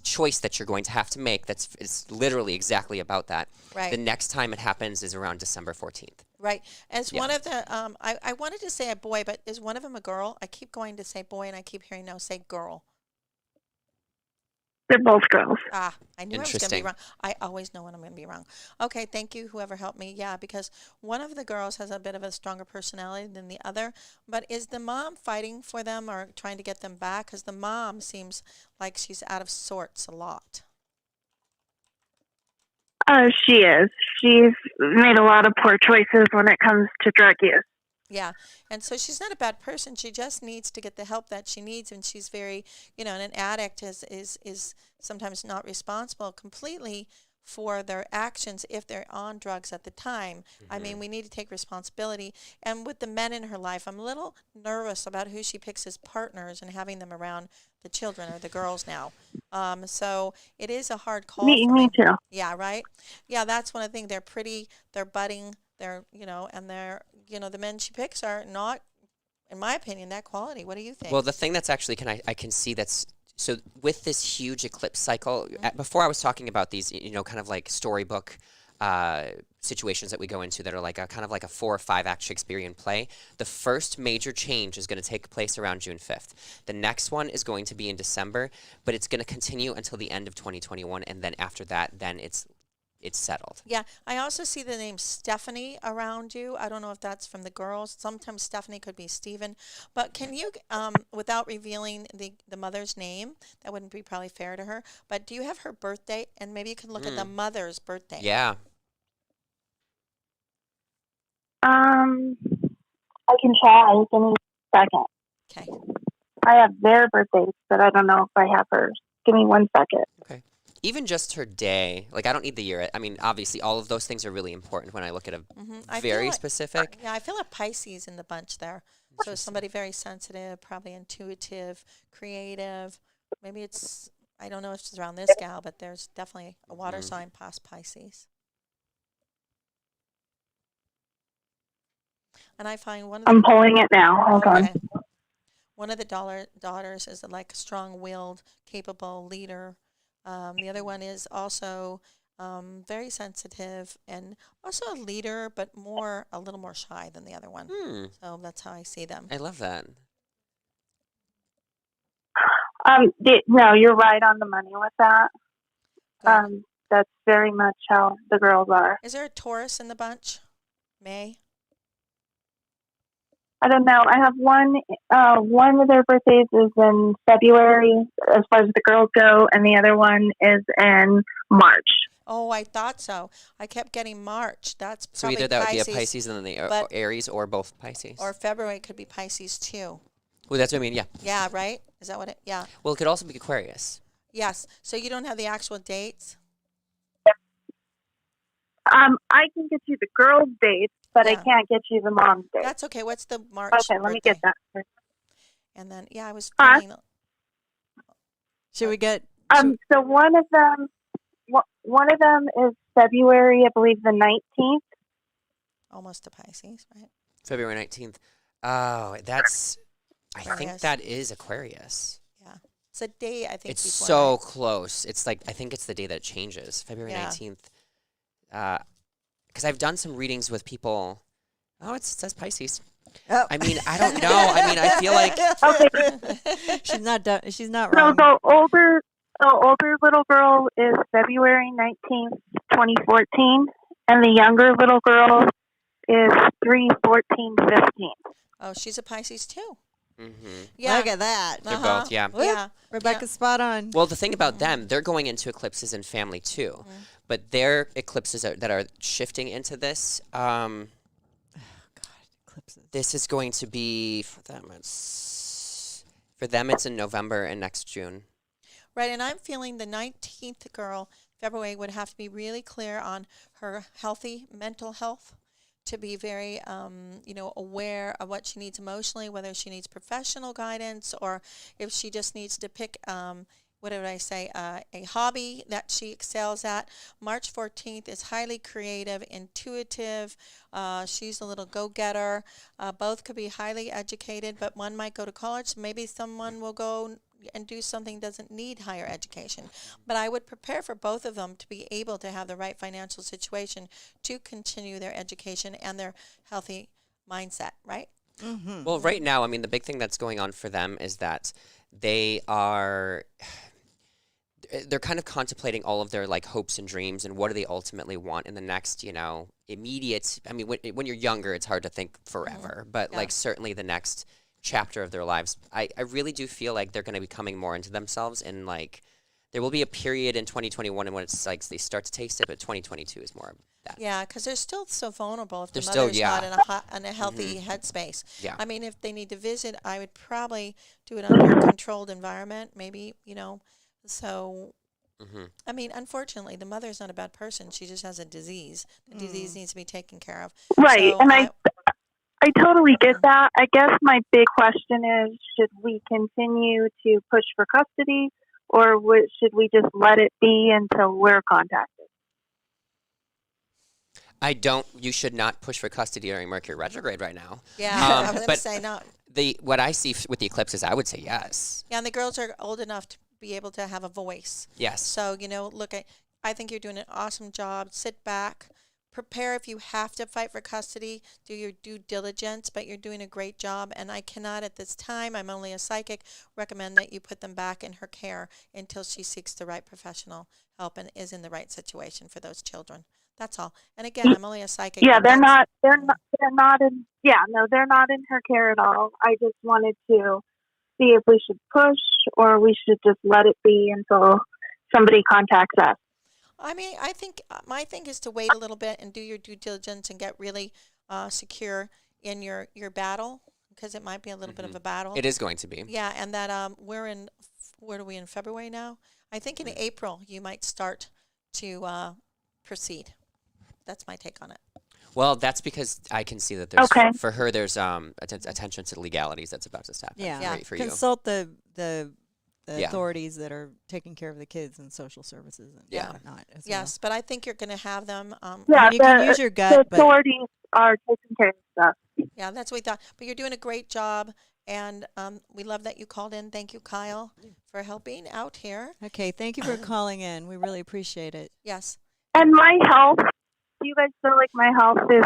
choice that you're going to have to make. It's literally exactly about that. Right. The next time it happens is around December 14th. Right. As one of the, I wanted to say a boy, but is one of them a girl? I keep going to say boy, and I keep hearing no, say girl. They're both girls. Ah, I knew I was going to be Interesting. wrong. I always know when I'm going to be wrong. Okay, thank you, whoever helped me. Yeah, because one of the girls has a bit of a stronger personality than the other. But is the mom fighting for them or trying to get them back? Because the mom seems like she's out of sorts a lot. She is. She's made a lot of poor choices when it comes to drug use. Yeah, and so she's not a bad person. She just needs to get the help that she needs, and she's very, and an addict is sometimes not responsible completely for their actions if they're on drugs at the time. I mean, we need to take responsibility. And with the men in her life, I'm a little nervous about who she picks as partners and having them around the children or the girls now. So it is a hard call for Me too. Yeah, right? Yeah, that's one of the things. They're pretty, they're budding, they're, and they're, the men she picks are not, in my opinion, that quality. What do you think? Well, the thing that's actually, I can see that's, so with this huge eclipse cycle, before I was talking about these, kind of like storybook situations that we go into that are like a kind of like a 4 or 5 act Shakespearean play. The first major change is going to take place around June 5th. The next one is going to be in December, but it's going to continue until the end of 2021, and then after that, then it's settled. Yeah, I also see the name Stephanie around you. I don't know if that's from the girls. Sometimes Stephanie could be Stephen. But can you, without revealing the mother's name, that wouldn't be probably fair to her, but do you have her birth date? And maybe you can look at the mother's birthday. Yeah. I can try. Give me a second. Okay. I have their birthdays, but I don't know if I have hers. Give me 1 second. Okay. Even just her day, like I don't need the year. I mean, obviously, all of those things are really important when I look at a very specific. Yeah, I feel like Pisces in the bunch there. So somebody very sensitive, probably intuitive, creative. Maybe it's, I don't know if it's around this gal, but there's definitely a water sign past Pisces. And I find one of the... I'm pulling it now. Hold on. One of the daughters is like a strong-willed, capable leader. The other one is also very sensitive and also a leader, but a little more shy than the other one. So that's how I see them. I love that. No, you're right on the money with that. That's very much how the girls are. Is there a Taurus in the bunch? May? I don't know. I have one of their birthdays is in February as far as the girls go, and the other one is in March. Oh, I thought so. I kept getting March. That's So probably either that Pisces, would be a Pisces and then the Aries, or both Pisces. or February could be Pisces too. Well, that's what I mean, yeah. Yeah, right? Is that what it? Yeah. Well, it could also be Aquarius. Yes. So you don't have the actual dates? I can get you the girls' dates, but I can't get you the mom's dates. That's okay. What's the March? Okay, let me get that. And then, I was feeling... Should we get... So one of them is February, I believe, the 19th. Almost a Pisces, right? February 19th. Oh, that's... I think that is Aquarius. Yeah. It's a day, I think. It's so close. It's like, I think it's the day that it changes. February 19th. Because I've done some readings with people. Oh, it says Pisces. Oh. I mean, I don't know. I mean, I feel like... Okay. She's not done. She's not No, wrong. the older little girl is February 19th, 2014, and the younger little girl is 3/14/15. Oh, she's a Pisces too. Mm-hmm. Yeah. Look at that. They're both, yeah. Yeah. Rebecca's spot on. Well, the thing about them, they're going into eclipses in family too, but their eclipses that are shifting into this. Eclipses. This is going to be for them. It's in November and next June. Right, and I'm feeling the 19th girl, February, would have to be really clear on her healthy mental health, to be very, aware of what she needs emotionally, whether she needs professional guidance or if she just needs to pick, a hobby that she excels at. March 14th is highly creative, intuitive. She's a little go-getter. Both could be highly educated, but one might go to college. Maybe someone will go and do something doesn't need higher education. But I would prepare for both of them to be able to have the right financial situation to continue their education and their healthy mindset, right? Mm-hmm. Well, right now, I mean, the big thing that's going on for them is that they are they're kind of contemplating all of their like hopes and dreams and what do they ultimately want in the next, immediate. I mean, when you're younger, it's hard to think forever, but like certainly the next chapter of their lives, I really do feel like they're going to be coming more into themselves, and like there will be a period in 2021 and when it's like they start to taste it, but 2022 is more that. Yeah, because they're still so vulnerable if They're the still- mother's yeah. not in a healthy headspace. Yeah. I mean, if they need to visit, I would probably do it under a controlled environment, maybe, so. I mean, unfortunately, the mother's not a bad person. She just has a disease. The disease needs to be taken care of. Right, So and I totally get that. I guess my big question is, should we continue to push for custody, or should we just let it be until we're contacted? You should not push for custody during Mercury retrograde right now. Yeah, I was going to but say no. What I see with the eclipses, I would say yes. Yeah, and the girls are old enough to be able to have a voice. Yes. So, look, I think you're doing an awesome job. Sit back. Prepare if you have to fight for custody. Do your due diligence, but you're doing a great job. And I cannot at this time, I'm only a psychic, recommend that you put them back in her care until she seeks the right professional help and is in the right situation for those children. That's all. And again, I'm only a psychic. Yeah, they're not in her care at all. I just wanted to see if we should push or we should just let it be until somebody contacts us. I mean, I think my thing is to wait a little bit and do your due diligence and get really secure in your battle, because it might be a little bit of a battle. It is going to be. Yeah, and that where are we in February now? I think in April you might start to proceed. That's my take on it. Well, that's because I can see that there's for her there's attention to legalities that's about to happen for you. Consult the authorities that are taking care of the kids and social services and whatnot. Yes, but I think you're going to have them. You can use your gut. The authorities are taking care of stuff. Yeah, that's what we thought. But you're doing a great job, and we love that you called in. Thank you, Kyle, for helping out here. Okay, thank you for calling in. We really appreciate it. Yes. And my health, do you guys feel like my health is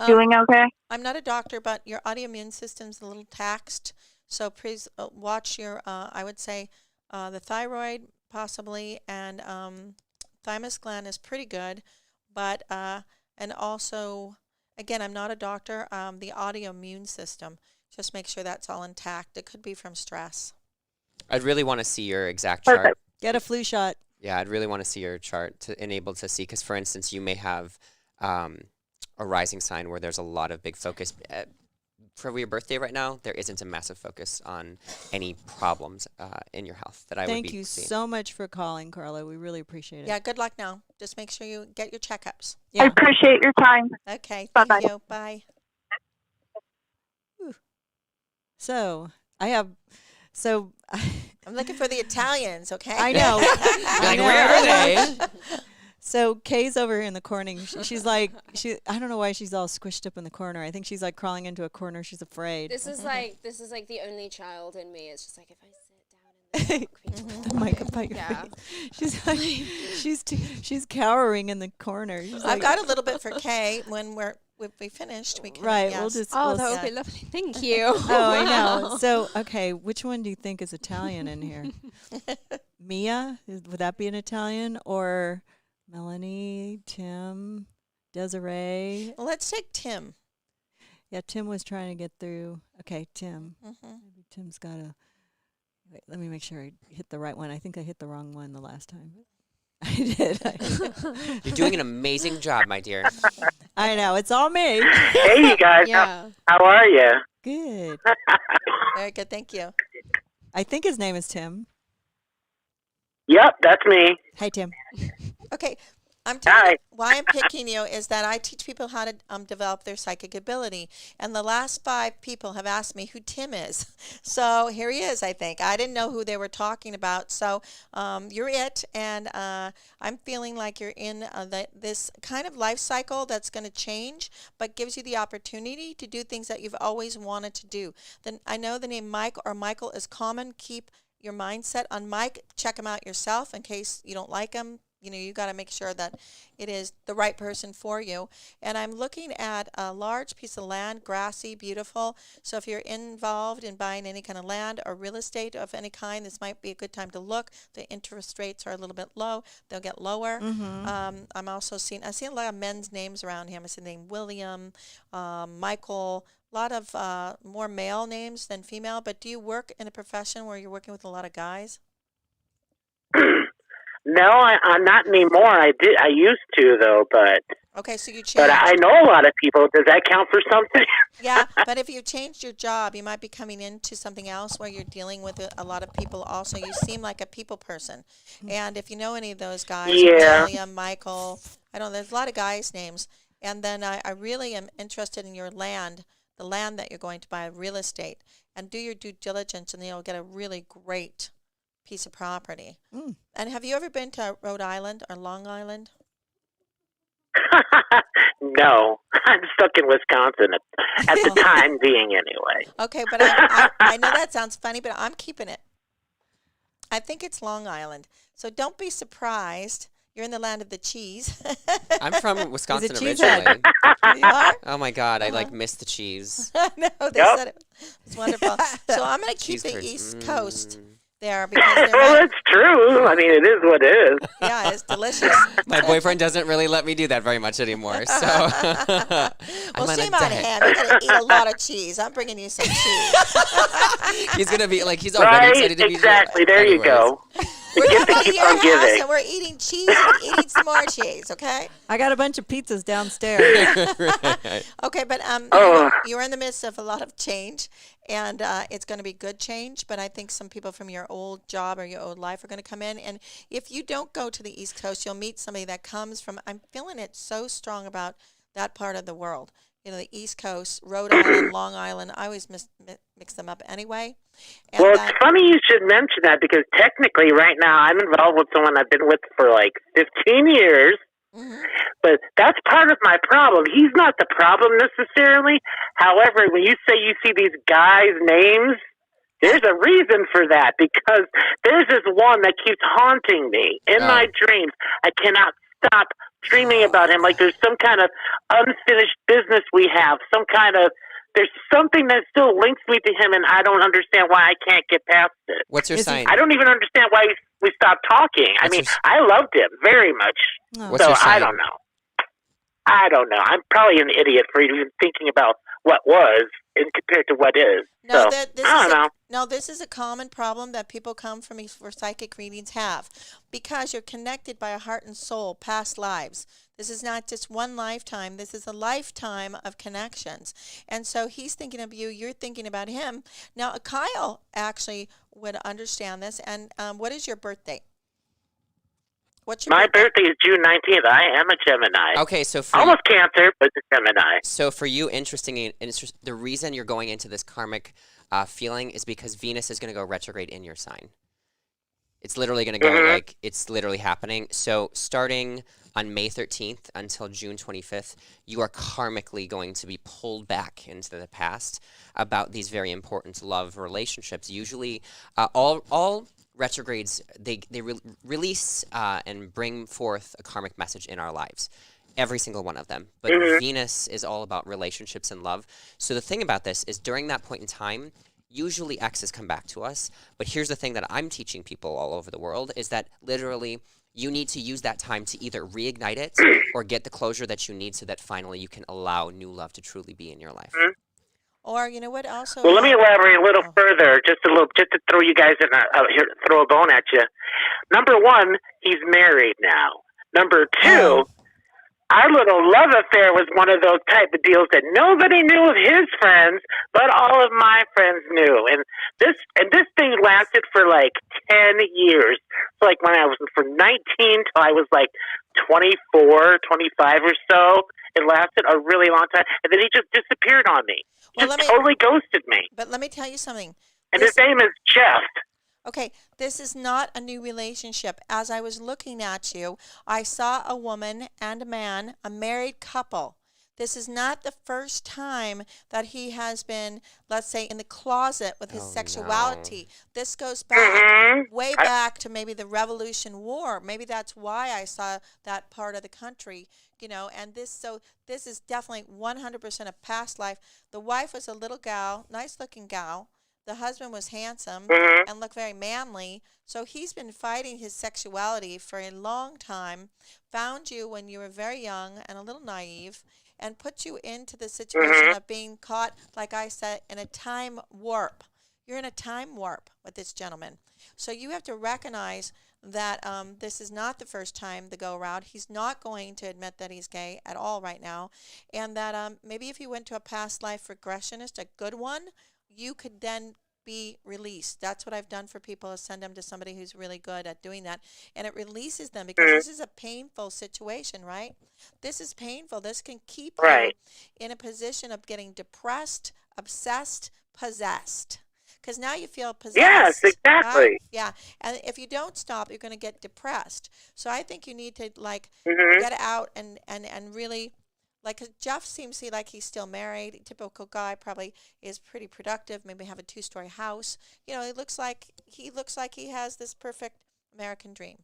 doing okay? I'm not a doctor, but your autoimmune system's a little taxed. So please watch your, I would say, the thyroid possibly, and thymus gland is pretty good. But, and also, again, I'm not a doctor, the autoimmune system, just make sure that's all intact. It could be from stress. I'd really want to see your exact chart. Get a flu shot. Yeah, I'd really want to see your chart to enable to see, because for instance, you may have a rising sign where there's a lot of big focus. For your birthday right now, there isn't a massive focus on any problems in your health that I would be Thank you seeing. so much for calling, Karla. We really appreciate it. Yeah, good luck now. Just make sure you get your checkups. Yeah. I appreciate your time. Okay, Bye-bye. thank you. Bye. So I'm looking for the Italians, okay? I know. Like, where are they? So Kay's over here in the corner. She's like, I don't know why she's all squished up in the corner. I think she's like crawling into a corner. She's afraid. This is like the only child in me. It's just like, if I sit down in the the mic up by your face. She's like, she's cowering in the corner. I've got a little bit for Kay when we finished. We can, right. yes. We'll just. that would be lovely. Thank you. Oh, I know. So, okay, which one do you think is Italian in here? Mia? Would that be an Italian? Or Melanie, Tim, Desiree? Well, let's take Tim. Yeah, Tim was trying to get through. Okay, Tim. Maybe Tim's got a. Wait, let me make sure I hit the right one. I think I hit the wrong one the last time. I did. You're doing an amazing job, my dear. I know. It's all me. Hey, you guys. Yeah. How are you? Good. Very good. Thank you. I think his name is Tim. Yep, that's me. Hey, Tim. Okay. I'm telling you, why I'm picking you is that I teach people how to develop their psychic ability. And the last 5 people have asked me who Tim is. So here he is, I think. I didn't know who they were talking about. So you're it. And I'm feeling like you're in this kind of life cycle that's going to change, but gives you the opportunity to do things that you've always wanted to do. Then I know the name Mike or Michael is common. Keep your mindset on Mike. Check him out yourself in case you don't like him. you got to make sure that it is the right person for you. And I'm looking at a large piece of land, grassy, beautiful. So if you're involved in buying any kind of land or real estate of any kind, this might be a good time to look. The interest rates are a little bit low. They'll get lower. I'm also seeing a lot of men's names around him. I see the name William, Michael, a lot of more male names than female. But do you work in a profession where you're working with a lot of guys? No, I'm not anymore. I used to though, but okay, so you changed. But I know a lot of people. Does that count for something? Yeah, but if you changed your job, you might be coming into something else where you're dealing with a lot of people. Also, you seem like a people person, and if you know any of those guys, William, Michael, there's a lot of guys' names. And then I really am interested in your land, the land that you're going to buy, real estate, and do your due diligence, and you'll get a really great piece of property. And have you ever been to Rhode Island or Long Island? No, I'm stuck in Wisconsin at the time being anyway. Okay, but I know that sounds funny, but I'm keeping it. I think it's Long Island. So don't be surprised. You're in the land of the cheese. I'm from Wisconsin originally. You are? Oh my God, I miss the cheese. No, they said it. It's wonderful. So I'm going to keep the East Coast there because well, it's true. I mean, it is what it is. Yeah, it's delicious. My boyfriend doesn't really let me do that very much anymore. So, well, shame on him. You got to eat a lot of cheese. I'm bringing you some cheese. He's gonna be like he's already excited to be exactly. There you go. We're Get to going to keep your on house giving. and we're eating cheese and eating some more cheese. Okay. I got a bunch of pizzas downstairs. Okay, but you're in the midst of a lot of change, and it's going to be good change. But I think some people from your old job or your old life are going to come in. And if you don't go to the East Coast, you'll meet somebody that comes from. I'm feeling it so strong about that part of the world. The East Coast, Rhode Island, Long Island. I always mix them up anyway. And well, it's funny you should mention that because technically right now I'm involved with someone I've been with for like 15 years. But that's part of my problem. He's not the problem necessarily. However, when you say you see these guys' names, there's a reason for that because there's this one that keeps haunting me in my dreams. I cannot stop dreaming about him like there's some kind of unfinished business we have, there's something that still links me to him, and I don't understand why I can't get past it. What's your sign? I don't even understand why we stopped talking. I loved him very much. What's your sign? I don't know. I'm probably an idiot for even thinking about what was in compared to what is. No, I don't know. No, this is a common problem that people come from me for psychic readings have because you're connected by a heart and soul, past lives. This is not just one lifetime. This is a lifetime of connections. And so he's thinking of you. You're thinking about him. Now, Kyle actually would understand this. And what is your birthday? My birthday is June 19th. I am a Gemini. Okay, so for almost Cancer, but a Gemini. So for you, the reason you're going into this karmic feeling is because Venus is going to go retrograde in your sign. It's literally going to go it's literally happening. So starting on May 13th until June 25th, you are karmically going to be pulled back into the past about these very important love relationships. Usually, all retrogrades, they release and bring forth a karmic message in our lives. Every single one of them. But Venus is all about relationships and love. So the thing about this is during that point in time, usually exes come back to us. But here's the thing that I'm teaching people all over the world is that literally you need to use that time to either reignite it or get the closure that you need so that finally you can allow new love to truly be in your life. Or you know what? Also, well, let me elaborate a little further, just to throw you guys throw a bone at you. Number one, he's married now. Number two, our little love affair was one of those type of deals that nobody knew of his friends, but all of my friends knew. And this thing lasted for like 10 years. So like when I was from 19 till I was like 24, 25 or so. It lasted a really long time, and then he just disappeared on me. Totally ghosted me. But let me tell you something. And his name is Jeff. Okay, this is not a new relationship. As I was looking at you, I saw a woman and a man, a married couple. This is not the first time that he has been, let's say, in the closet with his sexuality. This goes back, way back to maybe the Revolution War. Maybe that's why I saw that part of the country, and this is definitely 100% a past life. The wife was a little gal, nice looking gal. The husband was handsome and looked very manly. So he's been fighting his sexuality for a long time, found you when you were very young and a little naive, and put you into the situation of being caught, like I said, in a time warp. You're in a time warp with this gentleman. So you have to recognize that this is not the first time the go around. He's not going to admit that he's gay at all right now. And that maybe if you went to a past life regressionist, a good one, you could then be released. That's what I've done for people, is send them to somebody who's really good at doing that. And it releases them, because this is a painful situation, right? This is painful. This can keep you in a position of getting depressed, obsessed, possessed. Because now you feel possessed. Yes, exactly. Right? Yeah. And if you don't stop, you're going to get depressed. So I think you need to get out and really, because Jeff seems to like he's still married. Typical guy, probably is pretty productive. Maybe have a 2-story house. He looks like he has this perfect American dream.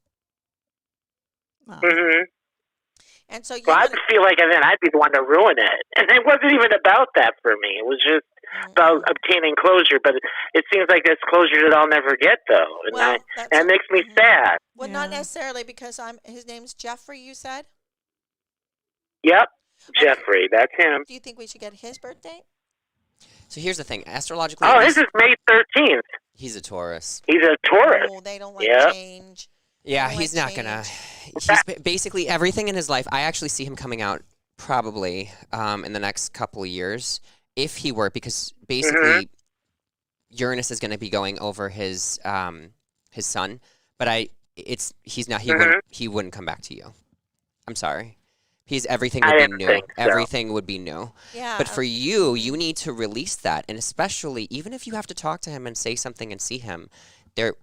And so I feel like then I'd be the one to ruin it. And it wasn't even about that for me. It was just about obtaining closure. But it seems like there's closure that I'll never get, though. And that makes me sad. Well, not necessarily, because his name's Jeffrey, you said? Yep. Jeffrey, that's him. Do you think we should get his birthday? So here's the thing, astrologically. Oh, his is May 13th. He's a Taurus. He's a Taurus. Oh, they don't like change. Yeah, he's not gonna. He's basically everything in his life. I actually see him coming out probably in the next couple of years, if he were, because basically Uranus is going to be going over his son. But he's not. He wouldn't come back to you. I'm sorry. Everything would be new. Everything would be new. Yeah. But for you, you need to release that, and especially even if you have to talk to him and say something and see him, do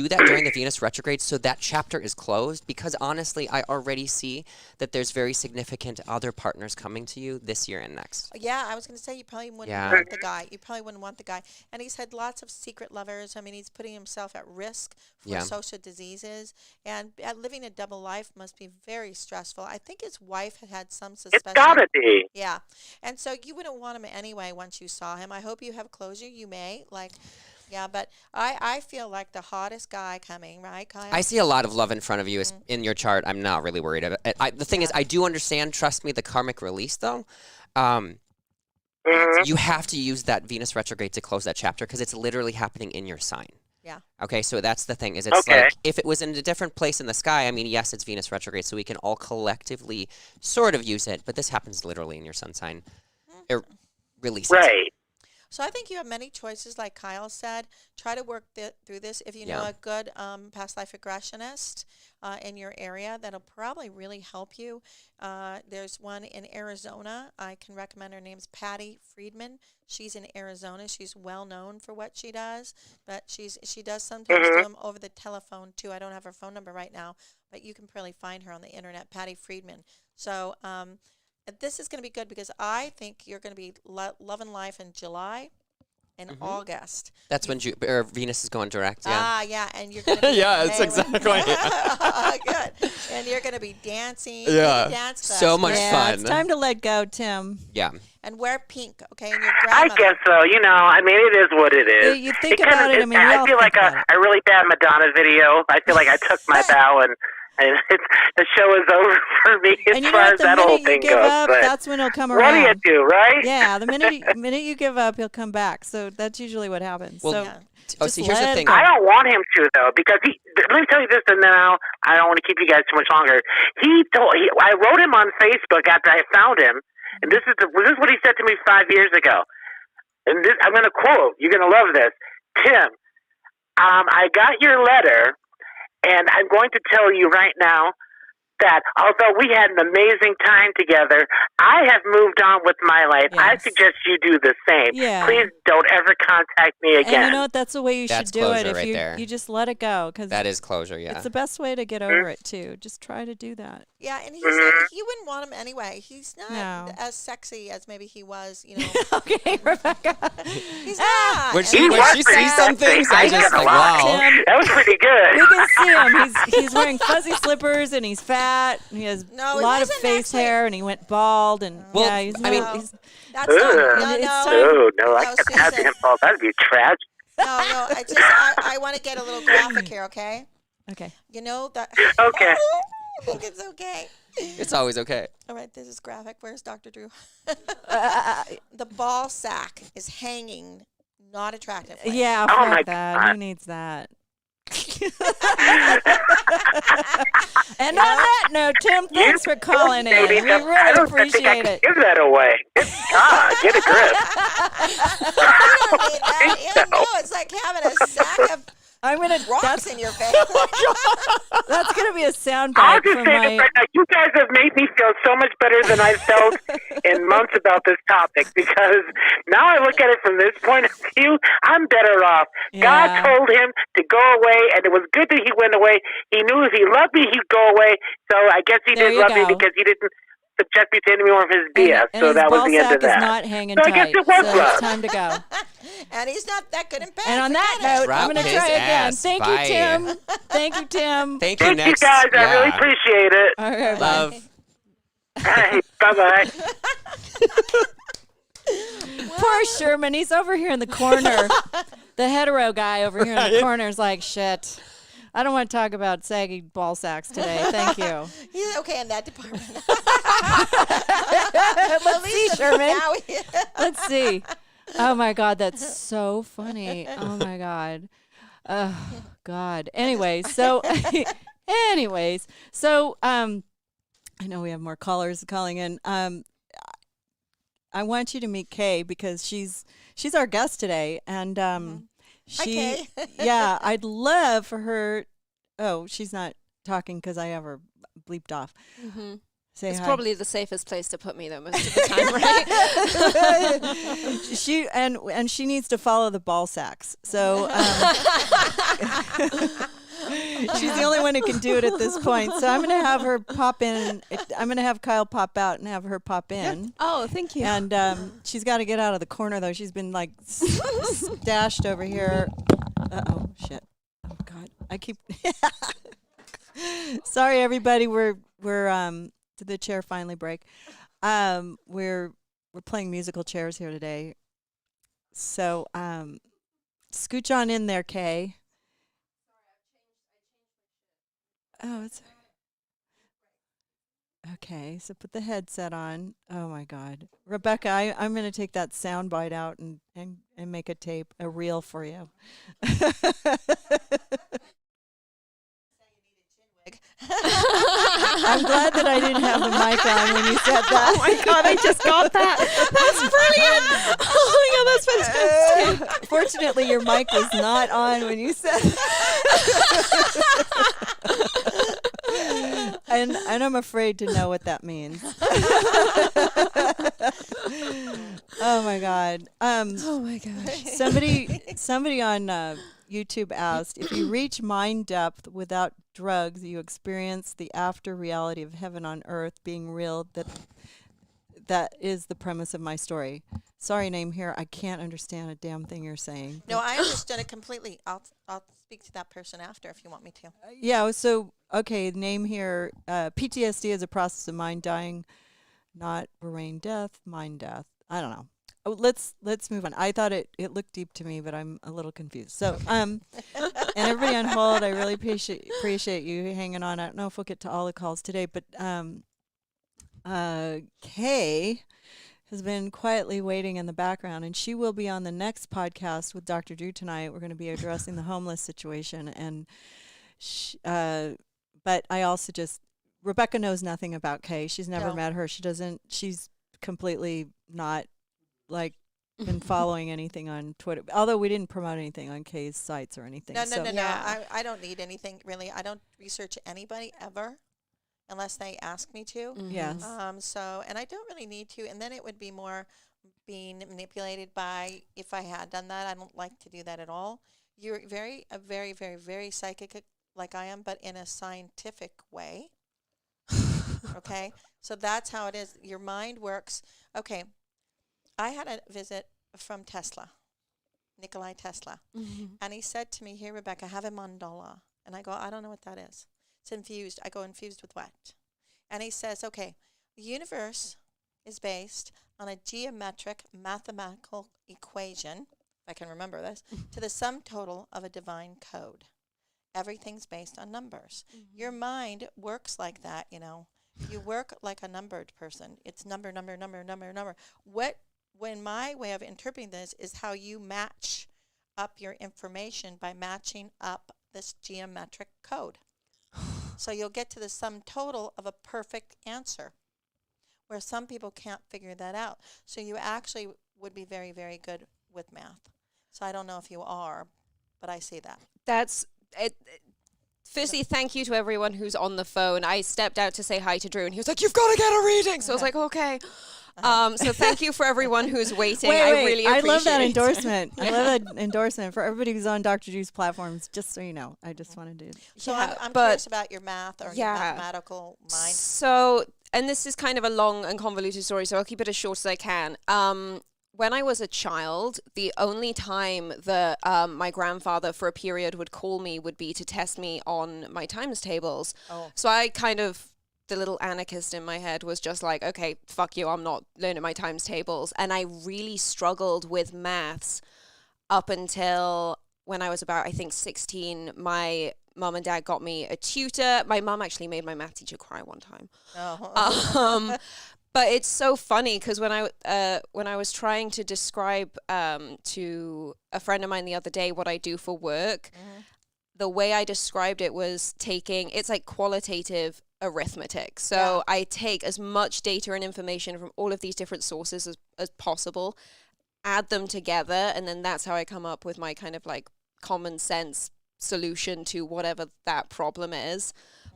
that during the Venus retrograde, so that chapter is closed. Because honestly, I already see that there's very significant other partners coming to you this year and next. Yeah, I was going to say you probably wouldn't want the guy. You probably wouldn't want the guy. And he's had lots of secret lovers. I mean, he's putting himself at risk for social diseases. And living a double life must be very stressful. I think his wife had some suspicion. It's gotta be. Yeah. And so you wouldn't want him anyway once you saw him. I hope you have closure. You may. Yeah, but I feel like the hottest guy coming, right, Kyle? I see a lot of love in front of you in your chart. I'm not really worried about it. The thing is, I do understand, trust me, the karmic release, though. You have to use that Venus retrograde to close that chapter, because it's literally happening in your sign. Yeah. Okay, so that's the thing. It's like, if it was in a different place in the sky, I mean, yes, it's Venus retrograde, so we can all collectively sort of use it, but this happens literally in your sun sign. It releases. Right. So I think you have many choices, like Kyle said. Try to work through this. If you know a good past life regressionist in your area, that'll probably really help you. There's one in Arizona. I can recommend. Her name's Patty Friedman. She's in Arizona. She's well known for what she does, but she does sometimes do them over the telephone too. I don't have her phone number right now, but you can probably find her on the internet, Patty Friedman. So this is going to be good, because I think you're going to be loving life in July and August. That's when Venus is going direct, yeah, and you're going to be it's exactly. Good. And you're going to be dancing. Yeah. Dance class. So much fun. It's time to let go, Tim. Yeah. And wear pink, okay? And your I guess so. I mean, it is what it is. You think about it. I mean, I feel like a really bad Madonna video. I feel like I took my bow and the show is over for me as far as that whole thing goes. Up, that's when he'll come around. What do you do, right? Yeah, the minute you give up, he'll come back. So that's usually what happens. Well, so see, here's the thing. I don't want him to, though, because let me tell you this, and now I don't want to keep you guys too much longer. I wrote him on Facebook after I found him, and this is what he said to me 5 years ago. And I'm going to quote. You're going to love this, Tim. I got your letter. And I'm going to tell you right now that although we had an amazing time together, I have moved on with my life. Yes. I suggest you do the same. Yeah. Please don't ever contact me again. And you know what? That's the way you That's should do it. closure If right you there. you just let it go, because That is closure, yeah. it's the best way to get over it too. Just try to do that. Yeah, and he's you wouldn't want him anyway. He's not No. as sexy as maybe he was, you know. Okay, Rebecca. He's not. When And she was pretty sees some things, sexy. I I just ain't like, gonna lie. wow. Tim, That was pretty good. we can see him. He's wearing fuzzy slippers and he's fat and he has No, a he lot of wasn't face actually. hair and he went bald and Well, yeah, he's I mean, he's, That's not, no, it's no. time- Oh, no, I No, can't have Susan. him fall. That'd be tragic. No, I want to get a little graphic here, okay? Okay. You know that. Okay. I think it's okay. It's always okay. All right, this is graphic. Where's Dr. Drew? The ball sack is hanging, not attractive. Yeah, Oh my fuck that. God. Who needs that? And on that note, Tim, thanks for calling in. We Baby, I really don't think I appreciate can it. give that away. God, get a grip. You don't need that. Yeah, no, it's like having a sack of I'm gonna. rocks in your face. That's gonna be a sound I'll bite just for say my. this right now. You guys have made me feel so much better than I've felt in months about this topic, because now I look at it from this point of view, I'm better off. Yeah. God told him to go away, and it was good that he went away. He knew if he loved me, he'd go away. So I guess he There did you love me go. because he didn't subject me to any more of his BS. And So his that was ball the end sack of that. is not hanging So I tight. guess it was so love. it's time to go. And he's not that good in bed. And on that Forget it. note, I'm Drop gonna his try again. ass. Thank Bye. you, Tim. Thank you, Tim. Thank you, Thank you next. guys. I yeah. really appreciate it. All right, bye. Love. Hey, bye-bye. Poor Sherman. He's over here in the corner. The hetero guy over here in the corner is like, shit. I don't want to talk about saggy ball sacks today. Thank you. He's okay in that department. Let's see, Sherman. Now Let's see. Oh my God, that's so funny. Oh my God. Oh God. Anyways, so I know we have more callers calling in. I want you to meet Kay because she's our guest today, and she yeah, I'd love for her. Oh, she's not talking because I have her bleeped off. Mm-hmm. Say it's hi. probably the safest place to put me though most of the time, right? She and she needs to follow the ball sacks. So she's the only one who can do it at this point. So I'm going to have her pop in. I'm going to have Kyle pop out and have her pop in. Oh, thank you. And she's got to get out of the corner though. She's been like stashed over here. Oh shit! Oh God! I keep. Sorry, everybody. We're did the chair finally break? We're playing musical chairs here today. So scooch on in there, Kay. Oh, it's okay. So put the headset on. Oh my God, Rebecca, I'm going to take that sound bite out and make a reel for you. I'm glad that I didn't have the mic on when you said that. Oh my God, I just got that. That's brilliant. Oh my God, that's fantastic. Fortunately, your mic was not on when you said and I'm afraid to know what that means. Oh my God. Oh my gosh. Somebody on YouTube asked, if you reach mind depth without drugs, you experience the after reality of heaven on earth being real. That is the premise of my story. Sorry, name here. I can't understand a damn thing you're saying. No, I understood it completely. I'll speak to that person after if you want me to. Yeah. So okay, name here. PTSD is a process of mind dying, not brain death. Mind death. I don't know. Oh, let's move on. I thought it looked deep to me, but I'm a little confused. So and everybody on hold, I really appreciate you hanging on. I don't know if we'll get to all the calls today, but Kay has been quietly waiting in the background, and she will be on the next podcast with Dr. Drew tonight. We're going to be addressing the homeless situation, and but I also Rebecca knows nothing about Kay. She's never met her. She's completely not been following anything on Twitter, although we didn't promote anything on Kay's sites or anything. No. I don't need anything really. I don't research anybody ever. unless they ask me to. Yes. So, and I don't really need to. And then it would be more being manipulated by, if I had done that. I don't like to do that at all. You're a very, very, very psychic like I am, but in a scientific way. Okay? So that's how it is. Your mind works. Okay. I had a visit from Tesla, Nikolai Tesla. And he said to me, "Here, Rebecca, have a mandala." And I go, "I don't know what that is." It's infused. I go, "Infused with what?" And he says, "Okay, the universe is based on a geometric mathematical equation, if I can remember this, to the sum total of a divine code. Everything's based on numbers. Your mind works like that, you know. You work like a numbered person. It's number. When my way of interpreting this is how you match up your information by matching up this geometric code. So you'll get to the sum total of a perfect answer, where some people can't figure that out. So you actually would be very, very good with math. So I don't know if you are, but I see that. That's it. Firstly, thank you to everyone who's on the phone. I stepped out to say hi to Drew, and he was like, "You've got to get a reading." So I was like, "Okay." So thank you for everyone who's waiting. Wait, I really appreciate it. I love that endorsement. I love that endorsement for everybody who's on Dr. Drew's platforms, just so you know. I just wanted to. So I'm curious about your math or your mathematical mind. So, and this is kind of a long and convoluted story, so I'll keep it as short as I can. When I was a child, the only time that my grandfather for a period would call me would be to test me on my times tables. So I kind of, the little anarchist in my head was just like, okay, fuck you, I'm not learning my times tables. And I really struggled with maths up until when I was about, I think, 16. My mum and dad got me a tutor. My mum actually made my math teacher cry one time. But it's so funny because when I was trying to describe to a friend of mine the other day what I do for work, the way I described it was it's like qualitative arithmetic. So I take as much data and information from all of these different sources as possible, add them together, and then that's how I come up with my kind of like common sense solution to whatever that problem is.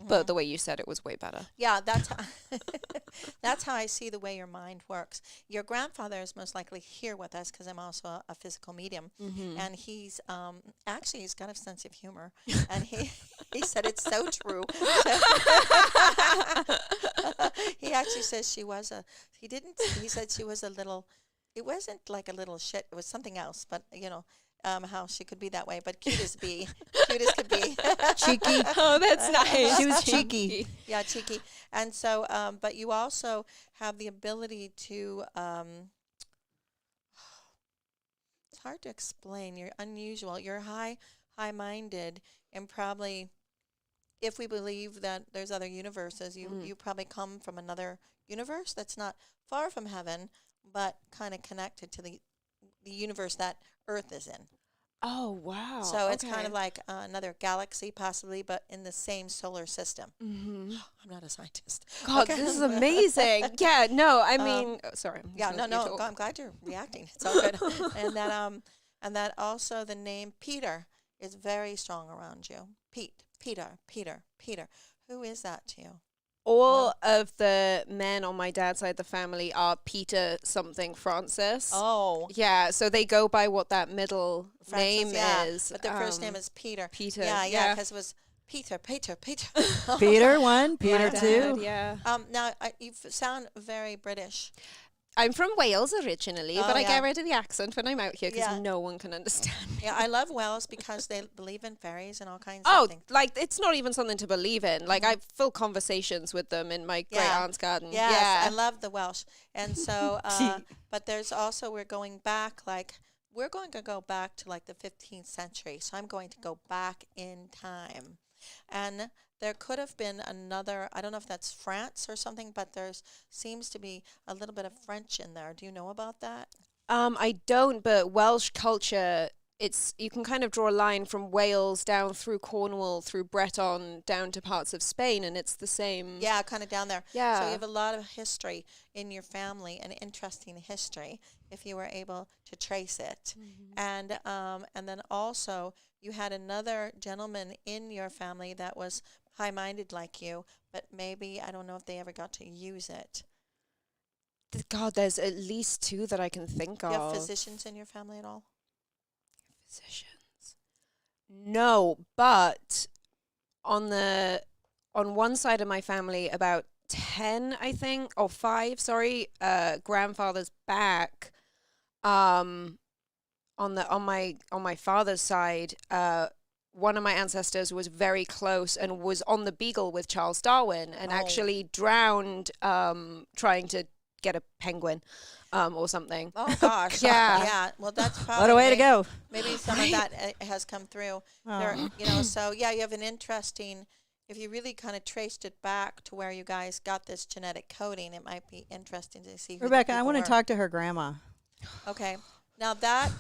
But the way you said it was way better. Yeah, that's how I see the way your mind works. Your grandfather is most likely here with us because I'm also a physical medium, and he's actually he's got a sense of humor, and he said it's so true. He actually says he said she was a little. It wasn't like a little shit. It was something else, but you know. How she could be that way, but cute as could be. Cheeky. Oh, that's nice. She was cheeky. Yeah, cheeky. And so, but you also have the ability to, it's hard to explain. You're unusual. You're high-minded, and probably, if we believe that there's other universes, you probably come from another universe that's not far from heaven, but kind of connected to the universe that Earth is in. Oh, wow. So it's kind of like another galaxy, possibly, but in the same solar system. I'm not a scientist. God, this is amazing. Yeah, no, I mean, sorry. Yeah, no, I'm glad you're reacting. It's all good. And that also the name Peter is very strong around you. Peter. Who is that to you? All of the men on my dad's side of the family are Peter something Francis. Oh. Yeah, so they go by what that middle name is. But the first name is Peter. Peter. Yeah, because it was Peter. Peter 1, Peter 2. Yeah. Now, you sound very British. I'm from Wales originally, but I get rid of the accent when I'm out here because no one can understand me. Yeah, I love Wales because they believe in fairies and all kinds of things. Like it's not even something to believe in. Like I've full conversations with them in my great aunt's garden. Yes, I love the Welsh. And so, but there's also, we're going to go back to like the 15th century. So I'm going to go back in time. And there could have been another, I don't know if that's France or something, but there seems to be a little bit of French in there. Do you know about that? I don't, but Welsh culture, you can kind of draw a line from Wales down through Cornwall, through Breton, down to parts of Spain, and it's the same. Yeah, kind of down there. Yeah. So you have a lot of history in your family, an interesting history, if you were able to trace it. And then also, you had another gentleman in your family that was high-minded like you, but maybe I don't know if they ever got to use it. God, there's at least 2 that I can think Do you have of. physicians in your family at all? Physicians? No, but on one side of my family, about 10, I think, or 5, sorry, grandfather's back, on my father's side, one of my ancestors was very close and was on the Beagle with Charles Darwin and actually drowned trying to get a penguin or something. Oh gosh. Yeah. Yeah. Well, that's probably What a way to go. Maybe some of that has come through. There, so yeah, you have an interesting. If you really kind of traced it back to where you guys got this genetic coding, it might be interesting to see. Who Rebecca, I want to talk to her grandma. Okay. Now I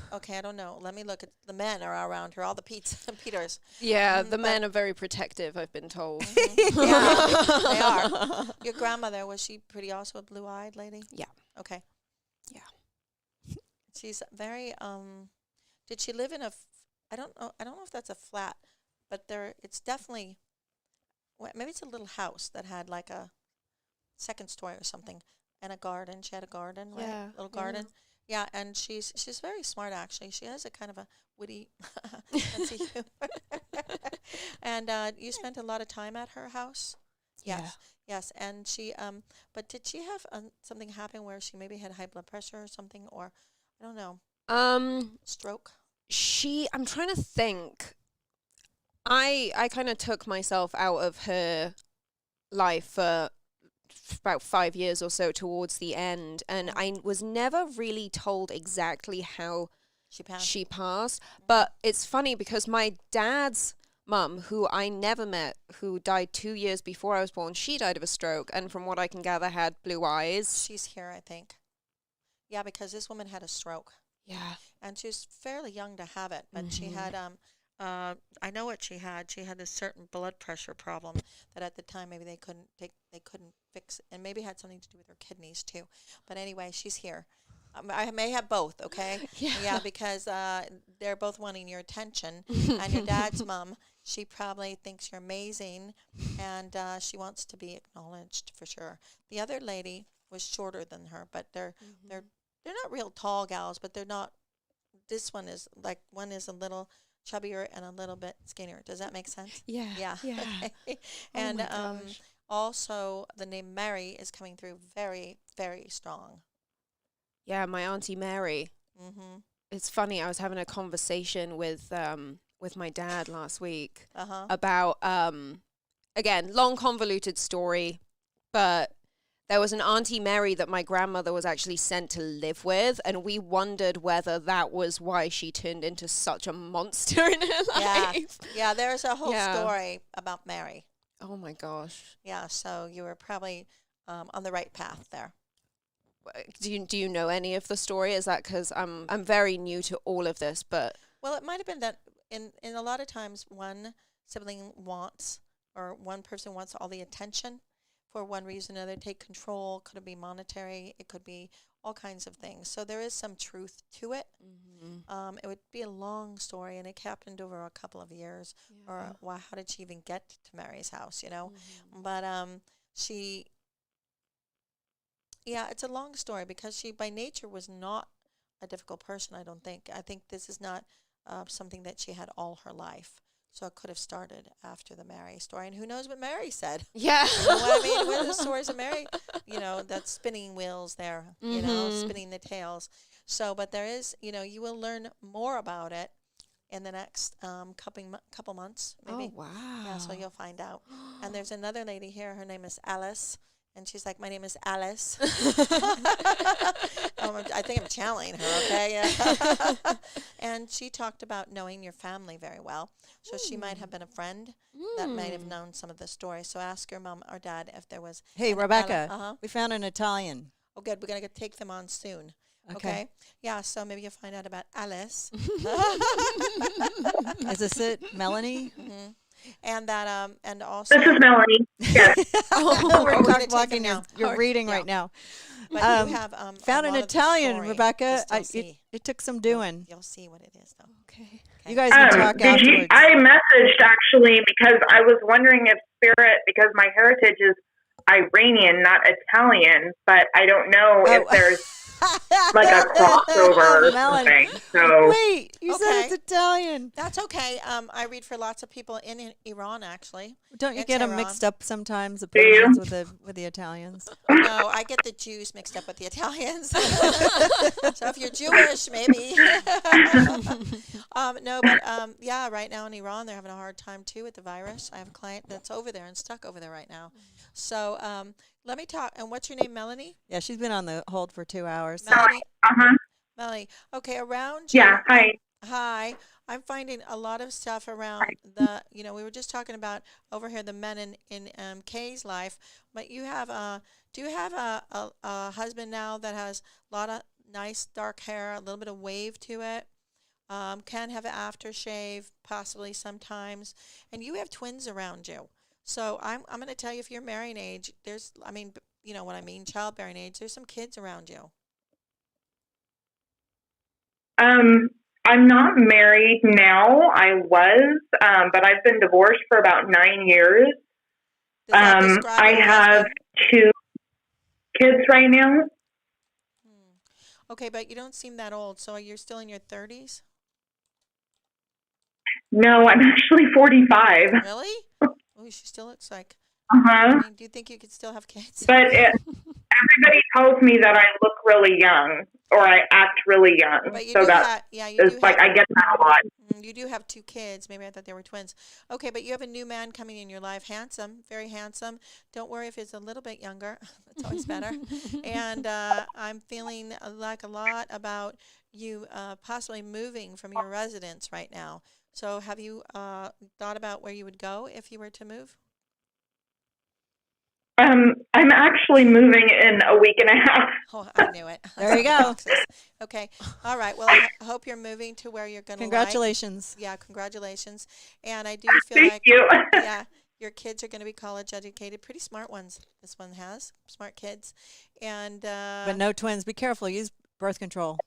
don't know. Let me look at the men are around her, all the Peters. Yeah, the men are very protective, I've been told. Yeah, they are. Your grandmother, was she pretty also a blue-eyed lady? Yeah. Okay. Yeah. She's very, did she live in I don't know if that's a flat, but it's definitely, maybe it's a little house that had like a second story or something and a garden. She had a garden, right? Yeah. Little garden. Yeah, and she's very smart actually. She has a kind of a witty sense of humor. And you spent a lot of time at her house? Yes. Yeah. Yes, and she but did she have something happen where she maybe had high blood pressure or something, or I don't know. Stroke? I'm trying to think. I kind of took myself out of her life for about 5 years or so towards the end, and I was never really told exactly how she passed. But it's funny because my dad's mum, who I never met, who died 2 years before I was born, she died of a stroke, and from what I can gather had blue eyes. She's here, I think. Yeah, because this woman had a stroke. Yeah. And she was fairly young to have it, but she had I know what she had. She had a certain blood pressure problem that at the time maybe they couldn't fix, and maybe had something to do with her kidneys too. But anyway, she's here. I may have both, okay? Yeah, because they're both wanting your attention. And your dad's mom, she probably thinks you're amazing, and she wants to be acknowledged for sure. The other lady was shorter than her, but they're not real tall gals, but they're not. This one is like, one is a little chubbier and a little bit skinnier. Does that make sense? Yeah. Yeah. Okay. And also the name Mary is coming through very, very strong. Yeah, my Auntie Mary. Mm-hmm. It's funny, I was having a conversation with my dad last week about, again, long convoluted story, but there was an Auntie Mary that my grandmother was actually sent to live with, and we wondered whether that was why she turned into such a monster in her life. Yeah, there's a whole story about Mary. Oh my gosh. Yeah, so you were probably on the right path there. Do you know any of the story? Is that because I'm very new to all of this? But well, it might have been that in a lot of times one sibling wants, or one person wants all the attention for one reason or another. Take control. Could it be monetary? It could be all kinds of things. So there is some truth to it. Mm-hmm. It would be a long story, and it happened over a couple of years. Yeah. Or how did she even get to Mary's house? You know, but she. Yeah, it's a long story because she, by nature, was not a difficult person, I don't think. I think this is not something that she had all her life. So it could have started after the Mary story. And who knows what Mary said? Yeah. You know what I mean? What are the stories of Mary? You know, that spinning wheels there, you know, spinning the tails. So, but there is, you know, you will learn more about it in the next couple months, maybe. Oh, wow. Yeah, so you'll find out. And there's another lady here. Her name is Alice. And she's like, my name is Alice. I think I'm channeling her, okay? And she talked about knowing your family very well. So she might have been a friend that might have known some of the stories. So ask your mom or dad if there was... Hey, Rebecca, we found an Italian. Oh, good. We're going to take them on soon. Okay. Yeah, so maybe you'll find out about Alice. Is this it, Melanie? Mm-hmm. And that, and also... This is Melanie. Yes. We're walking now. You're reading right now. But you have found an Italian, story. Rebecca. It took some doing. You'll see what it is, though. Okay. You guys can talk afterwards. I messaged actually because I was wondering if Spirit, because my heritage is Iranian, not Italian, but I don't know if there's like a crossover or something. So wait, you said it's Italian. That's okay. I read for lots of people in Iran, actually. Don't you It's get them Iran. mixed up sometimes, the Persians with the Italians? No, I get the Jews mixed up with the Italians. So if you're Jewish, maybe. No, but yeah, right now in Iran, they're having a hard time too with the virus. I have a client that's over there and stuck over there right now. So let me talk. And what's your name, Melanie? Yeah, she's been on the hold for 2 hours. Melanie. Uh-huh. Melanie. Okay, around you. Yeah, hi. Hi. I'm finding a lot of stuff around the, we were just talking about over here the men in Kay's life, but you have do you have a husband now that has a lot of nice dark hair, a little bit of wave to it? Can have an aftershave possibly sometimes, and you have twins around you. So I'm going to tell you, if you're marrying age, childbearing age, there's some kids around you. I'm not married now. I was, but I've been divorced for about 9 years. I have 2 kids right now. Okay, but you don't seem that old. So you're still in your 30s? No, I'm actually 45. Really? Oh, she still looks like. Uh-huh. Do you think you could still have kids? But everybody tells me that I look really young, or I act really young. But you so do that I get that a lot. You do have 2 kids. Maybe I thought they were twins. Okay, but you have a new man coming in your life. Handsome, very handsome. Don't worry if he's a little bit younger. That's always better. And I'm feeling like a lot about you possibly moving from your residence right now. So have you thought about where you would go if you were to move? I'm actually moving in a week and a half. Oh, I knew it. There you go. Okay. All right. Well, I hope you're moving to where you're going to Congratulations. Yeah, congratulations. And I do feel Thank like you. Yeah, your kids are going to be college educated, pretty smart ones. This one has smart kids. And but no twins. Be careful. Use birth control.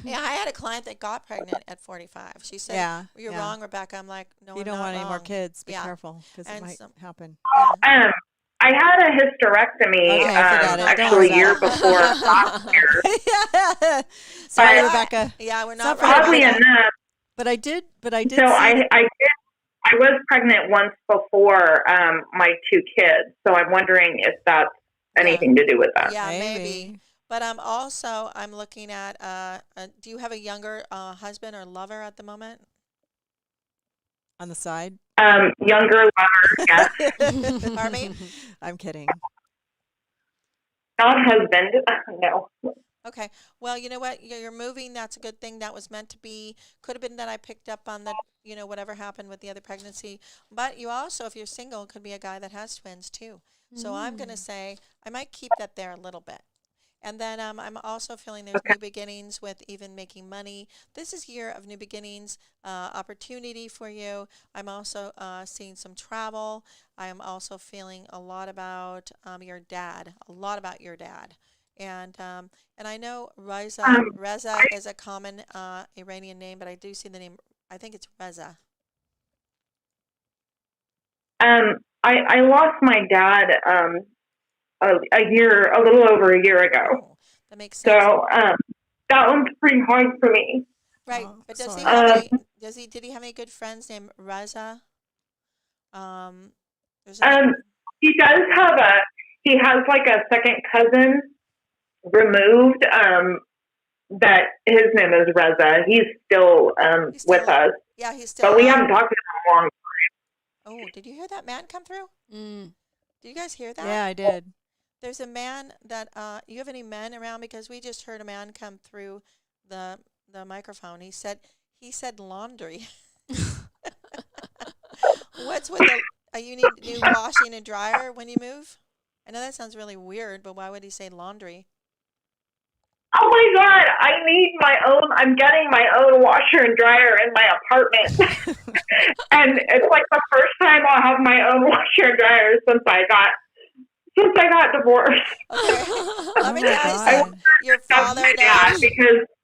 Yeah, I had a client that got pregnant at 45. She said, "You're wrong, Rebecca." I'm like, "No, you don't want any more kids. Be careful because it might happen." I had a hysterectomy actually a year before last year. Sorry, Rebecca. Yeah, we're not oddly enough. But I did. So I was pregnant once before my 2 kids. So I'm wondering if that's anything to do with that. Yeah, maybe. But also I'm looking at. Do you have a younger husband or lover at the moment? On the side? Younger lover, yes. Pardon me? I'm kidding. Not husband, no. Okay. Well, you know what? You're moving. That's a good thing. That was meant to be. Could have been that I picked up on that, whatever happened with the other pregnancy. But you also, if you're single, could be a guy that has twins too. So I'm going to say I might keep that there a little bit. And then I'm also feeling there's new beginnings with even making money. This is year of new beginnings, opportunity for you. I'm also seeing some travel. I am also feeling a lot about your dad, And I know Reza is a common Iranian name, but I do see the name, I think it's Reza. I lost my dad a little over a year ago. Oh, that makes sense. So that one's pretty hard for me. Right, but does he have did he have any good friends named Reza? He does have he has like a second cousin removed. That his name is Reza. He's still with us. Yeah, he's still. But we haven't talked to him in a long time. Oh, did you hear that man come through? Did you guys hear that? Yeah, I did. There's a man that you have any men around, because we just heard a man come through the microphone. He said laundry. What's with you need new washing and dryer when you move? I know that sounds really weird, but why would he say laundry? Oh my God, I need my own, I'm getting my own washer and dryer in my apartment. And it's like the first time I'll have my own washer and dryer since I got divorced. Okay. Let me tell you, your father knows.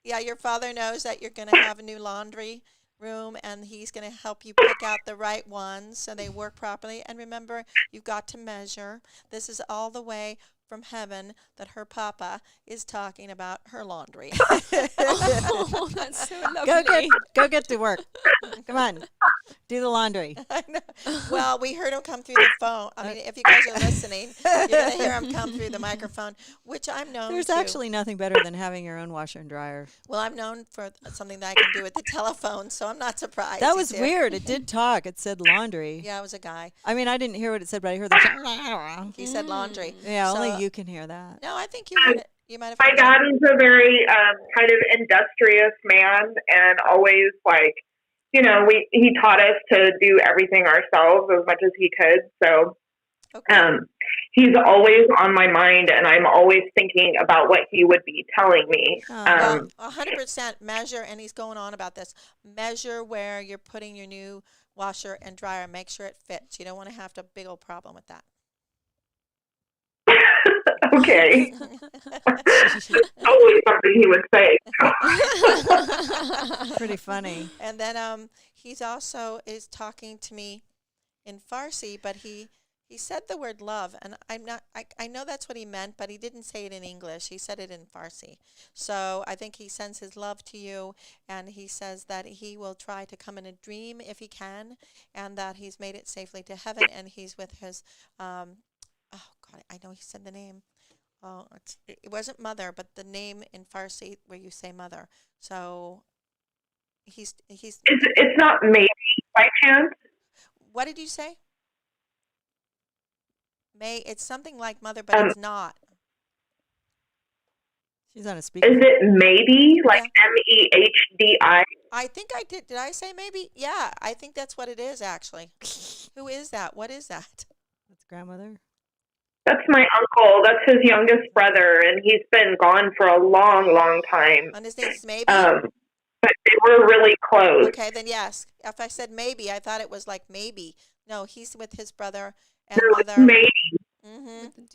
Your father knows that you're going to have new laundry. room, and he's going to help you pick out the right ones so they work properly. And remember, you've got to measure. This is all the way from heaven that her papa is talking about her laundry. Oh, that's so lovely. Go get to work. Come on. Do the laundry. I know. Well, we heard him come through the phone. I mean, if you guys are listening, you're going to hear him come through the microphone, which I'm known There's to. actually nothing better than having your own washer and dryer. Well, I'm known for something that I can do with the telephone, so I'm not surprised. That was he's here. weird. It did talk. It said laundry. Yeah, it was a guy. I mean, I didn't hear what it said, but I heard the. He said laundry. Yeah, So- only you can hear that. No, I think you might have. My dad is a very kind of industrious man, and always like, you know, he taught us to do everything ourselves as much as he could. So he's always on my mind, and I'm always thinking about what he would be telling me. 100% measure, and he's going on about this. Measure where you're putting your new washer and dryer. Make sure it fits. You don't want to have a big old problem with that. Okay. Always something he would say. Pretty funny. And then he's also is talking to me in Farsi, but he said the word love, and I know that's what he meant, but he didn't say it in English. He said it in Farsi. So I think he sends his love to you, and he says that he will try to come in a dream if he can, and that he's made it safely to heaven, and he's with his oh God, I know he said the name. Oh, it wasn't mother, but the name in Farsi where you say mother. So he's. It's not maybe by chance. What did you say? It's something like mother, but it's not. She's on a speaker. Is it maybe like MEHDI? I think I did. Did I say maybe? Yeah, I think that's what it is actually. Who is that? What is that? That's grandmother. That's my uncle. That's his youngest brother, and he's been gone for a long, long time. And his name's maybe. But they were really close. Okay, then yes. If I said maybe, I thought it was like maybe. No, he's with his brother and No, mother. maybe.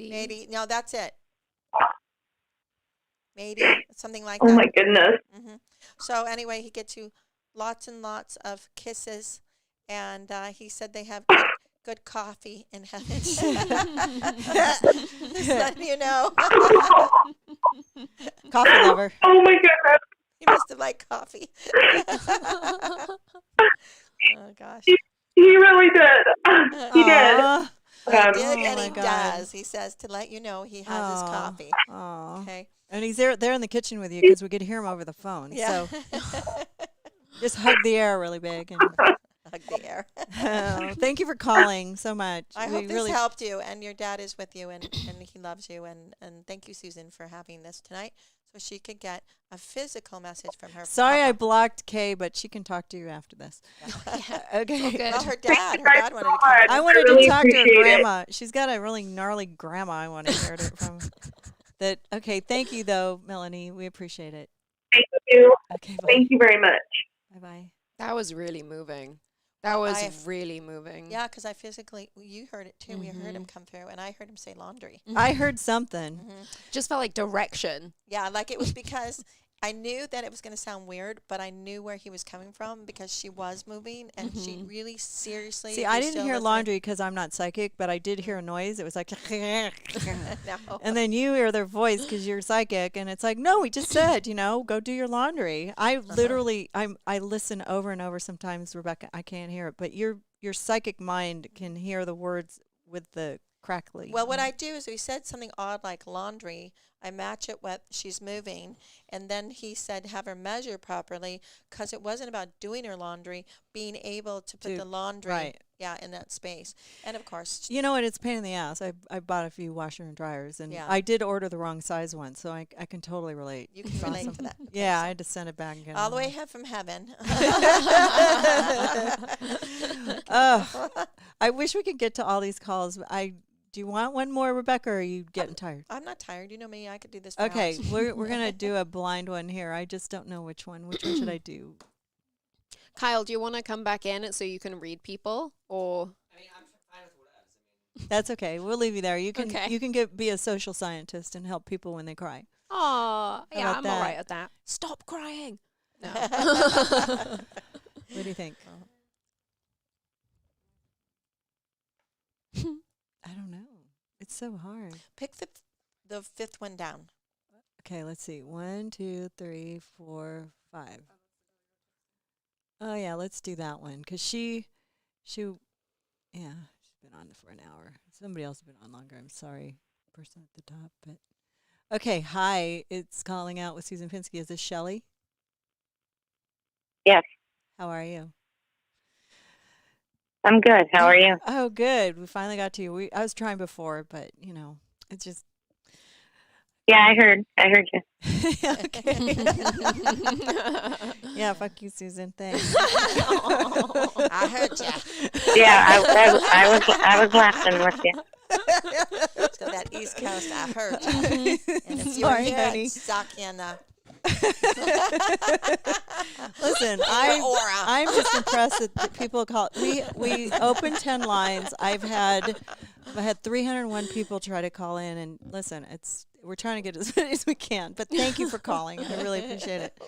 Maybe. No, that's it. Maybe something like Oh that. my goodness. So anyway, he gets you lots and lots of kisses, and he said they have good coffee in heaven. Just letting you know. Coffee lover. Oh my goodness. He must have liked coffee. Oh gosh. He really did. He did. He did, and he does. He says to let you know he has his coffee. Okay. And he's there in the kitchen with you because we could hear him over the phone. Yeah. So just hug the air really big. And hug the air. Thank you for calling so much. I hope this helped you, and your dad is with you, and he loves you. And thank you, Susan, for having this tonight so she could get a physical message from her. Sorry I blocked Kay, but she can talk to you after this. Okay. Well, her dad wanted to come. I wanted to talk to her grandma. She's got a really gnarly grandma I want to hear it from. Okay, thank you, though, Melanie. We appreciate it. Thank you. Okay, bye. Thank you very much. Bye-bye. That was really moving. That was really moving. Yeah, because you heard it too. We heard him come through, and I heard him say laundry. I heard something. Just felt like direction. Yeah, like it was because I knew that it was going to sound weird, but I knew where he was coming from because she was moving, and she really seriously. See, I didn't hear laundry because I'm not psychic, but I did hear a noise. It was like, No. and then you hear their voice because you're psychic, and it's like, no, we just said, go do your laundry. I literally, I listen over and over. Sometimes, Rebecca, I can't hear it, but your psychic mind can hear the words with the crackly. Well, what I do is we said something odd like laundry. I match it with she's moving, and then he said have her measure properly because it wasn't about doing her laundry, being able to put the laundry in that space. And of course, you know what? It's a pain in the ass. I bought a few washer and dryers, and I did order the wrong size one, so I can totally relate. You can relate to that. Yeah, I had to send it back again. All the way from heaven. I wish we could get to all these calls. Do you want one more, Rebecca, or are you getting tired? I'm not tired. You know me. I could do this for Okay, hours. we're going to do a blind one here. I just don't know which one. Which one should I do? Kyle, do you want to come back in so you can read people? Or That's okay. We'll leave you there. You can be a social scientist and help people when they cry. Oh, yeah, I'm all right at that. Stop crying. No. What do you think? I don't know. It's so hard. Pick the fifth one down. Okay, let's see. 1, 2, 3, 4, 5. Oh yeah, let's do that one because she's been on for an hour. Somebody else has been on longer. I'm sorry, person at the top, but okay. Hi, it's Calling Out with Susan Pinsky. Is this Shelly? Yes. How are you? I'm good. How are you? Oh, good. We finally got to you. I was trying before, but it's just. Yeah, I heard you. Okay. Yeah, fuck you, Susan. Thanks. I heard you. Yeah, I was laughing with you. So that East Coast, I heard you. And if you were Sorry, here, honey. I'd suck in Listen, I'm just impressed that people call. We opened 10 lines. I've had 301 people try to call in, and listen, we're trying to get as many as we can. But thank you for calling. I really appreciate it.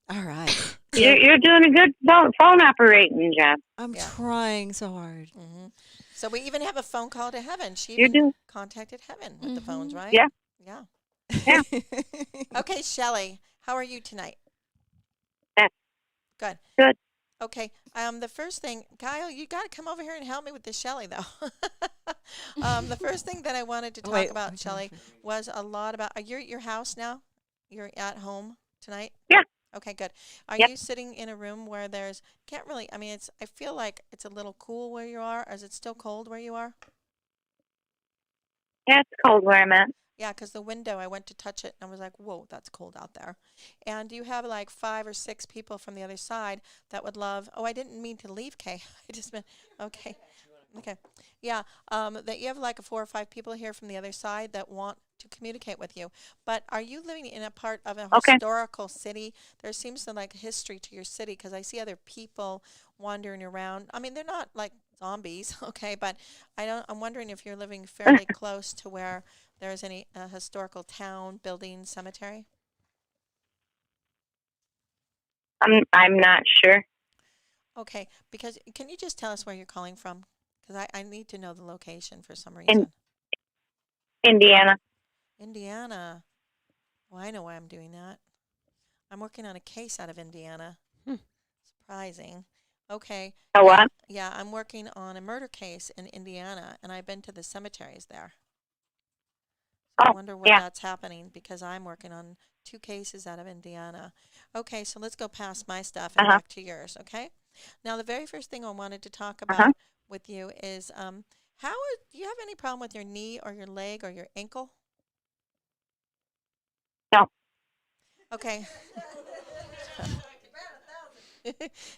All right, You're doing a good phone operating job. I'm trying so hard. Mm-hmm. So we even have a phone call to heaven. She You even do. contacted heaven with the phones, right? Yeah. Yeah. Yeah. Okay, Shelly, how are you tonight? Yeah. Good. Good. Okay. The first thing, Kyle, you got to come over here and help me with this Shelly, though. The first thing that I wanted to talk about, Shelly, was a lot about. Are you at your house now? You're at home tonight? Yeah. Okay, good. Are Yep. you sitting in a room where can't really, I mean, I feel like it's a little cool where you are. Is it still cold where you are? Yeah, it's cold where I'm at. Yeah, because the window, I went to touch it and I was like, whoa, that's cold out there. And you have like 5 or 6 people from the other side that would love, I didn't mean to leave, Kay. I just meant, okay. Okay. Yeah, that you have like 4 or 5 people here from the other side that want to communicate with you. But are you living in a part of a historical city? There seems to like history to your city because I see other people wandering around. I mean, they're not like zombies, okay, but I'm wondering if you're living fairly close to where there's any historical town, building, cemetery. I'm not sure. Okay, because can you just tell us where you're calling from? Because I need to know the location for some reason. Indiana. Indiana. Well, I know why I'm doing that. I'm working on a case out of Indiana. Surprising. Okay. A what? Yeah, I'm working on a murder case in Indiana, and I've been to the cemeteries there. So I wonder where that's happening because I'm working on 2 cases out of Indiana. Okay, so let's go past my stuff and back to yours, okay? Now, the very first thing I wanted to talk about with you is do you have any problem with your knee or your leg or your ankle? No. Okay.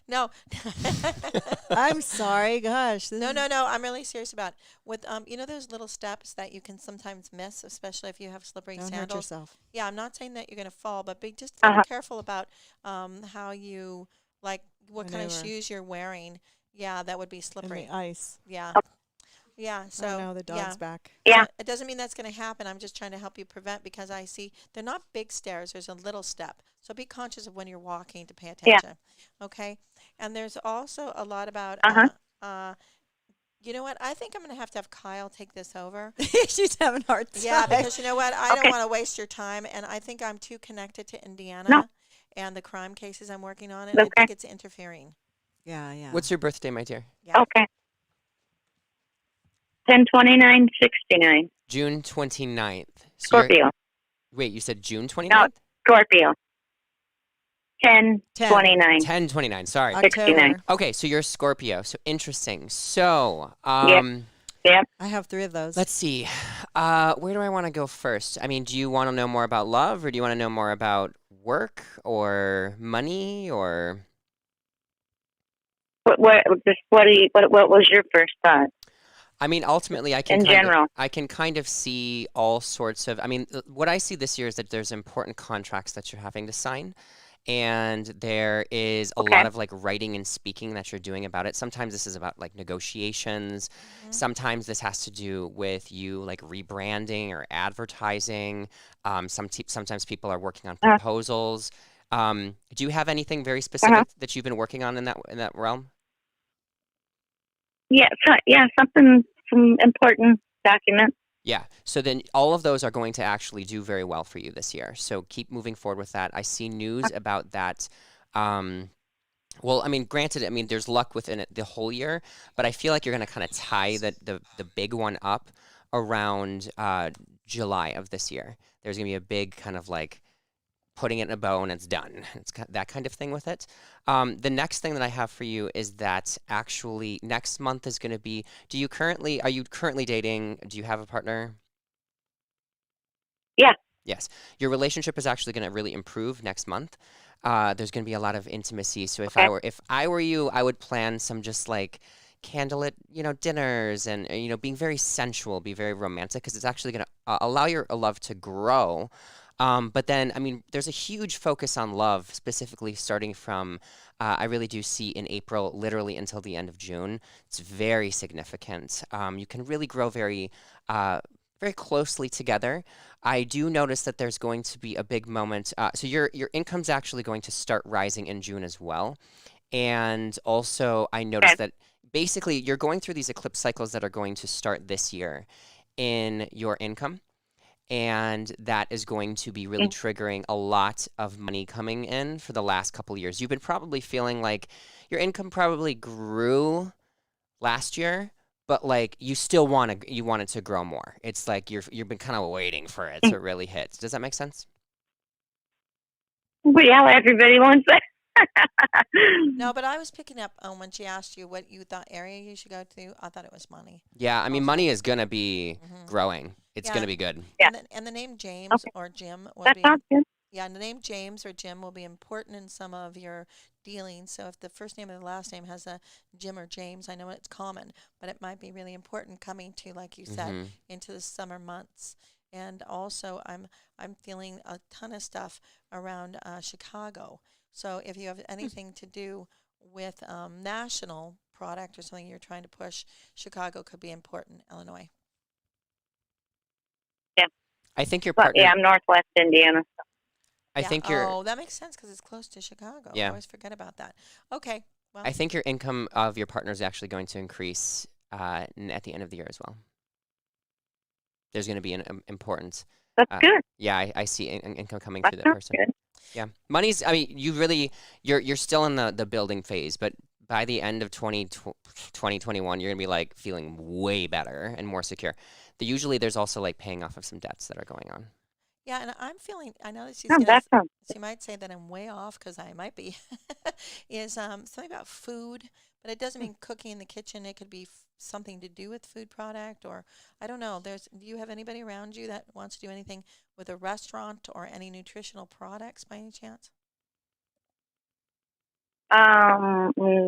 No. I'm sorry. Gosh. No. I'm really serious about it. With those little steps that you can sometimes miss, especially if you have slippery Don't sandals. hurt yourself. Yeah, I'm not saying that you're going to fall, but be just very careful about how you what kind of Maneuver. shoes you're wearing. Yeah, that would be slippery. In the ice. Yeah. Yeah, so oh no, the dog's back. Yeah. So it doesn't mean that's going to happen. I'm just trying to help you prevent because I see they're not big stairs. There's a little step. So be conscious of when you're walking to pay attention. Yeah. Okay? And there's also a lot about you know what? I think I'm going to have Kyle take this over. She's having a hard time. Yeah, because you know what? I don't want to waste your time, and I think I'm too connected to Indiana and the crime cases I'm working on, and I think it's interfering. Yeah. What's your birthday, my dear? Yeah. Okay. 10/29/69. June 29th. So Scorpio. Wait, you said June 29th? No, Scorpio. 10/29. 10/29. Sorry. 69. Okay, so you're Scorpio. So interesting. So, Yep. I have 3 of those. let's see. Where do I want to go first? I mean, do you want to know more about love, or do you want to know more about work or money, or? What was your first thought? I mean, ultimately, I can I can kind of see all sorts of. I mean, what I see this year is that there's important contracts that you're having to sign, and there is a lot of like writing and speaking that you're doing about it. Sometimes this is about like negotiations. Sometimes this has to do with you like rebranding or advertising. Sometimes people are working on proposals. Do you have anything very specific that you've been working on in that realm? Yeah, something, some important documents. Yeah. So then all of those are going to actually do very well for you this year. So keep moving forward with that. I see news about that. Well, I mean, granted, I mean, there's luck within it the whole year, but I feel like you're going to kind of tie the big one up around July of this year. There's going to be a big kind of like putting it in a bow and it's done. It's that kind of thing with it. The next thing that I have for you is that actually next month is going to be, are you currently dating? Do you have a partner? Yeah. Yes. Your relationship is actually going to really improve next month. There's going to be a lot of intimacy. So if I were you, I would plan some just like candlelit, dinners and, being very sensual, be very romantic, because it's actually going to allow your love to grow. But then, I mean, there's a huge focus on love, specifically starting from, I really do see in April, literally until the end of June. It's very significant. You can really grow very, very closely together. I do notice that there's going to be a big moment. So your income's actually going to start rising in June as well. And also, I noticed that basically you're going through these eclipse cycles that are going to start this year in your income. And that is going to be really triggering a lot of money coming in for the last couple of years. You've been probably feeling like your income probably grew last year, but like you still want it to grow more. It's like you've been kind of waiting for it to really hit. Does that make sense? Well, yeah, everybody wants that. No, but I was picking up on when she asked you what you thought area you should go to. I thought it was money. Yeah, I mean, money is going to be growing. It's going to be good. Yeah. And the name James or Jim will be. Sounds good. Yeah, and the name James or Jim will be important in some of your dealings. So if the first name and the last name has a Jim or James, I know it's common, but it might be really important coming to, like you said, into the summer months. And also, I'm feeling a ton of stuff around Chicago. So if you have anything to do with national product or something you're trying to push, Chicago could be important. Illinois. Yeah. I think your partner. Yeah, I'm Northwest Indiana. I think you're. Oh, that makes sense because it's close to Chicago. Yeah. I always forget about that. Okay. Well. I think your income of your partner is actually going to increase at the end of the year as well. There's going to be an important. That's good. Yeah, I see income coming through that person. Good. Yeah, money's. I mean, you're still in the building phase, but by the end of 2021, you're gonna be like feeling way better and more secure. Usually, there's also like paying off of some debts that are going on. Yeah, and I'm feeling. I know that she might say that I'm way off because I might be. Is something about food, but it doesn't mean cooking in the kitchen. It could be something to do with food product, or I don't know. Do you have anybody around you that wants to do anything with a restaurant or any nutritional products by any chance? No. I knew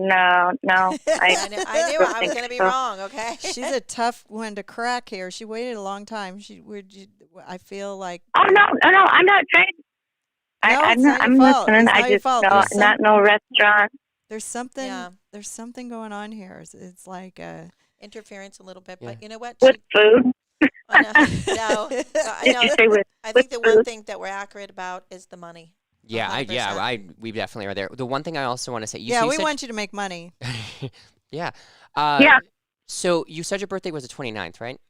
I was going to be wrong. Okay, she's a tough one to crack here. She waited a long time. I feel like. Oh no! I'm not trying. I'm listening. I just no restaurant. There's something. Yeah. There's something going on here. It's like interference a little bit, but you know what? With food. Oh, no. I think the one thing that we're accurate about is the money. Yeah, we definitely are there. The one thing I also want to say, we want you to make money. Yeah. Yeah. So you said your birthday was the 29th, right?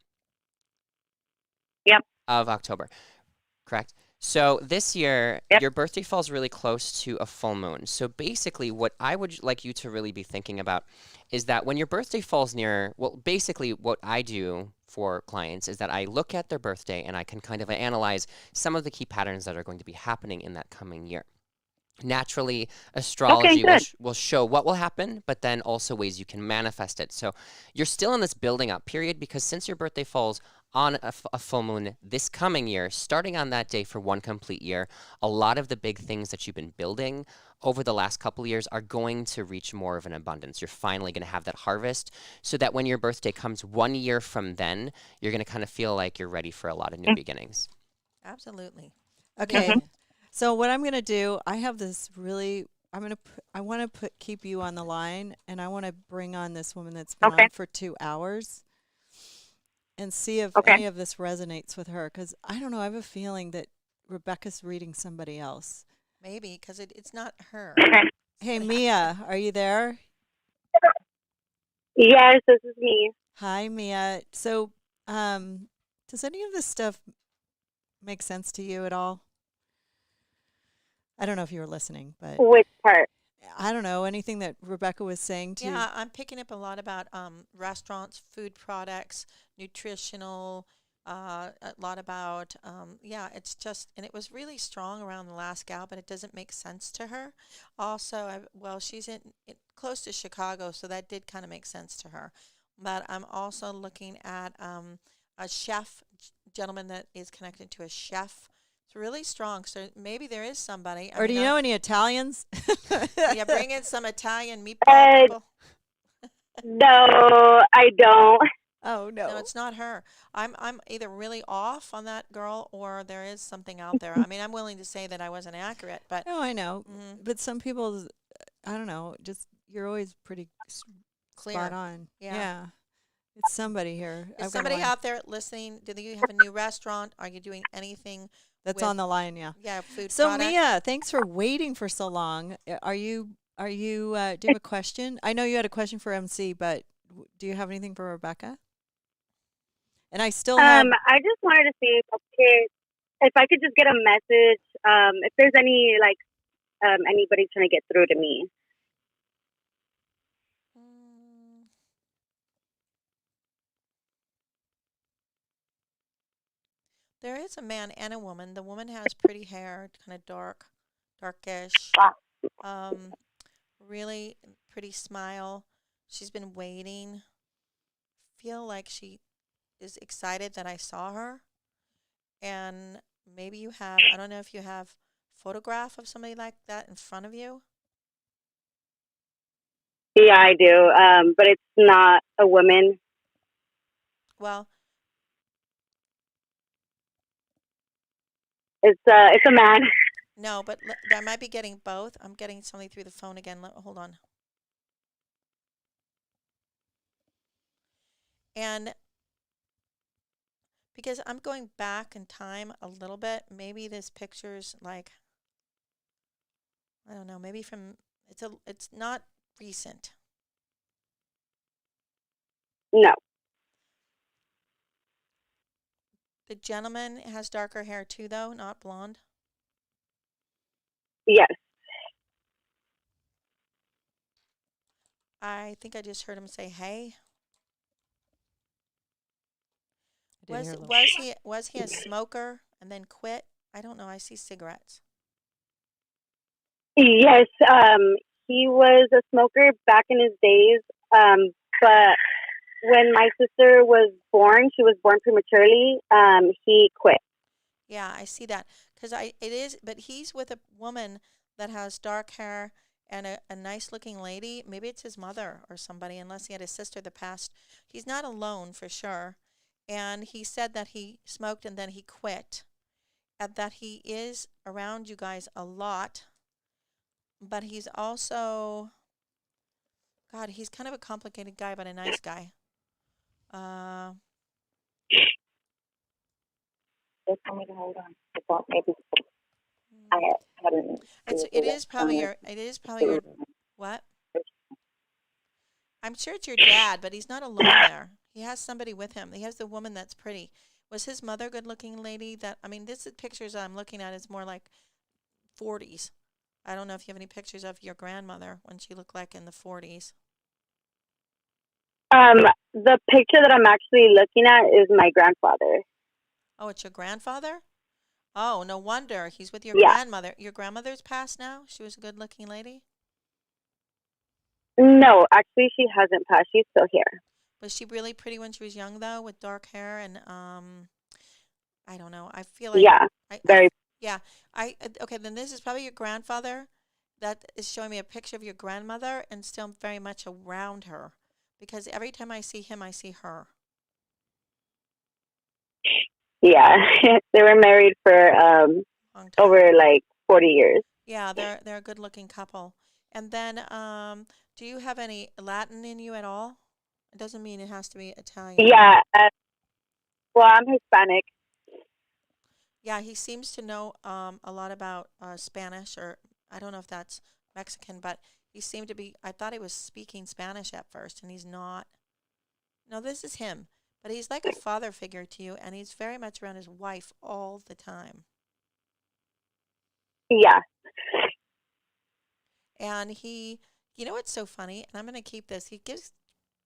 Yep. Of October, correct? So this year, your birthday falls really close to a full moon. So basically, what I would like you to really be thinking about is that when your birthday falls near, well, basically what I do for clients is that I look at their birthday and I can kind of analyze some of the key patterns that are going to be happening in that coming year. Naturally, astrology will show what will happen, but then also ways you can manifest it. So you're still in this building up period because since your birthday falls on a full moon this coming year, starting on that day for one complete year, a lot of the big things that you've been building over the last couple of years are going to reach more of an abundance. You're finally going to have that harvest so that when your birthday comes 1 year from then, you're going to kind of feel like you're ready for a lot of new beginnings. Absolutely. Okay. So what I'm going to do, I have this really, I want to keep you on the line, and I want to bring on this woman that's been on for 2 hours and see if any of this resonates with her. Because I don't know, I have a feeling that Rebecca's reading somebody else. Maybe because it's not her. Hey, Mia, are you there? Yes, this is me. Hi, Mia. So, does any of this stuff make sense to you at all? I don't know if you were listening, but Which part? I don't know anything that Rebecca was saying to you. Yeah, I'm picking up a lot about restaurants, food products, nutritional, a lot about, yeah, it's just, and it was really strong around the last gal, but it doesn't make sense to her. Also, well, she's close to Chicago, so that did kind of make sense to her. But I'm also looking at a chef, gentleman that is connected to a chef. It's really strong. So maybe there is somebody. Or do you know any Italians? Yeah, bring in some Italian meatball people. No, I don't. Oh no. No, it's not her. I'm either really off on that girl or there is something out there. I mean, I'm willing to say that I wasn't accurate, but No, I know. But some people, I don't know, just you're always pretty clear. spot on. Yeah. It's somebody here. Is somebody out there listening? Do you have a new restaurant? Are you doing anything that's on the line? Yeah. Yeah, food So product? Mia, thanks for waiting for so long. Do you have a question? I know you had a question for MC, but do you have anything for Rebecca? And I still have. I just wanted to see if I could just get a message. If there's any anybody trying to get through to me. There is a man and a woman. The woman has pretty hair, kind of darkish. Really pretty smile. She's been waiting. Feel like she is excited that I saw her. And maybe you have, I don't know if you have a photograph of somebody like that in front of you. Yeah, I do. But it's not a woman. Well, it's a man. No, but I might be getting both. I'm getting somebody through the phone again. Hold on. And because I'm going back in time a little bit, maybe this picture's like, I don't know, maybe it's not recent. No. The gentleman has darker hair too, though, not blonde. Yes. I think I just heard him say, "Hey." Was he a smoker and then quit? I don't know. I see cigarettes. Yes. He was a smoker back in his days. But when my sister was born, she was born prematurely. He quit. Yeah, I see that but he's with a woman that has dark hair and a nice looking lady. Maybe it's his mother or somebody, unless he had a sister that passed. He's not alone for sure. And he said that he smoked and then he quit, and that he is around you guys a lot. But he's also, God, he's kind of a complicated guy, but a nice guy. They told me to hold on. I thought maybe I hadn't. It is probably your what? I'm sure it's your dad, but he's not alone there. He has somebody with him. He has the woman that's pretty. Was his mother good-looking lady? This is pictures I'm looking at is more like 40s. I don't know if you have any pictures of your grandmother when she looked like in the 40s. The picture that I'm actually looking at is my grandfather. Oh, it's your grandfather? Oh, no wonder. He's with your Yeah. grandmother. Your grandmother's passed now? She was a good-looking lady? No, actually, she hasn't passed. She's still here. Was she really pretty when she was young, though, with dark hair? And I don't know. I feel like... Yeah, very... Yeah. Okay, then this is probably your grandfather. That is showing me a picture of your grandmother and still very much around her. Because every time I see him, I see her. Yeah, they were married for over like 40 years. Yeah, they're a good-looking couple. And then, do you have any Latin in you at all? It doesn't mean it has to be Italian. Yeah. Well, I'm Hispanic. Yeah, he seems to know a lot about Spanish, or I don't know if that's Mexican, but he seemed to be. I thought he was speaking Spanish at first, and he's not. No, this is him, but he's like a father figure to you, and he's very much around his wife all the time. Yeah. And he, you know what's so funny? And I'm going to keep this. He gives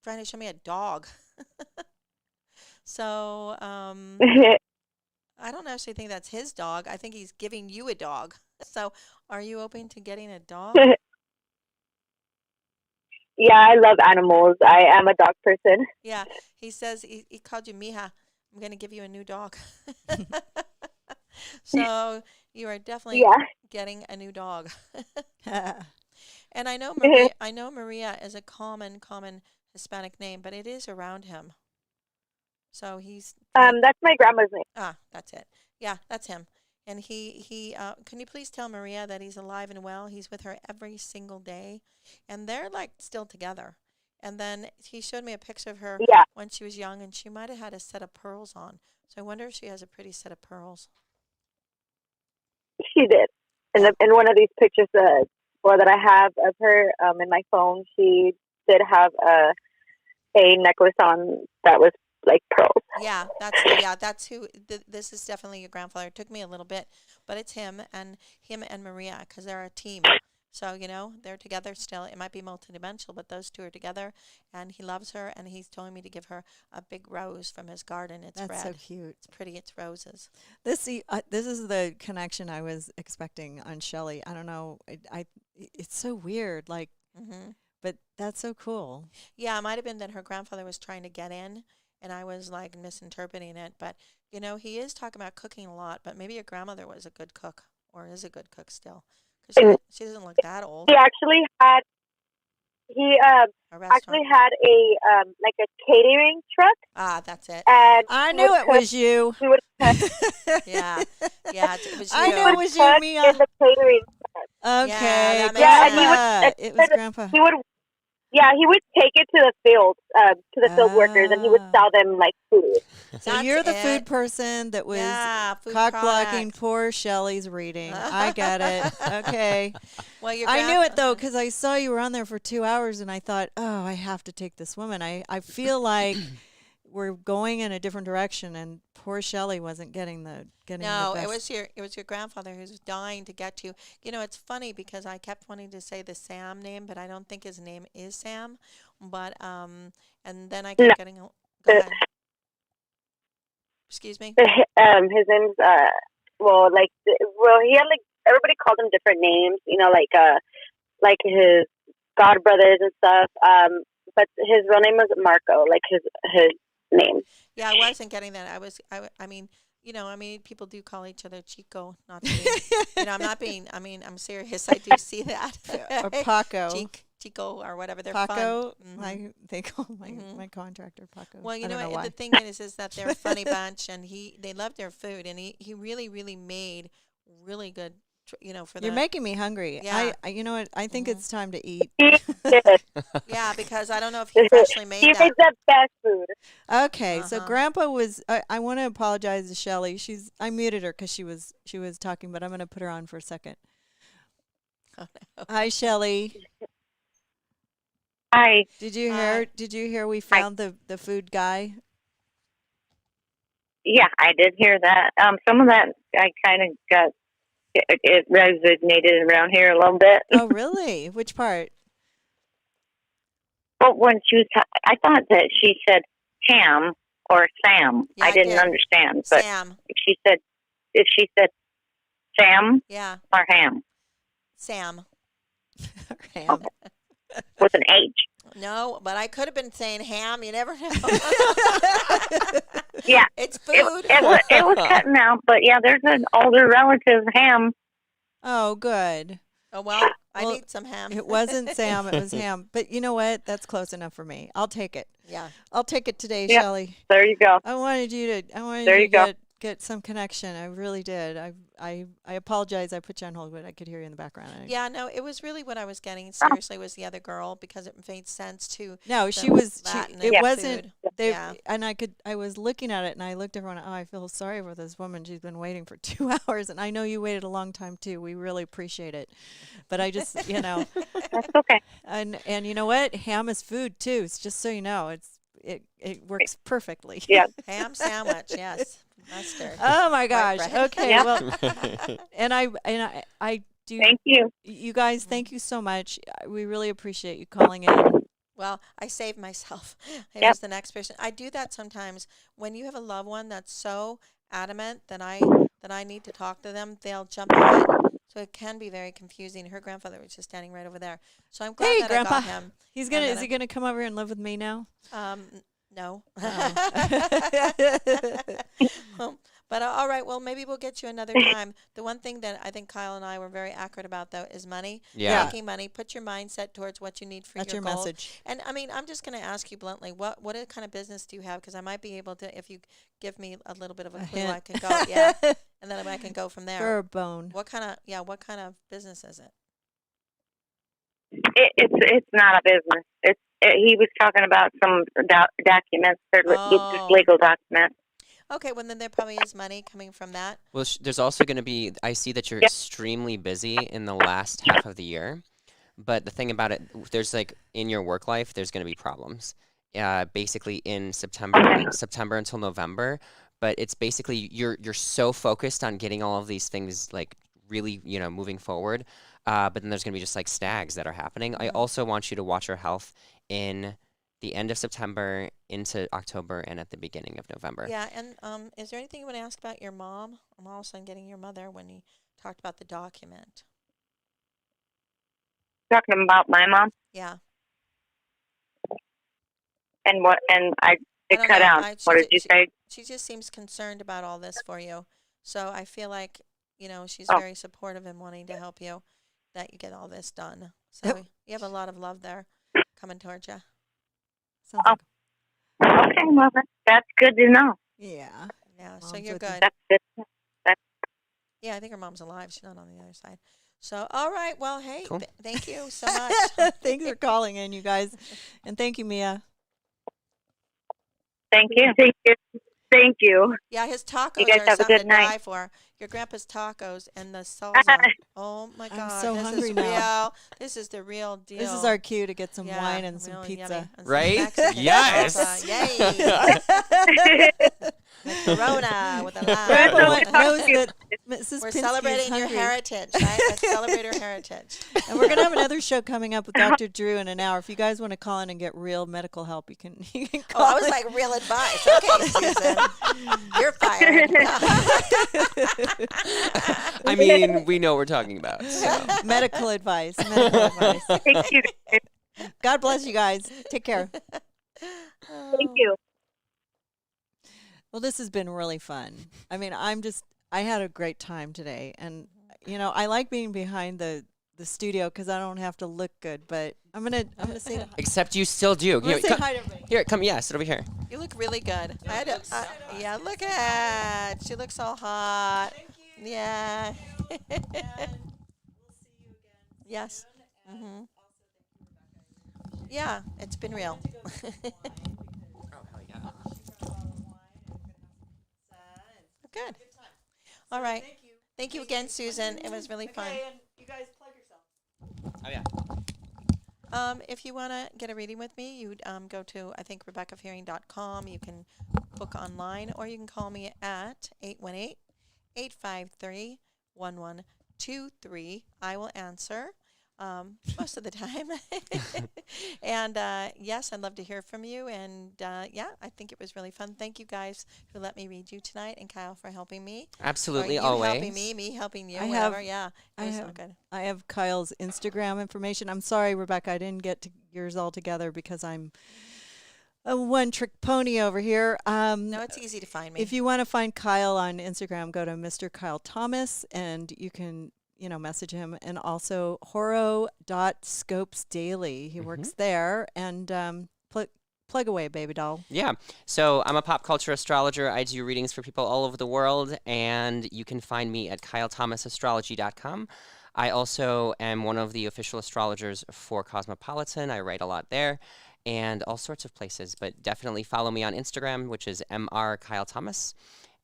trying to show me a dog. So I don't actually think that's his dog. I think he's giving you a dog. So are you open to getting a dog? Yeah, I love animals. I am a dog person. Yeah, he says he called you Mija. I'm going to give you a new dog. So you are definitely getting a new dog. And I know Maria is a common Hispanic name, but it is around him. So he's that's my grandma's name. Ah, that's it. Yeah, that's him. And he can you please tell Maria that he's alive and well? He's with her every single day, and they're like still together. And then he showed me a picture of her when she was young, and she might have had a set of pearls on. So I wonder if she has a pretty set of pearls. She did. In one of these pictures that I have of her in my phone, she did have a necklace on that was like pearls. Yeah, that's who. This is definitely your grandfather. It took me a little bit, but it's him and Maria, because they're a team. So they're together still. It might be multidimensional, but those two are together, and he loves her, and he's telling me to give her a big rose from his garden. It's That's red. so cute. It's pretty. It's roses. This is the connection I was expecting on Shelly. I don't know. It's so weird. Like, but that's so cool. Yeah, it might have been that her grandfather was trying to get in, and I was like misinterpreting it. But he is talking about cooking a lot. But maybe your grandmother was a good cook, or is a good cook still, because she doesn't look that old. He actually had a like a catering truck. Ah, that's it. And I knew it was you. He would yeah, it was you. I knew it was you, Mia. In the catering truck. Okay, and it was Grandpa. He would take it to the field, to the field workers, and he would sell them like food. So you're the food person that was cock blocking poor Shelly's reading. I get it. Okay. Well, I knew it though, because I saw you were on there for 2 hours, and I thought, oh, I have to take this woman. I feel like we're going in a different direction, and poor Shelly wasn't getting the No, best. it was your grandfather who's dying to get to. It's funny because I kept wanting to say the Sam name, but I don't think his name is Sam. But and then I kept getting. Go ahead. Excuse me. His name's he had everybody called him different names. Like his god brothers and stuff. But his real name was Marco, like his name. Yeah, I wasn't getting that. I mean, people do call each other Chico, not to be, I'm not being, I'm serious. I do see that. Or Paco. Chico or whatever. They're Paco, fun. they call my contractor Paco. Well, I don't know why. the thing is that they're a funny bunch, and they love their food, and he really, really made really good, for You're making me hungry. Yeah. I you know what? I think it's time to eat. Yeah, because I don't know if he freshly made that. He made the best food. Okay, so Grandpa was. I want to apologize to Shelly. I muted her because she was talking, but I'm going to put her on for a second. Oh, no. Hi, Shelly. Hi. Did you hear we found the food guy? Yeah, I did hear that. Some of that I kind of got. It resonated around here a little bit. Oh, really? Which part? Well, when she was, I thought that she said Ham or Sam. Yeah, I didn't understand, but Sam. if she said Sam, or Ham, Sam, Ham. with an H. No, but I could have been saying ham. You never know. Yeah, it's food. It was cutting out, but yeah, there's an older relative, Ham. Oh, good. Oh, well, I need some ham. It wasn't Sam, it was Ham. But you know what? That's close enough for me. I'll take it. Yeah. I'll take it today, Yep. Shelly. There you go. I wanted you to get some connection. I really did. I apologize. I put you on hold, but I could hear you in the background. Yeah, no, it was really what I was getting seriously was the other girl, because it made sense to. No, it And I was looking at it and I looked at everyone, I feel sorry for this woman. She's been waiting for 2 hours, and I know you waited a long time too. We really appreciate it. But I just, That's okay. And you know what? Ham is food too. It's just so you know, it works perfectly. Yeah. Ham sandwich, yes. Mustard. Oh my gosh. Okay. Yeah. Well, and I do. Thank you. You guys, thank you so much. We really appreciate you calling in. Well, I saved myself. I Yep. was the next person. I do that sometimes when you have a loved one that's so adamant that I need to talk to them. They'll jump ahead, so it can be very confusing. Her grandfather was just standing right over there, so I'm glad Hey, that Grandpa. I got him. Is he gonna come over and live with me now? No. Oh. But all right, well, maybe we'll get you another time. The one thing that I think Kyle and I were very accurate about, though, is money. Yeah. Making money. Put your mindset towards what you need for That's your your goals. message. And, I mean, I'm just going to ask you bluntly, what kind of business do you have? Because I might be able to, if you give me a little bit of a clue, hint. I can go, yeah. And then I can go from there. For a bone. What kind of business is it? It's not a business. He was talking about some documents. They're just legal documents. Okay, well, then there probably is money coming from that. Well, there's also going to be, I see that you're extremely busy in the last half of the year. But the thing about it, there's like in your work life, there's going to be problems. Basically in September until November. But it's basically you're so focused on getting all of these things like really, moving forward. But then there's going to be just like snags that are happening. I also want you to watch your health in the end of September into October and at the beginning of November. Yeah, and is there anything you want to ask about your mom? I'm all of a sudden getting your mother when he talked about the document. Talking about my mom? Yeah. And what? And it don't cut know. out. What did you say? She just seems concerned about all this for you. So I feel like, she's Oh. very supportive and wanting to help you, that you get all this done. So you have a lot of love there coming towards you. Okay, well, that's good to know. Yeah. Yeah, so Mom's you're with you. good. That's good. Yeah, I think her mom's alive. She's not on the other side. So, all right. Well, hey, Cool. Thank you so much. Thanks for calling in, you guys. And thank you, Mia. Thank you. Thank you. Thank you. Yeah, his tacos You guys are have a something good to night. die for. Your grandpa's tacos and the salsa. Oh my I'm God, so this hungry is now. real. This is the real deal. This is our cue to get some Yeah, wine and some real pizza. yummy. And some Right? Mexican Yes. salsa. Yay! Corona with a Grandpa lime. knows that Mrs. We're Pinsky is celebrating your hungry. heritage, right? Let's celebrate our heritage. And we're gonna have another show coming up with Dr. Drew in an hour. If you guys want to call in and get real medical help, you can call. Oh, I was in. like, real advice. Okay, Susan, you're fired. I mean, we know what we're talking about. So. Medical advice. Medical advice. Thank you. God bless you guys. Take care. Thank you. Well, this has been really fun. I mean, I had a great time today. And, I like being behind the studio because I don't have to look good. But I'm gonna say hi. Except you still do. I'm gonna say come, hi to everybody. here, come. Yeah, sit over here. You look really good. Yeah, look at. She looks all hot. Thank you. Yeah. Yes. Mm-hmm. Yeah, it's been real. Good. All right. Thank you again, Susan. It was really fun. Okay, and you guys plug yourself. Oh, yeah. If you want to get a reading with me, you'd go to, I think, RebeccaFearing.com. You can book online, or you can call me at 818-853-1123. I will answer most of the time. And yes, I'd love to hear from you. And yeah, I think it was really fun. Thank you guys who let me read you tonight, and Kyle for helping me. Absolutely, or you always. helping me helping you. I Whatever. have- Yeah, it was so good. I have Kyle's Instagram information. I'm sorry, Rebecca, I didn't get to yours all together because I'm a one-trick pony over here. No, it's easy to find me. If you want to find Kyle on Instagram, go to Mr. Kyle Thomas, and you can message him. And also horo.scopesdaily. He works there. And plug away, baby doll. Yeah. So I'm a pop culture astrologer. I do readings for people all over the world, and you can find me at kylethomasastrology.com. I also am one of the official astrologers for Cosmopolitan. I write a lot there. and all sorts of places. But definitely follow me on Instagram, which is Mr. Kyle Thomas.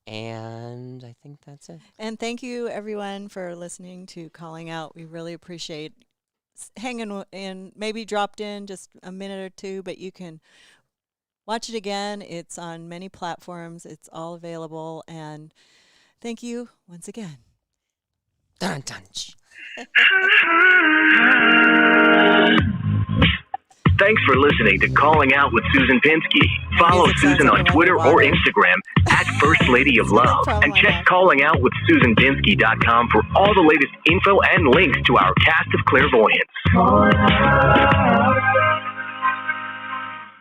And I think that's it. And thank you, everyone, for listening to Calling Out. We really appreciate hanging in, maybe dropped in just a minute or two, but you can watch it again. It's on many platforms. It's all available. And thank you once again. Dun, dun. Thanks for listening to Calling Out with Susan Pinsky. Follow Susan on Twitter or Instagram at First Lady of Love, and check callingoutwithsusanpinsky.com for all the latest info and links to our cast of clairvoyants.